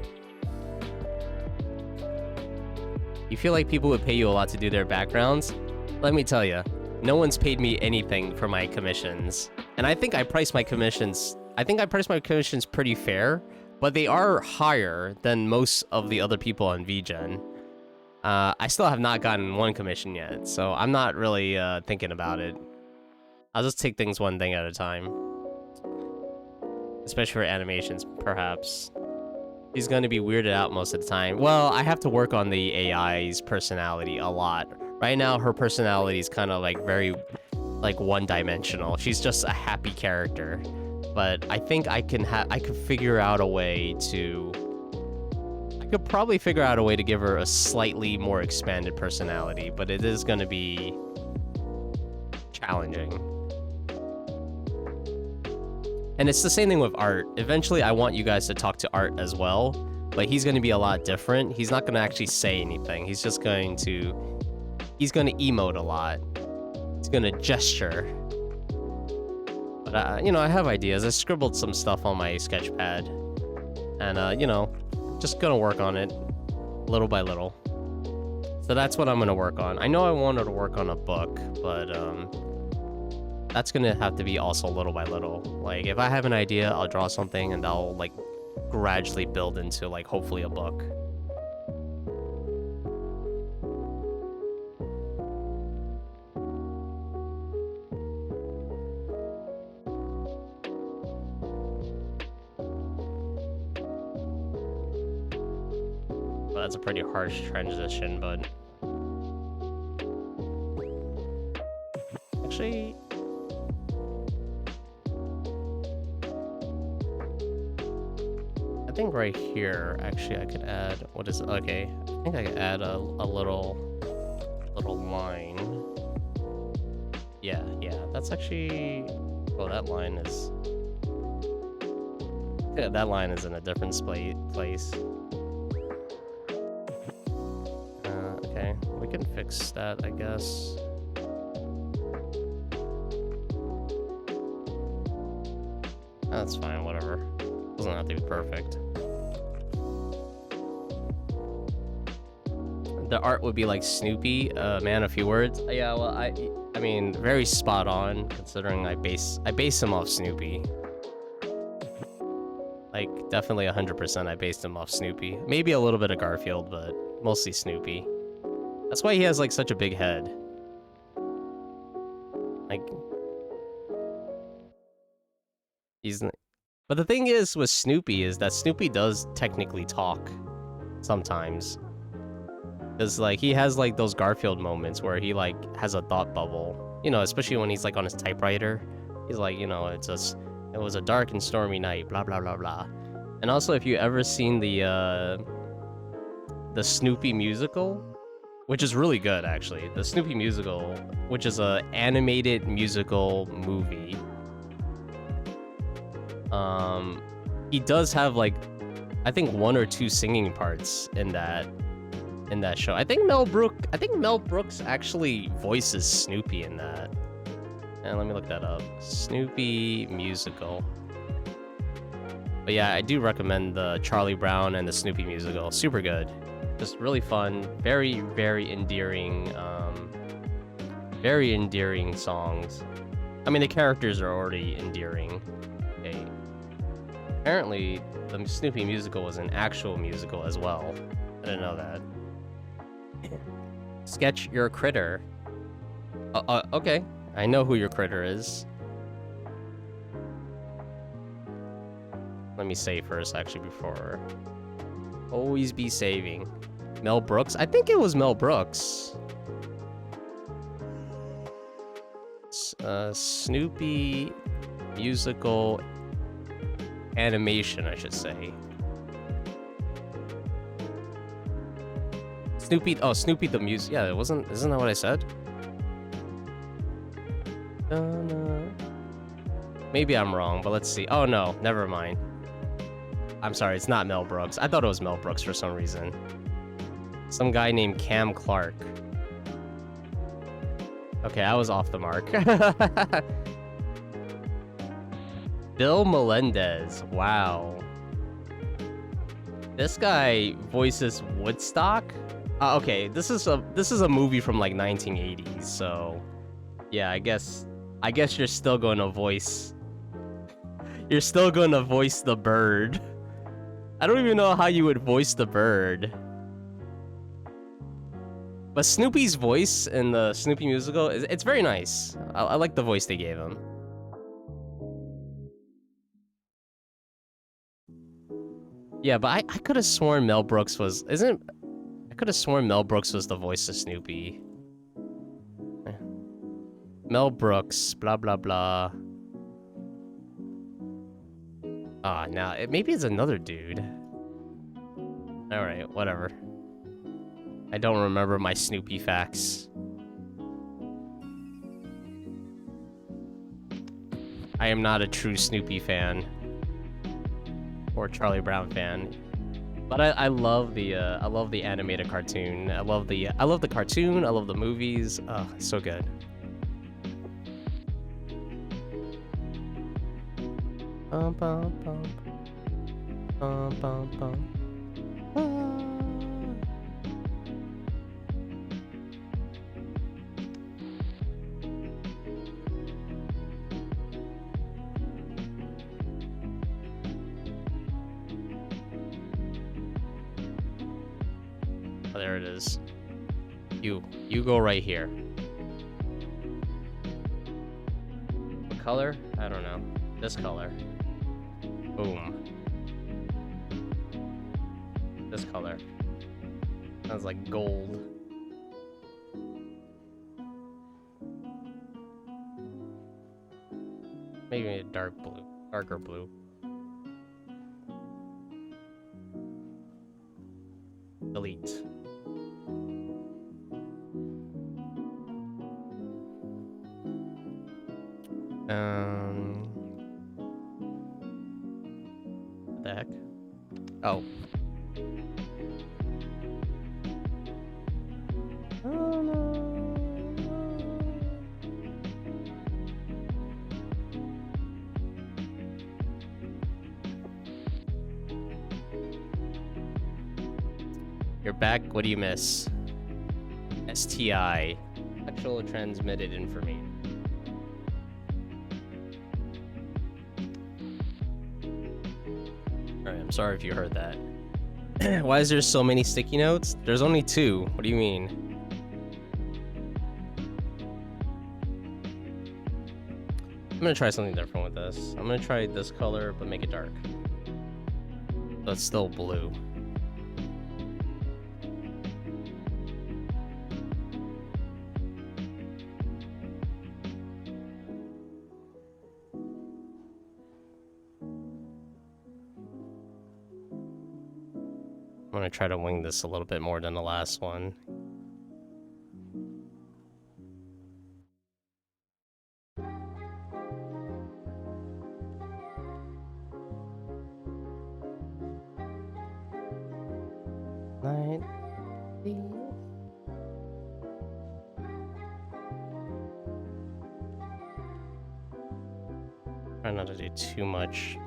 You feel like people would pay you a lot to do their backgrounds? Let me tell you, no one's paid me anything for my commissions. And I think I priced my commissions, pretty fair, but they are higher than most of the other people on Vgen. I still have not gotten one commission yet, so I'm not really thinking about it. I'll just take things one thing at a time. Especially for animations, perhaps. He's going to be weirded out most of the time. Well, I have to work on the AI's personality a lot. Right now, her personality is kind of like very, like, one-dimensional. She's just a happy character. But I think I could figure out a way to... I could probably figure out a way to give her a slightly more expanded personality, but it is going to be challenging. And it's the same thing with Art. Eventually, I want you guys to talk to Art as well. But he's going to be a lot different. He's not going to actually say anything. He's just going to... He's going to emote a lot. He's going to gesture. But, you know, I have ideas. I scribbled some stuff on my sketch pad. And, you know, just going to work on it little by little. So that's what I'm going to work on. I know I wanted to work on a book, but... that's gonna have to be also little by little. Like, if I have an idea, I'll draw something and I'll, like, gradually build into, like, hopefully a book. Well, that's a pretty harsh transition, but... Actually... I think right here, actually, I could add, what is it? Okay, I think I could add a little line. Yeah, that's actually, well, that line is, yeah, that line is in a different place. Okay, we can fix that, I guess. That's fine, whatever. Doesn't have to be perfect. The art would be like Snoopy, man, a few words. Yeah, well, I mean, very spot on, considering I base him off Snoopy. Like, definitely 100% I based him off Snoopy. Maybe a little bit of Garfield, but mostly Snoopy. That's why he has, like, such a big head. Like... But the thing is with Snoopy is that Snoopy does technically talk sometimes. Because, like, he has, like, those Garfield moments where he, like, has a thought bubble. You know, especially when he's, like, on his typewriter. He's like, you know, it was a dark and stormy night, blah, blah, blah, blah. And also, if you ever seen the Snoopy musical, which is really good, actually. The Snoopy musical, which is a animated musical movie. He does have, like, I think 1 or 2 singing parts in that show. I think Mel Brooks actually voices Snoopy in that. And let me look that up. Snoopy musical. But yeah, I do recommend the Charlie Brown and the Snoopy musical. Super good. Just really fun. Very, very endearing songs. I mean, the characters are already endearing. Okay. Apparently, the Snoopy musical was an actual musical as well. I didn't know that. Sketch your critter. Okay. I know who your critter is. Let me save first, actually, before. Always be saving. Mel Brooks? I think it was Mel Brooks. Snoopy musical animation, I should say. Snoopy, oh, Snoopy the music. Yeah, isn't that what I said? Maybe I'm wrong, but let's see. Oh no, never mind. I'm sorry, it's not Mel Brooks. I thought it was Mel Brooks for some reason. Some guy named Cam Clark. Okay, I was off the mark. Bill Melendez. Wow. This guy voices Woodstock? Okay, this is a movie from like 1980s, so yeah, I guess you're still going to voice the bird. I don't even know how you would voice the bird. But Snoopy's voice in the Snoopy musical, it's very nice. I like the voice they gave him. Yeah, but I could have sworn Mel Brooks was... I could have sworn Mel Brooks was the voice of Snoopy. Mel Brooks, blah, blah, blah. Ah, now, maybe it's another dude. Alright, whatever. I don't remember my Snoopy facts. I am not a true Snoopy fan. Or Charlie Brown fan. But I love the animated cartoon. I love the cartoon, I love the movies. Oh, so good. Bum, bum, bum. Bum, bum, bum. Oh, there it is. You go right here. What color? I don't know. This color. Boom. This color. Sounds like gold. Maybe a dark blue. Darker blue. Delete. What the heck? Oh. Oh no. You're back. What do you miss? STI. Sexual transmitted information. Alright, I'm sorry if you heard that. Why is there so many sticky notes? There's only 2. What do you mean? I'm gonna try something different with this. I'm gonna try this color, but make it dark. So it's still blue. I'm gonna try to wing this a little bit more than the last one. Try not to do too much.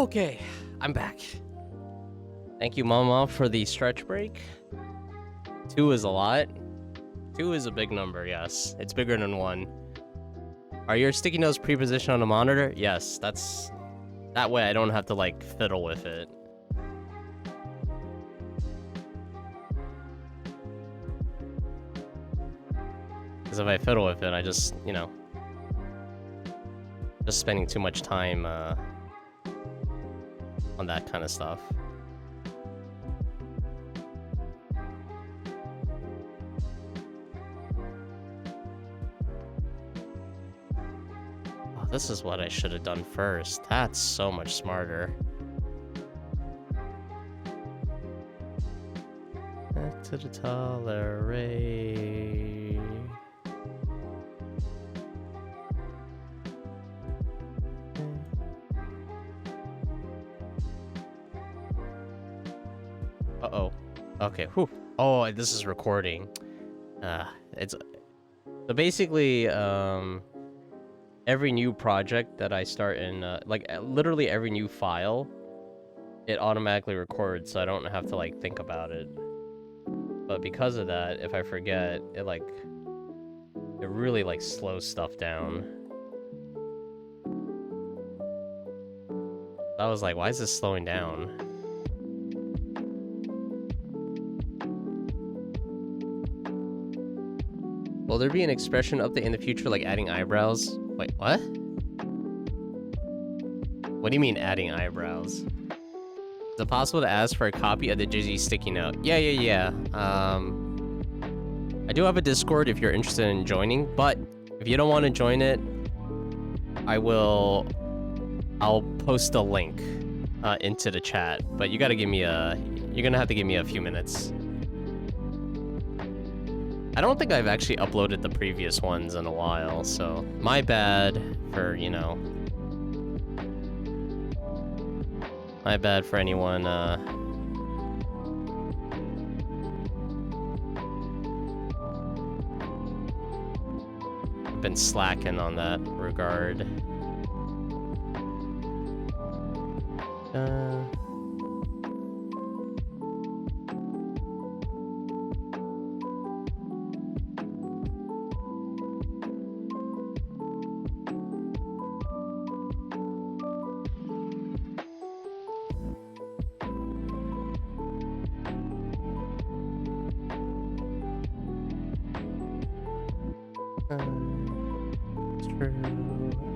Okay, I'm back. Thank you, Mama, for the stretch break. 2 is a lot. 2 is a big number, yes. It's bigger than 1. Are your sticky notes pre-positioned on the monitor? Yes, that's... That way I don't have to, like, fiddle with it. Because if I fiddle with it, I just, you know... Just spending too much time, on that kind of stuff. Oh, this is what I should have done first. That's so much smarter. Back to the taller array. Uh-oh. Okay, whew. Oh, this is recording. It's... So basically, every new project that I start in, like, literally every new file, it automatically records, so I don't have to, like, think about it. But because of that, if I forget, it, like... It really, like, slows stuff down. I was like, why is this slowing down? Will there be an expression update in the future, like adding eyebrows? Wait, what? What do you mean adding eyebrows? Is it possible to ask for a copy of the Jizzy sticky note? Yeah. I do have a Discord if you're interested in joining, but if you don't want to join it, I'll post a link into the chat, but you gotta give me you're gonna have to give me a few minutes. I don't think I've actually uploaded the previous ones in a while, so my bad for, you know... My bad for anyone, been slacking on that regard. True.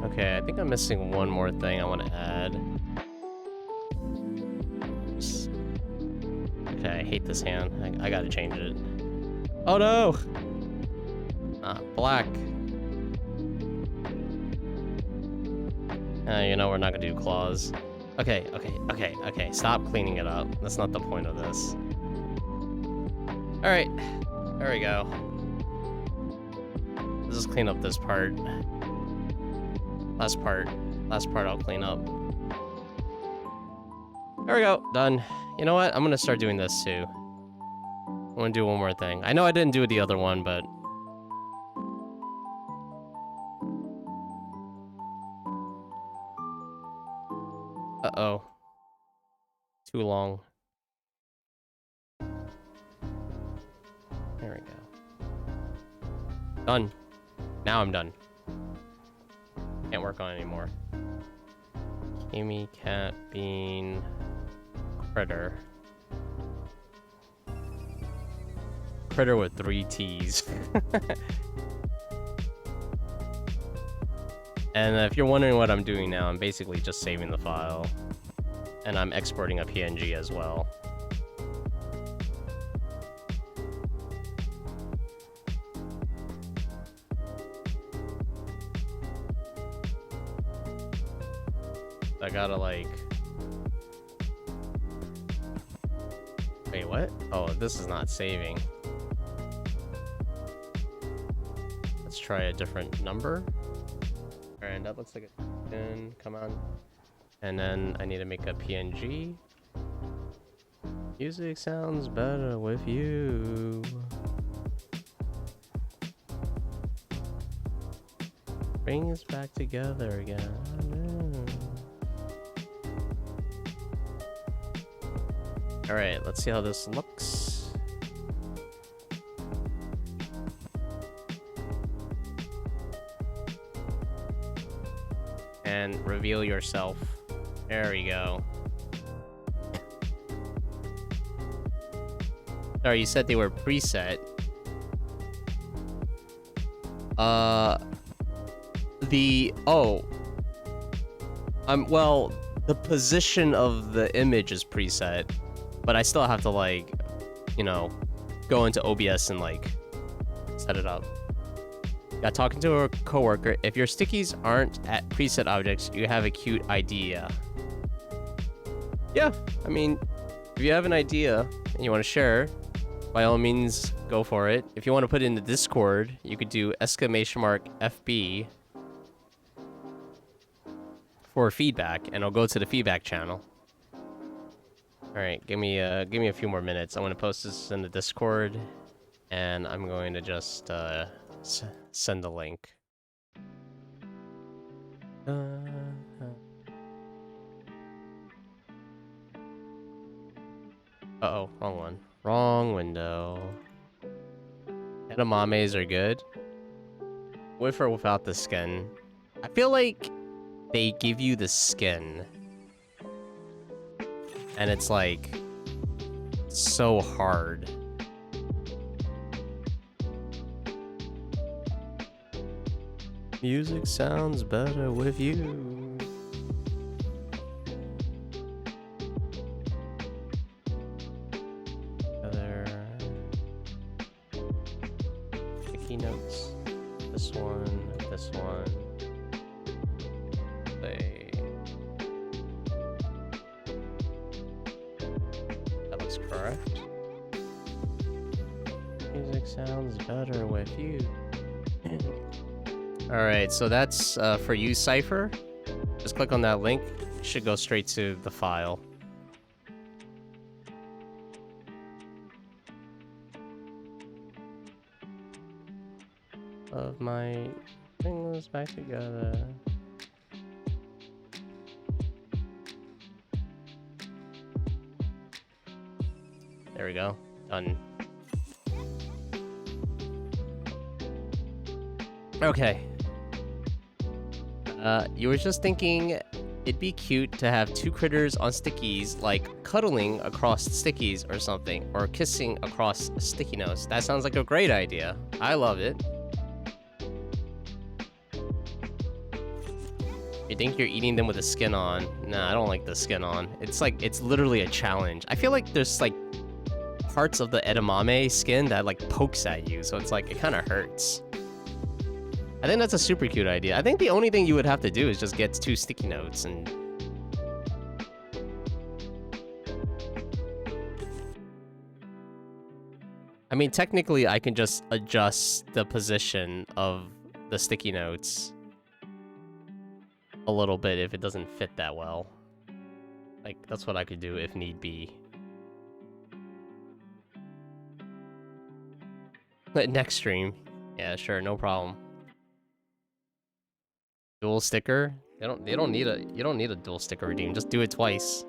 Okay, I think I'm missing one more thing I want to add. Okay, I hate this hand. I gotta change it. Oh no! Black. You know, we're not gonna do claws. Okay. Stop cleaning it up. That's not the point of this. Alright. There we go. Let's just clean up this part. Last part I'll clean up. There we go, done. You know what? I'm gonna start doing this too. I wanna do one more thing. I know I didn't do the other one, but... Uh-oh. Too long. There we go. Done. Now I'm done. Can't work on it anymore. Amy, cat, bean, critter. Critter with 3 T's. And if you're wondering what I'm doing now, I'm basically just saving the file. And I'm exporting a PNG as well. I gotta like... Wait, what? Oh, this is not saving. Let's try a different number. Alright, that looks like a 10. Come on. And then I need to make a PNG. Music sounds better with you. Bring us back together again. All right, let's see how this looks. And reveal yourself. There we go. Sorry, you said they were preset. Well, the position of the image is preset, but I still have to, like, you know, go into OBS and, like, set it up. Yeah, talking to a coworker. If your stickies aren't at preset objects, you have a cute idea. Yeah, I mean, if you have an idea and you want to share, by all means, go for it. If you want to put it in the Discord, you could do !FB for feedback, and I'll go to the feedback channel. All right, give me a few more minutes. I'm gonna post this in the Discord, and I'm going to just send the link. Uh-oh, wrong one. Wrong window. Edamames are good. With or without the skin? I feel like they give you the skin. And it's like so hard. Music sounds better with you. Other sticky notes. This one, this one. That looks correct. Music sounds better with you. Alright, so that's for you, Cypher. Just click on that link. It should go straight to the file. Of my things back together. There we go. Done. Okay. You were just thinking it'd be cute to have two critters on stickies, like cuddling across stickies or something, or kissing across sticky notes. That sounds like a great idea. I love it. You think you're eating them with the skin on? Nah, I don't like the skin on. It's like, it's literally a challenge. I feel like there's like parts of the edamame skin that like pokes at you, so it's like, it kind of hurts. I think that's a super cute idea. I think the only thing you would have to do is just get two sticky notes and... I mean, technically, I can just adjust the position of the sticky notes a little bit if it doesn't fit that well. Like, that's what I could do if need be. Next stream. Yeah, sure, no problem. Dual sticker? You don't need a dual sticker redeem. Just do it twice.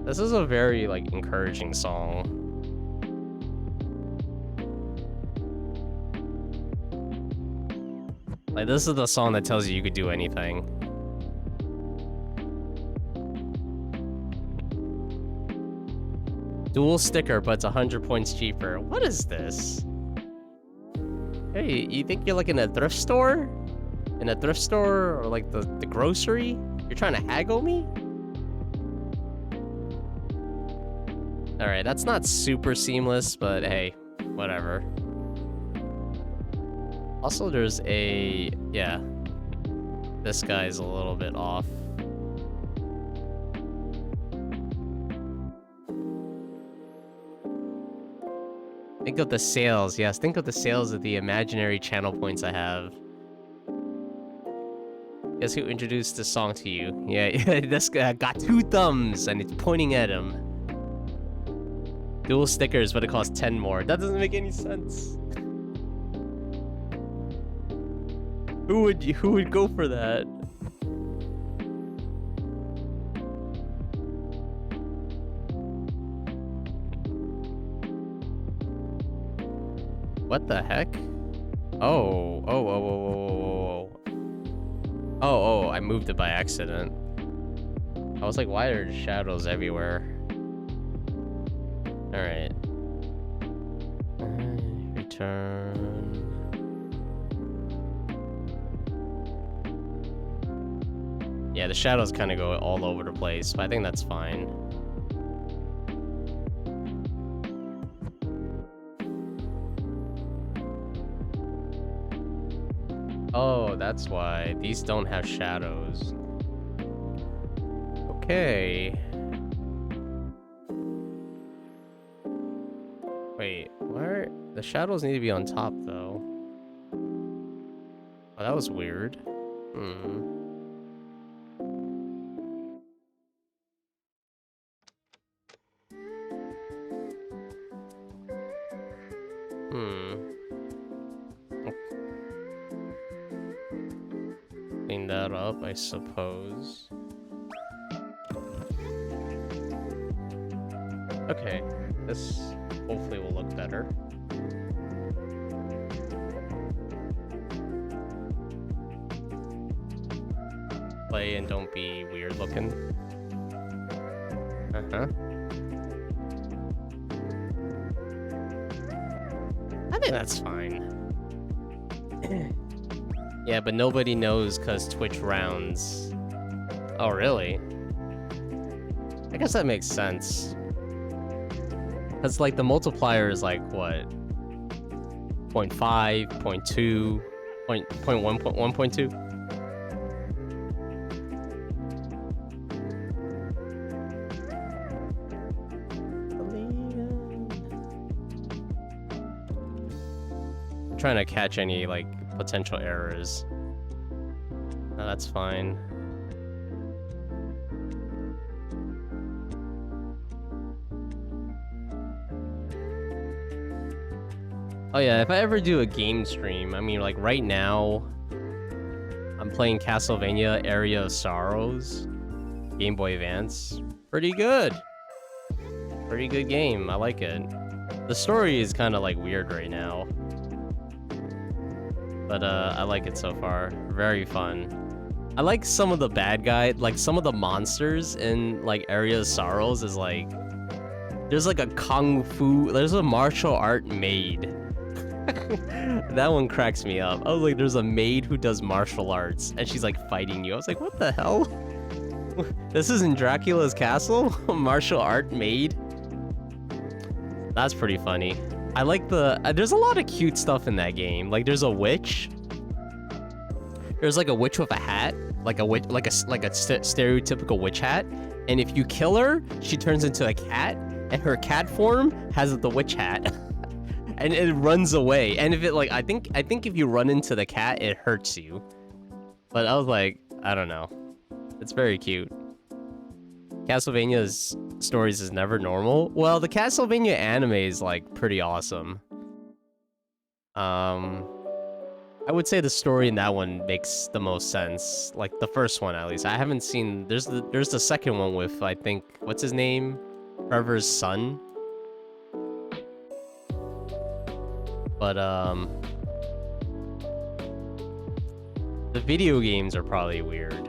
This is a very like encouraging song. Like, this is the song that tells you could do anything. Dual sticker, but it's 100 points cheaper. What is this? Hey, you think you're like in a thrift store? In a thrift store or like the grocery? You're trying to haggle me? Alright, that's not super seamless, but hey, whatever. Also, there's a... yeah. This guy's a little bit off. Think of the sales, yes. Think of the sales of the imaginary channel points I have. Guess who introduced this song to you? Yeah, this guy got two thumbs and it's pointing at him. dual stickers, but it costs 10 more. That doesn't make any sense. Who would go for that? What the heck? Oh, oh, I moved it by accident. I was like, why are there shadows everywhere? Alright. Return. Yeah, the shadows kind of go all over the place, but I think that's fine. Oh, that's why. These don't have shadows. Okay. Wait, where? The shadows need to be on top, though. Oh, that was weird. Clean that up, I suppose. Okay, this hopefully will look better. Play and don't be weird looking. I think that's fine. Yeah, but nobody knows because Twitch rounds. Oh, really? I guess that makes sense. Because, like, the multiplier is, like, what? 0.5, 0.2, 1.2? I'm trying to catch any, like, potential errors. No, that's fine. Oh yeah, if I ever do a game stream, I mean, like, right now, I'm playing Castlevania Area of Sorrows, Game Boy Advance. Pretty good. Pretty good game, I like it. The story is kind of, like, weird right now. But, I like it so far. Very fun. I like some of the bad guy, like, some of the monsters in, like, Area of Sorrows is, like... There's, like, a kung fu... There's a martial art maid. That one cracks me up. I was like, there's a maid who does martial arts, and she's, like, fighting you. I was like, what the hell? This isn't Dracula's castle? Martial art maid? That's pretty funny. I like the... there's a lot of cute stuff in that game. Like, there's a witch. There's, like, a witch with a hat. Like a witch, like a stereotypical witch hat. And if you kill her, she turns into a cat. And her cat form has the witch hat. And it runs away. And if it, like... I think if you run into the cat, it hurts you. But I was like... I don't know. It's very cute. Castlevania's stories is never normal. Well, the Castlevania anime is, like, pretty awesome. I would say the story in that one makes the most sense. Like, the first one, at least. I haven't seen... There's the second one with, I think... What's his name? Trevor's son? But, the video games are probably weird.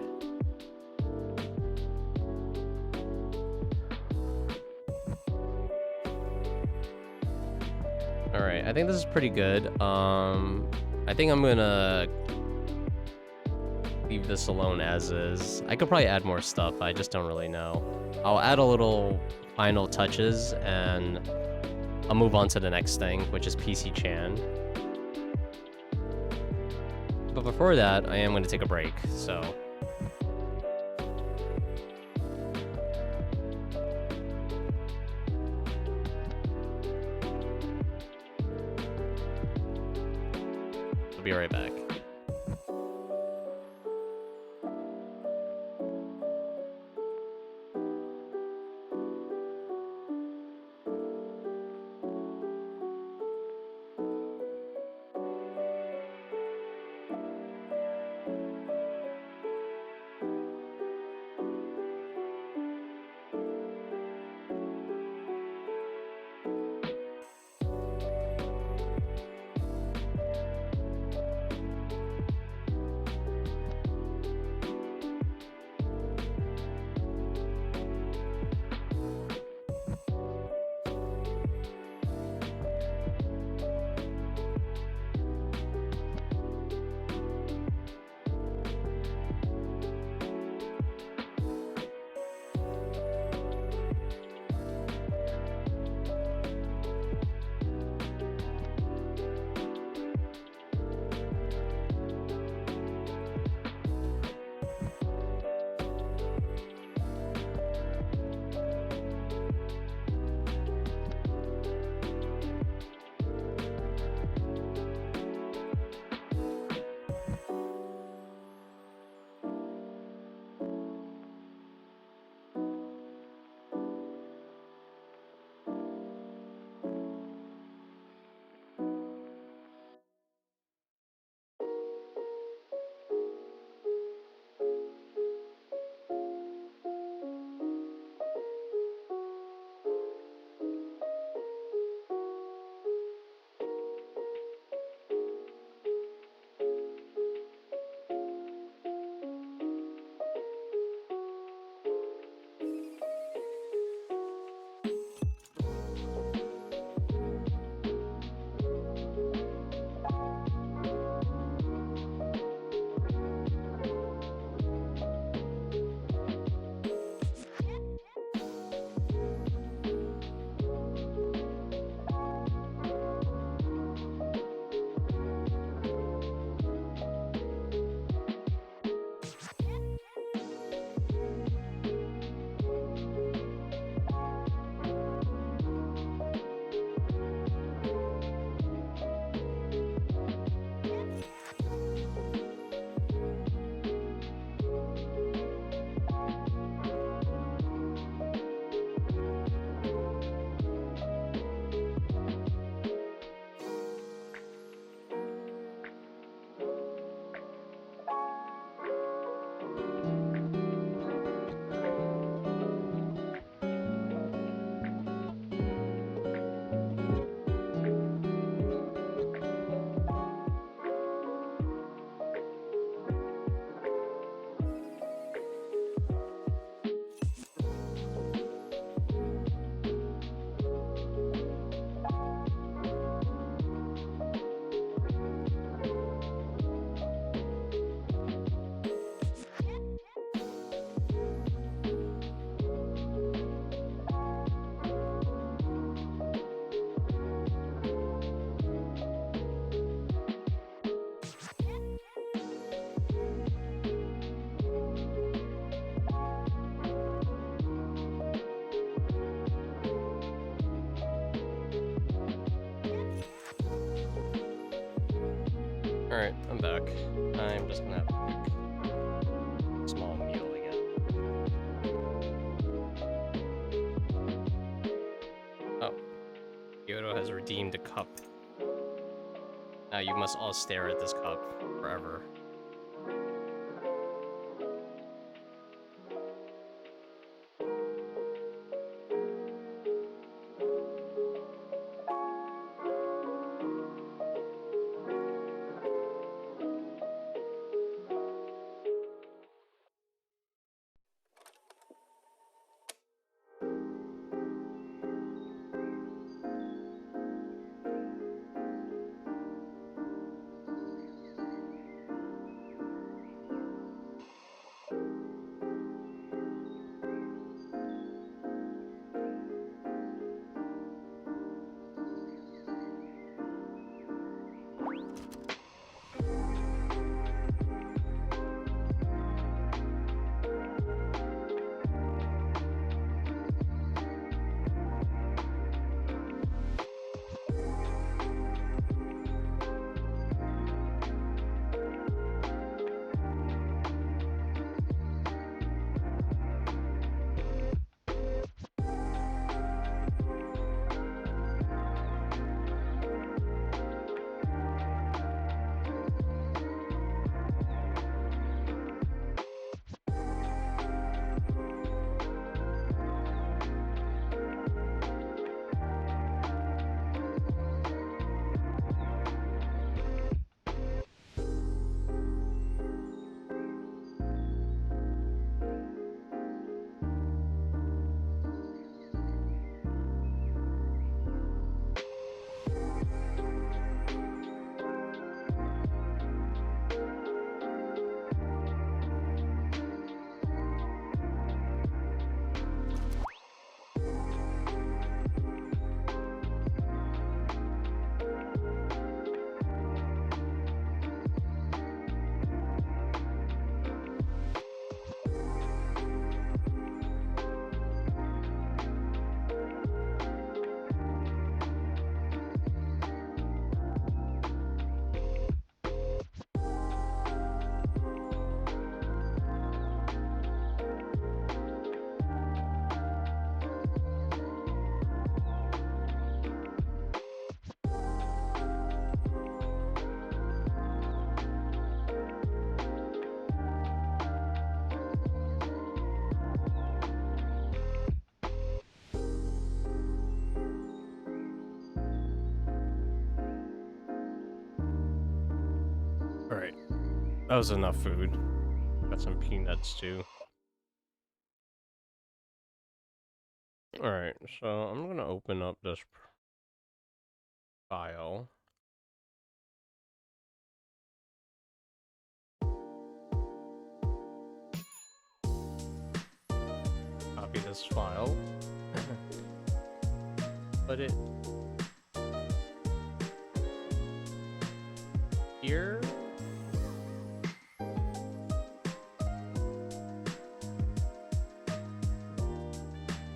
Alright, I think this is pretty good. I think I'm gonna leave this alone as is. I could probably add more stuff, I just don't really know. I'll add a little final touches, and I'll move on to the next thing, which is PC Chan. But before that, I am gonna take a break, so... I'll be right back. Alright, I'm back. I'm just gonna have a quick small meal again. Oh, Kyoto has redeemed a cup. Now you must all stare at this cup forever. Alright, that was enough food. Got some peanuts too. Alright, so I'm gonna open up this file. Copy this file. Put it here.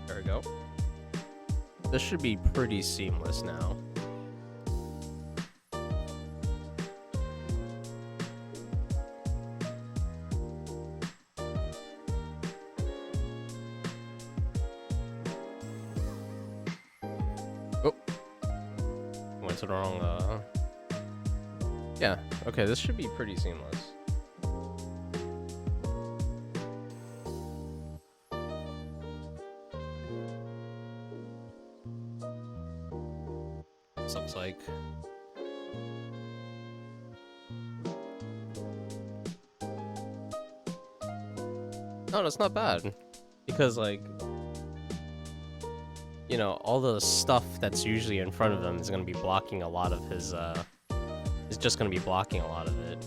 There we go. This should be pretty seamless now. Oh, went to the wrong, yeah, okay, this should be pretty seamless. This looks like. No, that's not bad. Because, like, you know, all the stuff that's usually in front of him is going to be blocking a lot of his, is just going to be blocking a lot of it.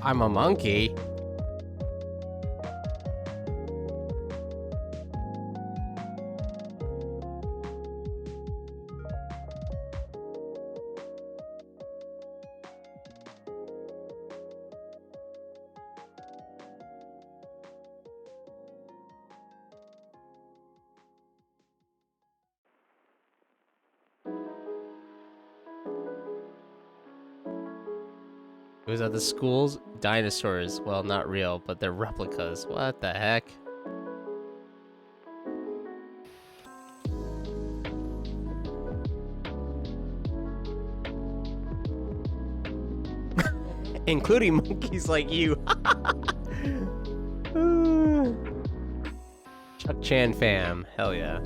I'm a monkey. It was at the school's dinosaurs. Well, not real, but they're replicas. What the heck? Including monkeys like you. Chuck Chan fam. Hell yeah.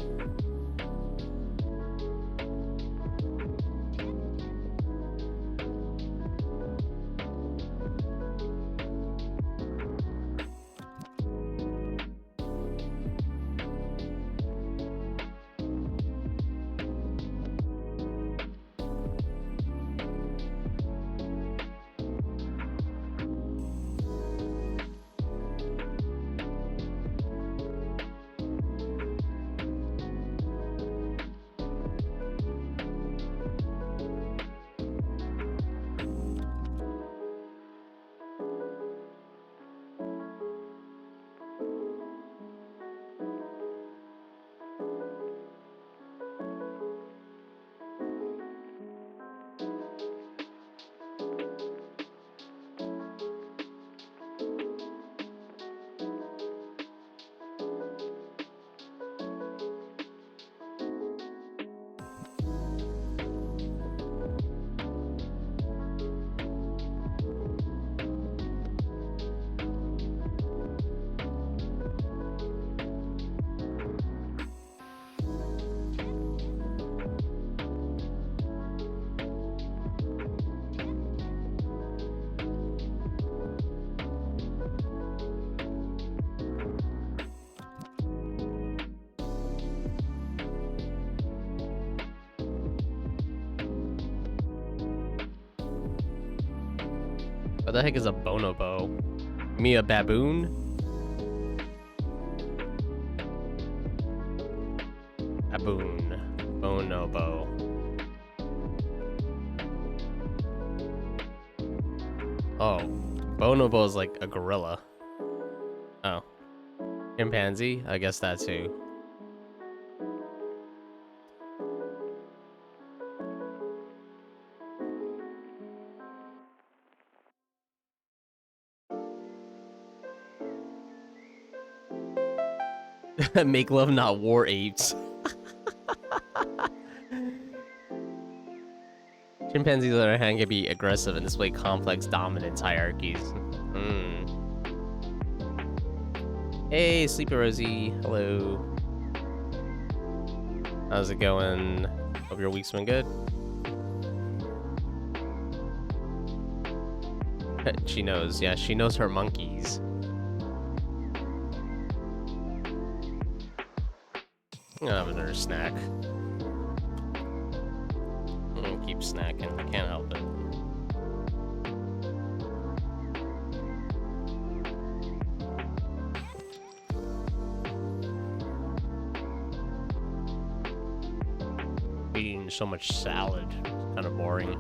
What the heck is a bonobo? Me a baboon? Baboon. Bonobo. Oh. Bonobo is like a gorilla. Oh. Chimpanzee? I guess that too. Make love, not war apes. Chimpanzees, on the other hand, can be aggressive and display complex dominance hierarchies. Hey, Sleepy Rosie. Hello. How's it going? Hope your week's been good. She knows. Yeah, she knows her monkeys. I'm gonna have another snack. I'm gonna keep snacking. I can't help it. Eating so much salad. It's kind of boring.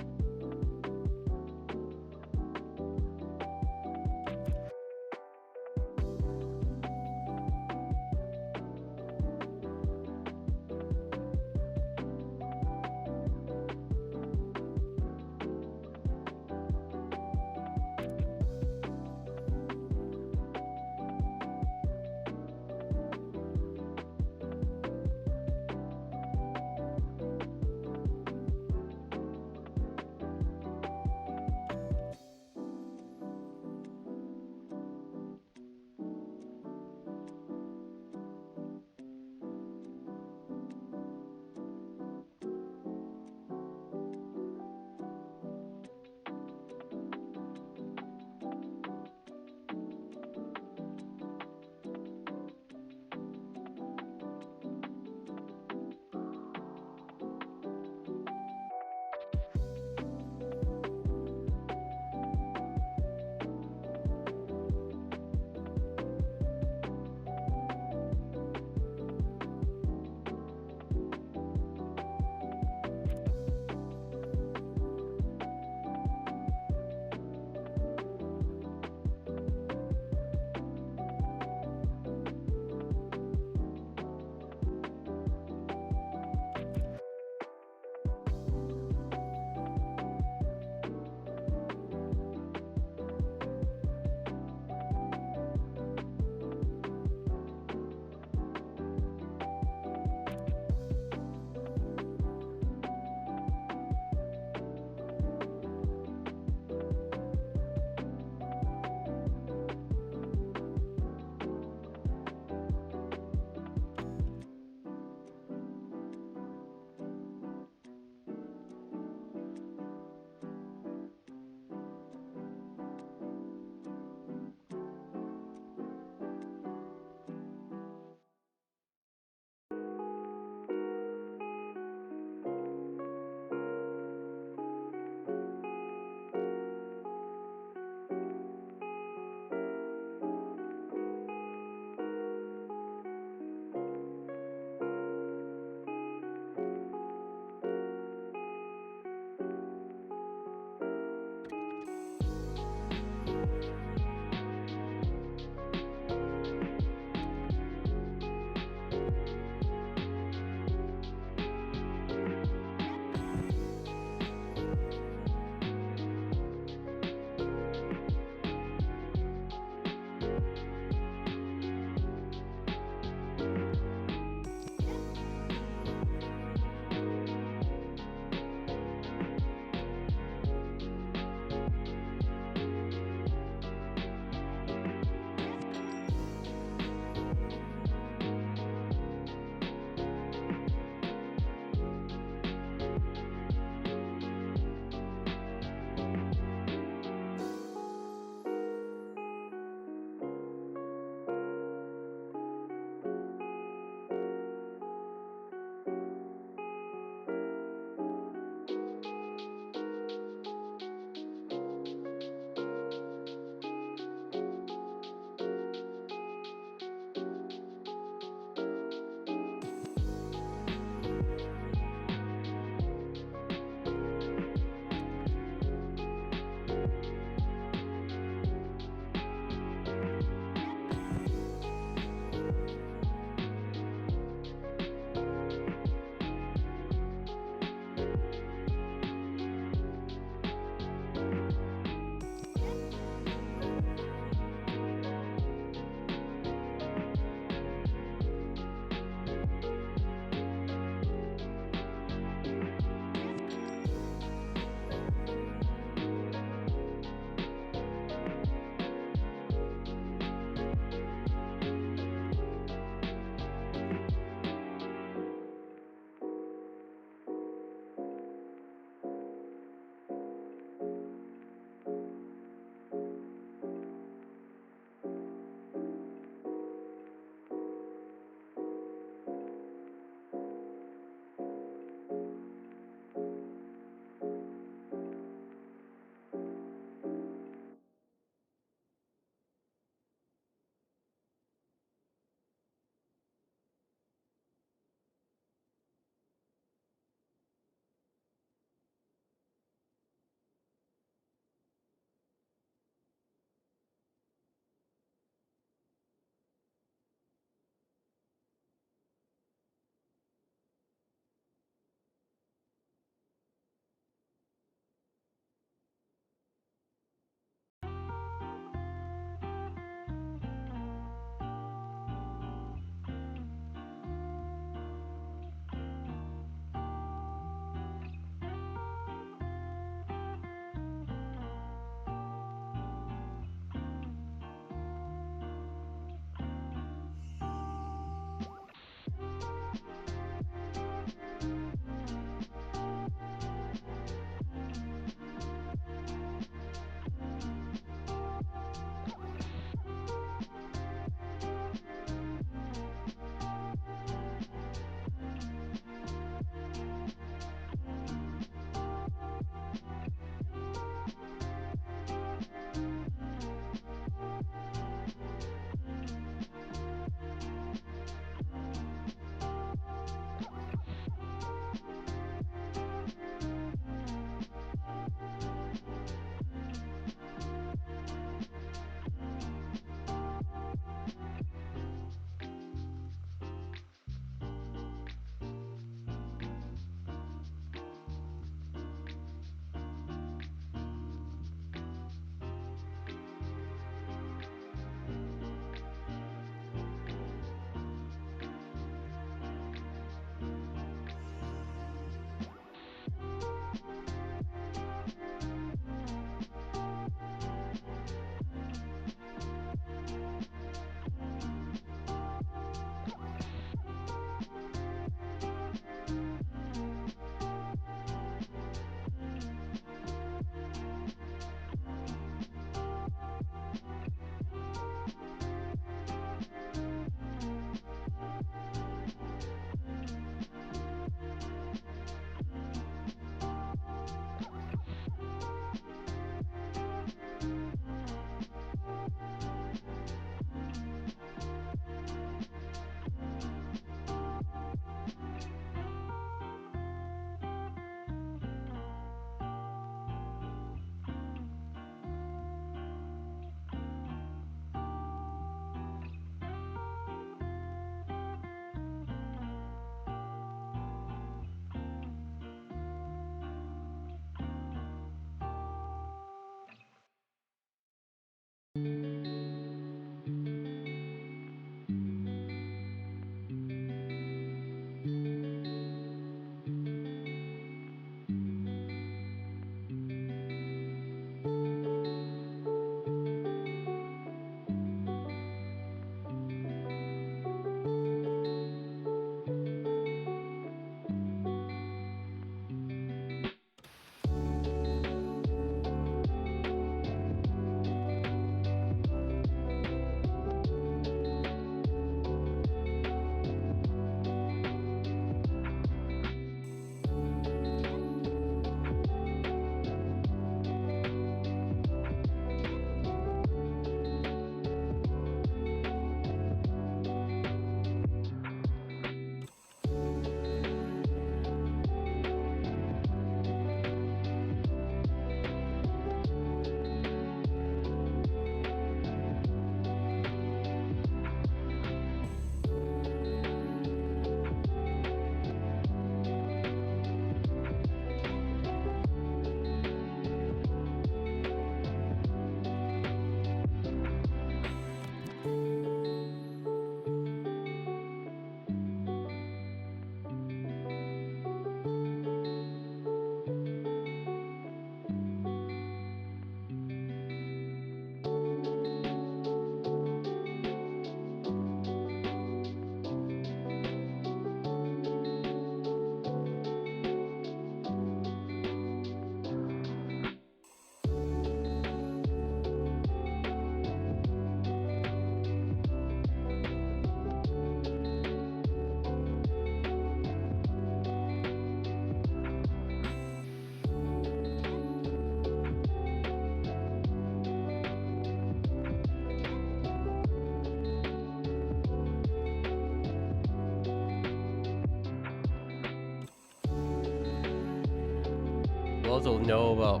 love to know about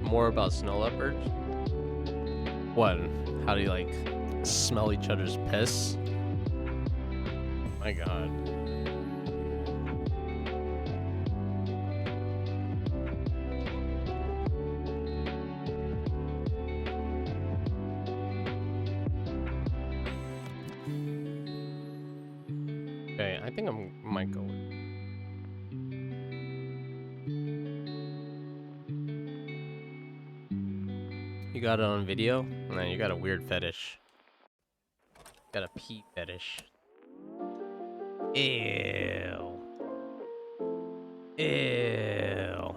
more about snow leopards. What? How do you like smell each other's piss? My God. Okay, I think I might go with. You got it on video? Man, you got a weird fetish. Got a pee fetish. Ew. Ew.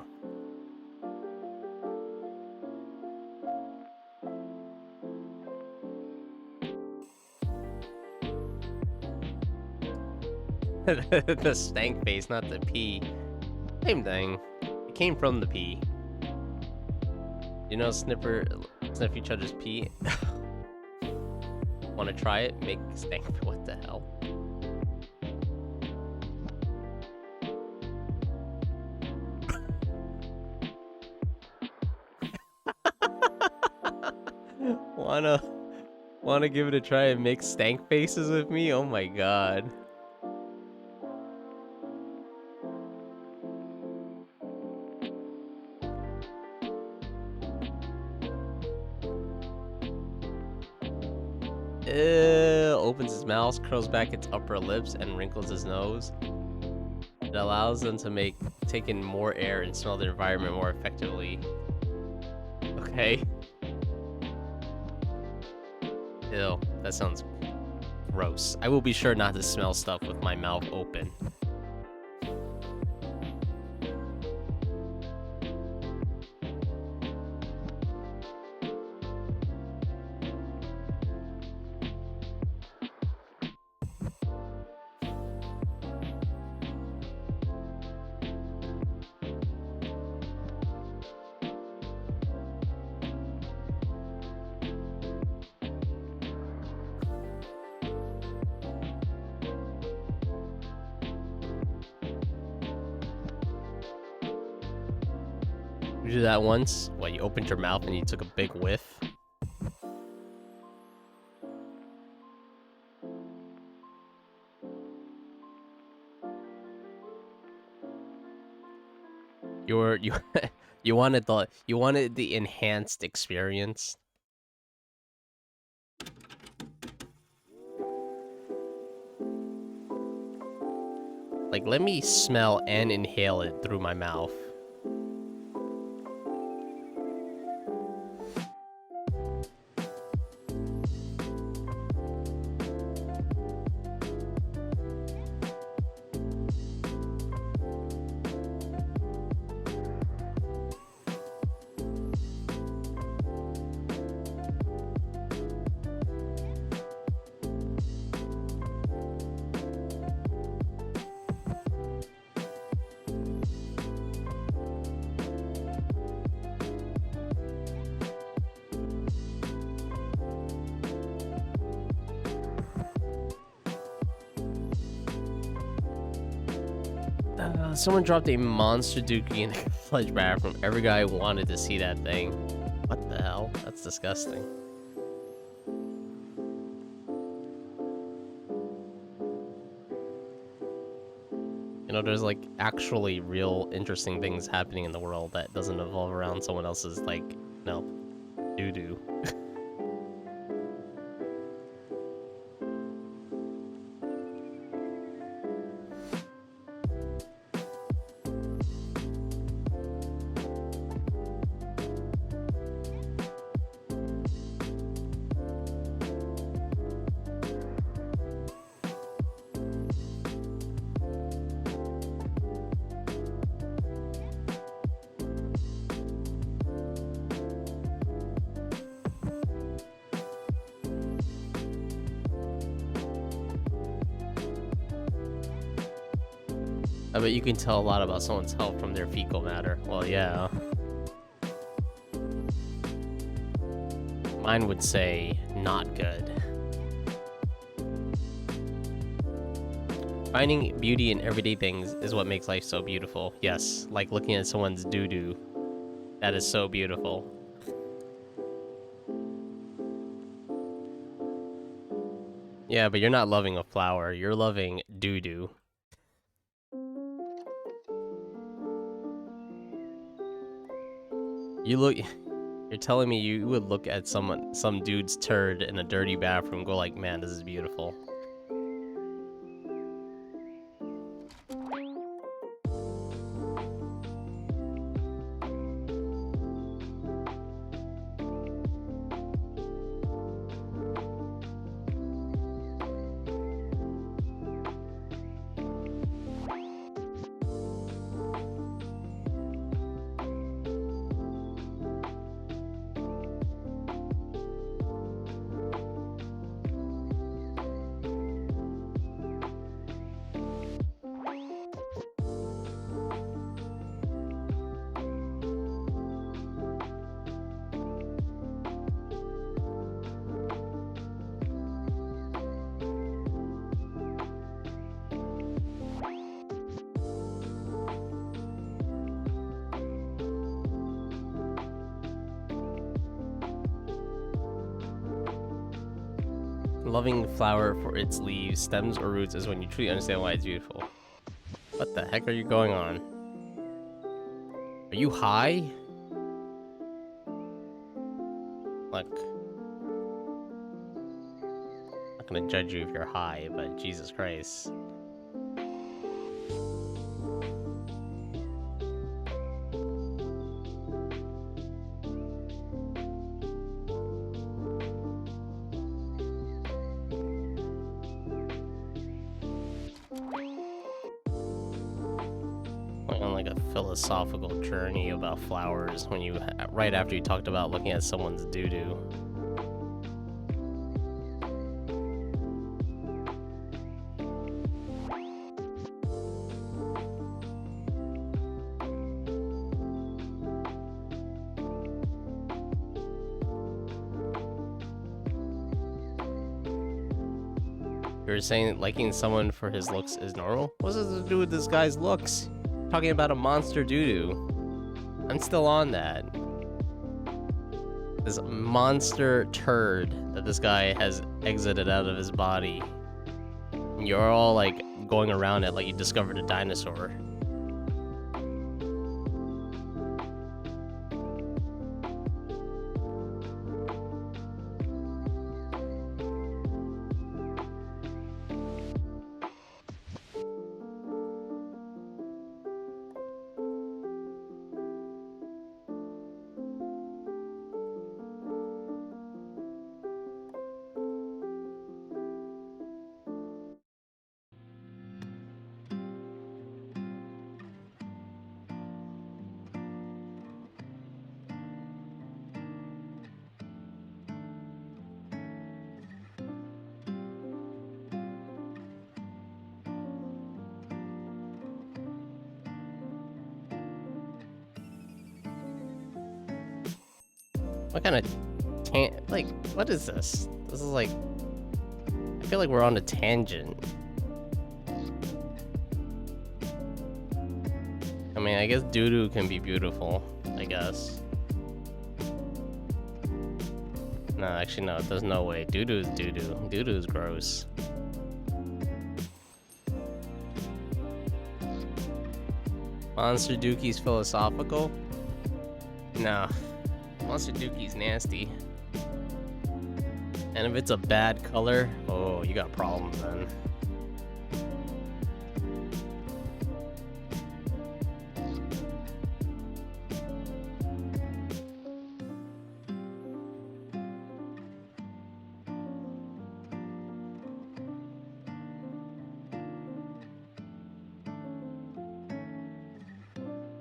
The stank face, not the pee. Same thing. It came from the pee. You know, sniff each other's pee. Want to try it? Make stank. What the hell? Wanna give it a try and make stank faces with me? Oh my God. Opens his mouth, curls back its upper lips, and wrinkles his nose. It allows them to take in more air and smell the environment more effectively. Okay. Ew, that sounds gross. I will be sure not to smell stuff with my mouth open. You did that once? What, you opened your mouth and you took a big whiff? You wanted the enhanced experience. Like, let me smell and inhale it through my mouth. Someone dropped a monster dookie in the fledge bathroom. Every guy wanted to see that thing. What the hell? That's disgusting. You know, there's like actually real interesting things happening in the world that doesn't evolve around someone else's, like, no, doo-doo. I bet you can tell a lot about someone's health from their fecal matter. Well, yeah. Mine would say not good. Finding beauty in everyday things is what makes life so beautiful. Yes, like looking at someone's doo-doo. That is so beautiful. Yeah, but you're not loving a flower. You're loving doo-doo. You're telling me you would look at some dude's turd in a dirty bathroom and go like, man, this is beautiful. Loving flower for its leaves, stems, or roots is when you truly understand why it's beautiful. What the heck are you going on? Are you high? Look. I'm not gonna judge you if you're high, but Jesus Christ. On like a philosophical journey about flowers when you right after you talked about looking at someone's doo-doo. You were saying liking someone for his looks is normal? What does this to do with this guy's looks? Talking about a monster doo-doo. I'm still on that. This monster turd that this guy has exited out of his body. And you're all like going around it like you discovered a dinosaur. What kind of like, what is this? This is like, I feel like we're on a tangent. I mean, I guess doo-doo can be beautiful, I guess. No, actually, no, there's no way. Doo-doo is doo-doo. Doo-doo is gross. Monster Dookie's philosophical? No. Monster Dookie's nasty. And if it's a bad color, oh, you got problems then.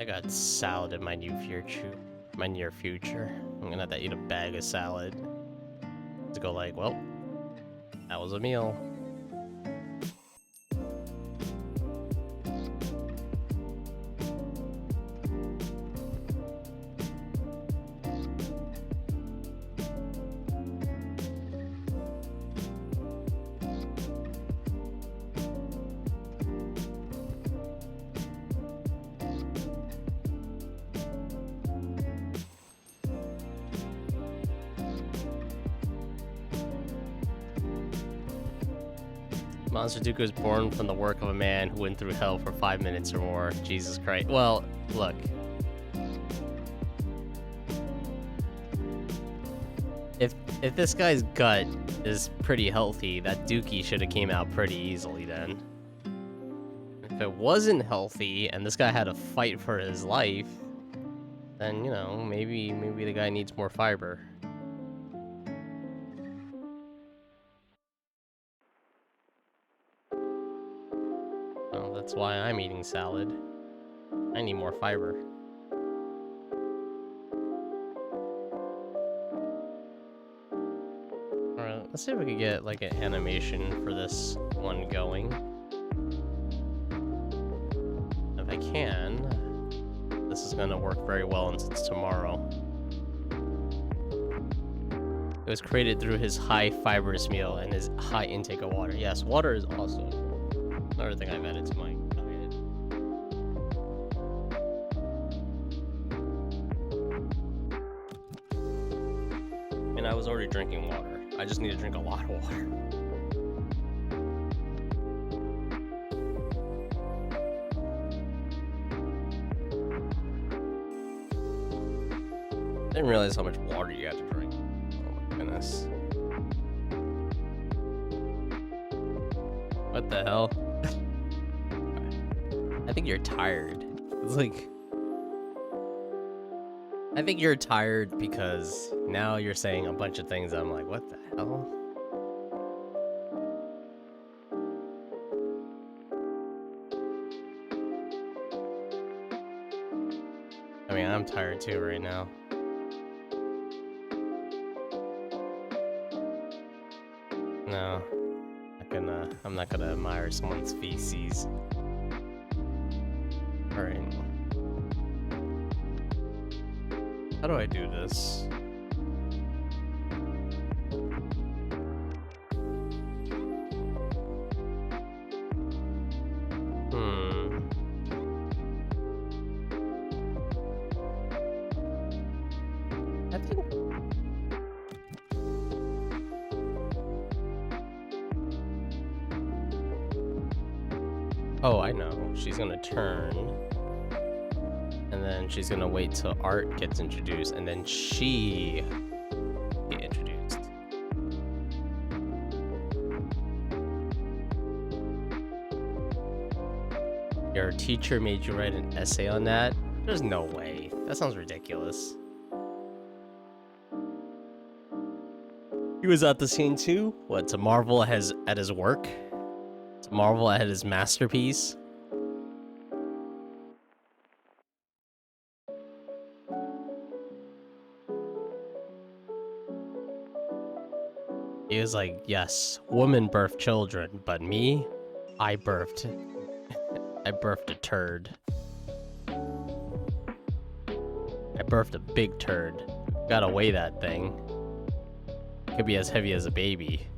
I got salad in my near future. I'm gonna have to eat a bag of salad to go like, well, that was a meal. Monster Dooku was born from the work of a man who went through hell for 5 minutes or more. Jesus Christ. Well, look. If this guy's gut is pretty healthy, that Dookie should have came out pretty easily then. If it wasn't healthy and this guy had to fight for his life, then, you know, maybe the guy needs more fiber. Well, that's why I'm eating salad. I need more fiber. Alright, let's see if we can get like an animation for this one going. If I can, this is gonna work very well since it's tomorrow. It was created through his high fibrous meal and his high intake of water. Yes, water is also another thing I've added to my diet. And I was already drinking water. I just need to drink a lot of water. I didn't realize how much water you had to drink. Oh my goodness. What the hell? I think you're tired. It's like... I think you're tired because now you're saying a bunch of things I'm like, what the hell? I mean, I'm tired too right now. No, I'm not gonna admire someone's feces. Alright. How do I do this? I think... Oh, I know. She's gonna turn. And then she's gonna wait till Art gets introduced, and then she get introduced. Your teacher made you write an essay on that? There's no way. That sounds ridiculous. He was at the scene too? What, to marvel at his work? To marvel at his masterpiece? He was like, yes, women birth children, but me, I birthed a turd. I birthed a big turd. Gotta weigh that thing. Could be as heavy as a baby.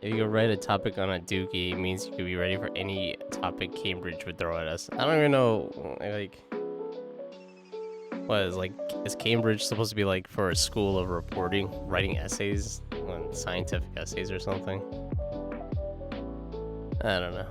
If you could write a topic on a dookie, it means you could be ready for any topic Cambridge would throw at us. I don't even know, like... What is, like, is Cambridge supposed to be, like, for a school of reporting, writing essays, scientific essays or something? I don't know.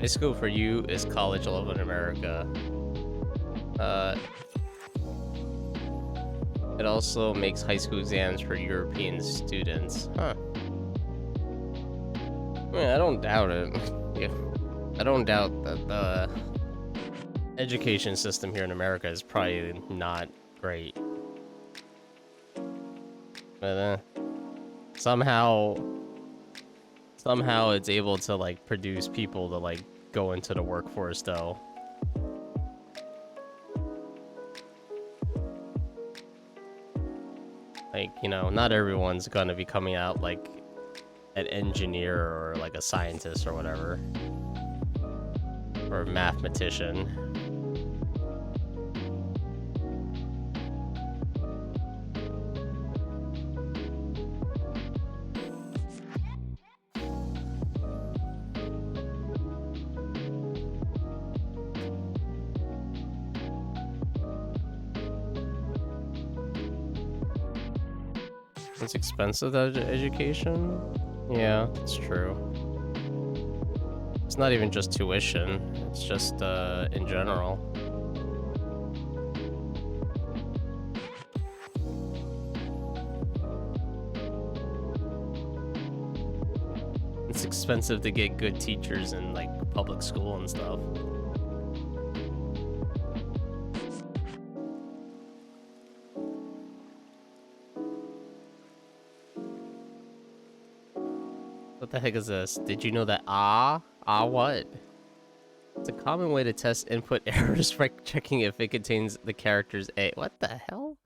High school for you is college level in America. It also makes high school exams for European students. Huh. I mean, I don't doubt it. Yeah. I don't doubt that the education system here in America is probably not great. But somehow it's able to like produce people to like go into the workforce though. Like, you know, not everyone's gonna be coming out like an engineer or like a scientist or whatever. Or a mathematician. It's expensive, that education? Yeah, it's true. It's not even just tuition, it's just in general. It's expensive to get good teachers in like public school and stuff. What the heck is this? Did you know that what? It's a common way to test input errors by checking if it contains the characters A. What the hell?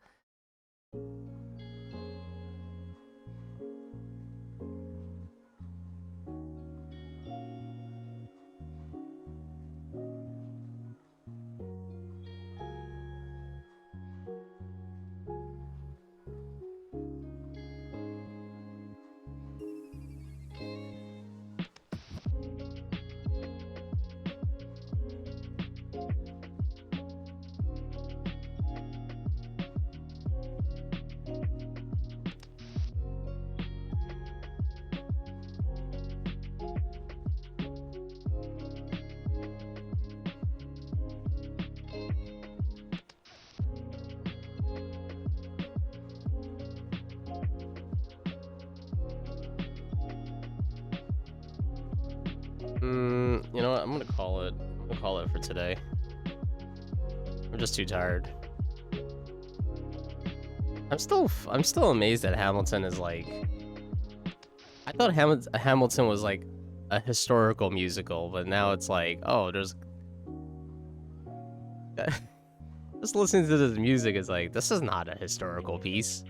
You know what? I'm gonna call it. I'm gonna call it for today. I'm just too tired. I'm still amazed that Hamilton is like. I thought Hamilton was like a historical musical, but now it's like, oh, there's. Just listening to this music is like, this is not a historical piece.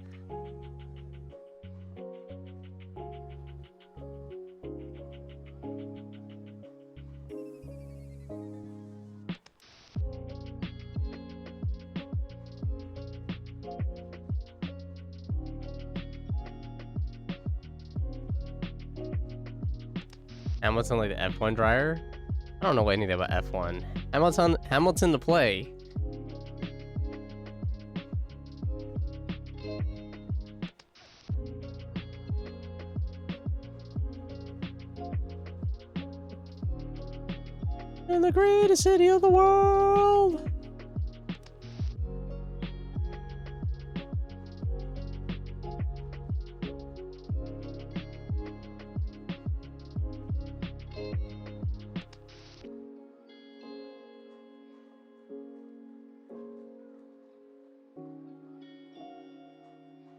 Hamilton like the F1 dryer? I don't know anything about F1. Hamilton the play. In the greatest city of the world.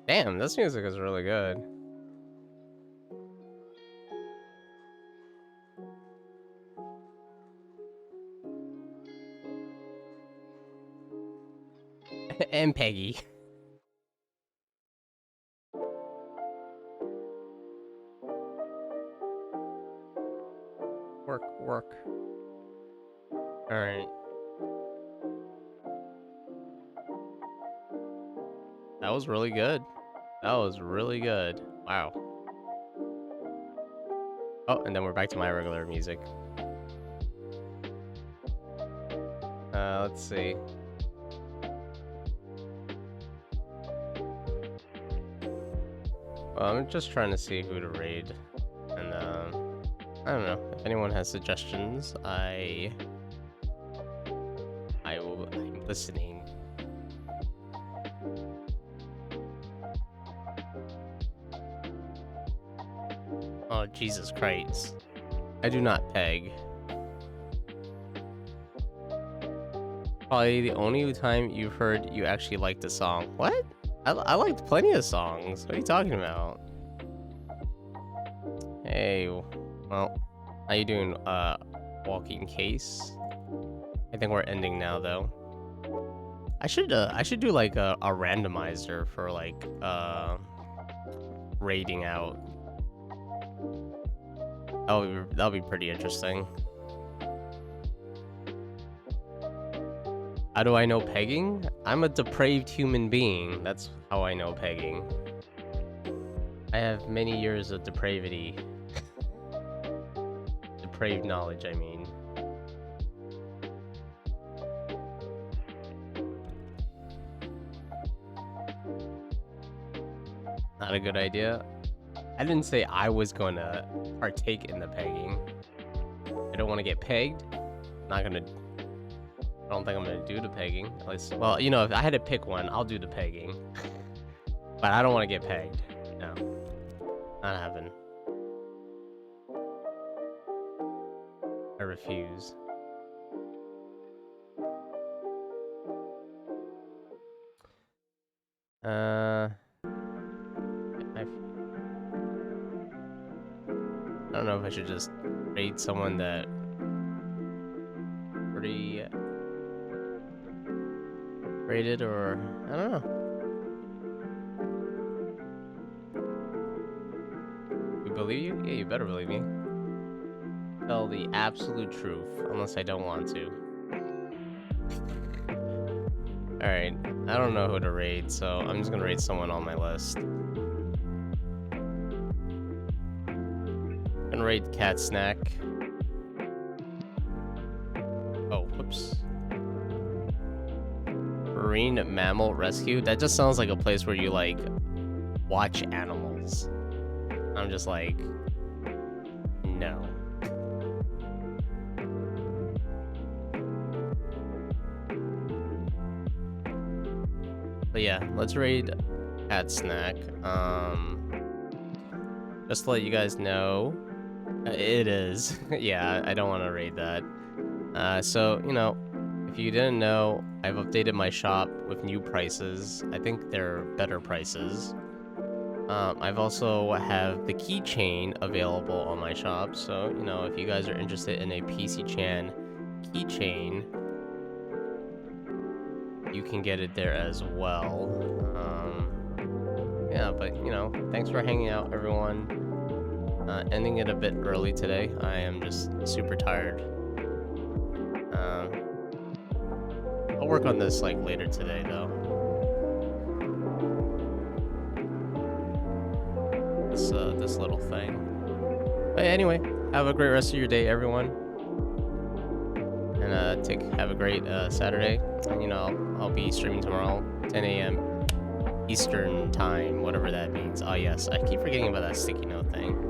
Damn, this music is really good. And Peggy. Work. Alright. That was really good. That was really good. Wow. Oh, and then we're back to my regular music. Let's see. Well, I'm just trying to see who to raid. And, I don't know. If anyone has suggestions, I'm listening. Oh, Jesus Christ. I do not peg. Probably the only time you've heard you actually liked a song. What? I liked plenty of songs. What are you talking about? Hey, well, how you doing, walking case? I think we're ending now, though. I should do like a randomizer for like, rating out. That'll be pretty interesting. How do I know pegging? I'm a depraved human being. That's how I know pegging. I have many years of depravity. Depraved knowledge, I mean. Not a good idea. I didn't say I was gonna partake in the pegging. I don't want to get pegged. I don't think I'm gonna do the pegging. At least, well, you know, if I had to pick one, I'll do the pegging. But I don't want to get pegged. No, not happening. I refuse. I don't know if I should just raid someone that pretty rated, or I don't know. You believe you? Yeah, you better believe me. Tell the absolute truth, unless I don't want to. Alright, I don't know who to raid, so I'm just gonna raid someone on my list. I'm gonna raid Cat Snack. Oh, whoops. Marine Mammal Rescue? That just sounds like a place where you, like, watch animals. I'm just like, no. But yeah, let's raid Cat Snack. Just to let you guys know, it is. Yeah, I don't want to raid that. So, you know, if you didn't know, I've updated my shop with new prices. I think they're better prices. I've also have the keychain available on my shop. So, you know, if you guys are interested in a PC Chan keychain, you can get it there as well. Yeah, but, you know, thanks for hanging out, everyone. Ending it a bit early today. I am just super tired. I'll work on this like later today, though. This little thing. But anyway, have a great rest of your day, everyone. And have a great Saturday. And, you know, I'll be streaming tomorrow, 10 a.m. Eastern time, whatever that means. Oh yes, I keep forgetting about that sticky note thing.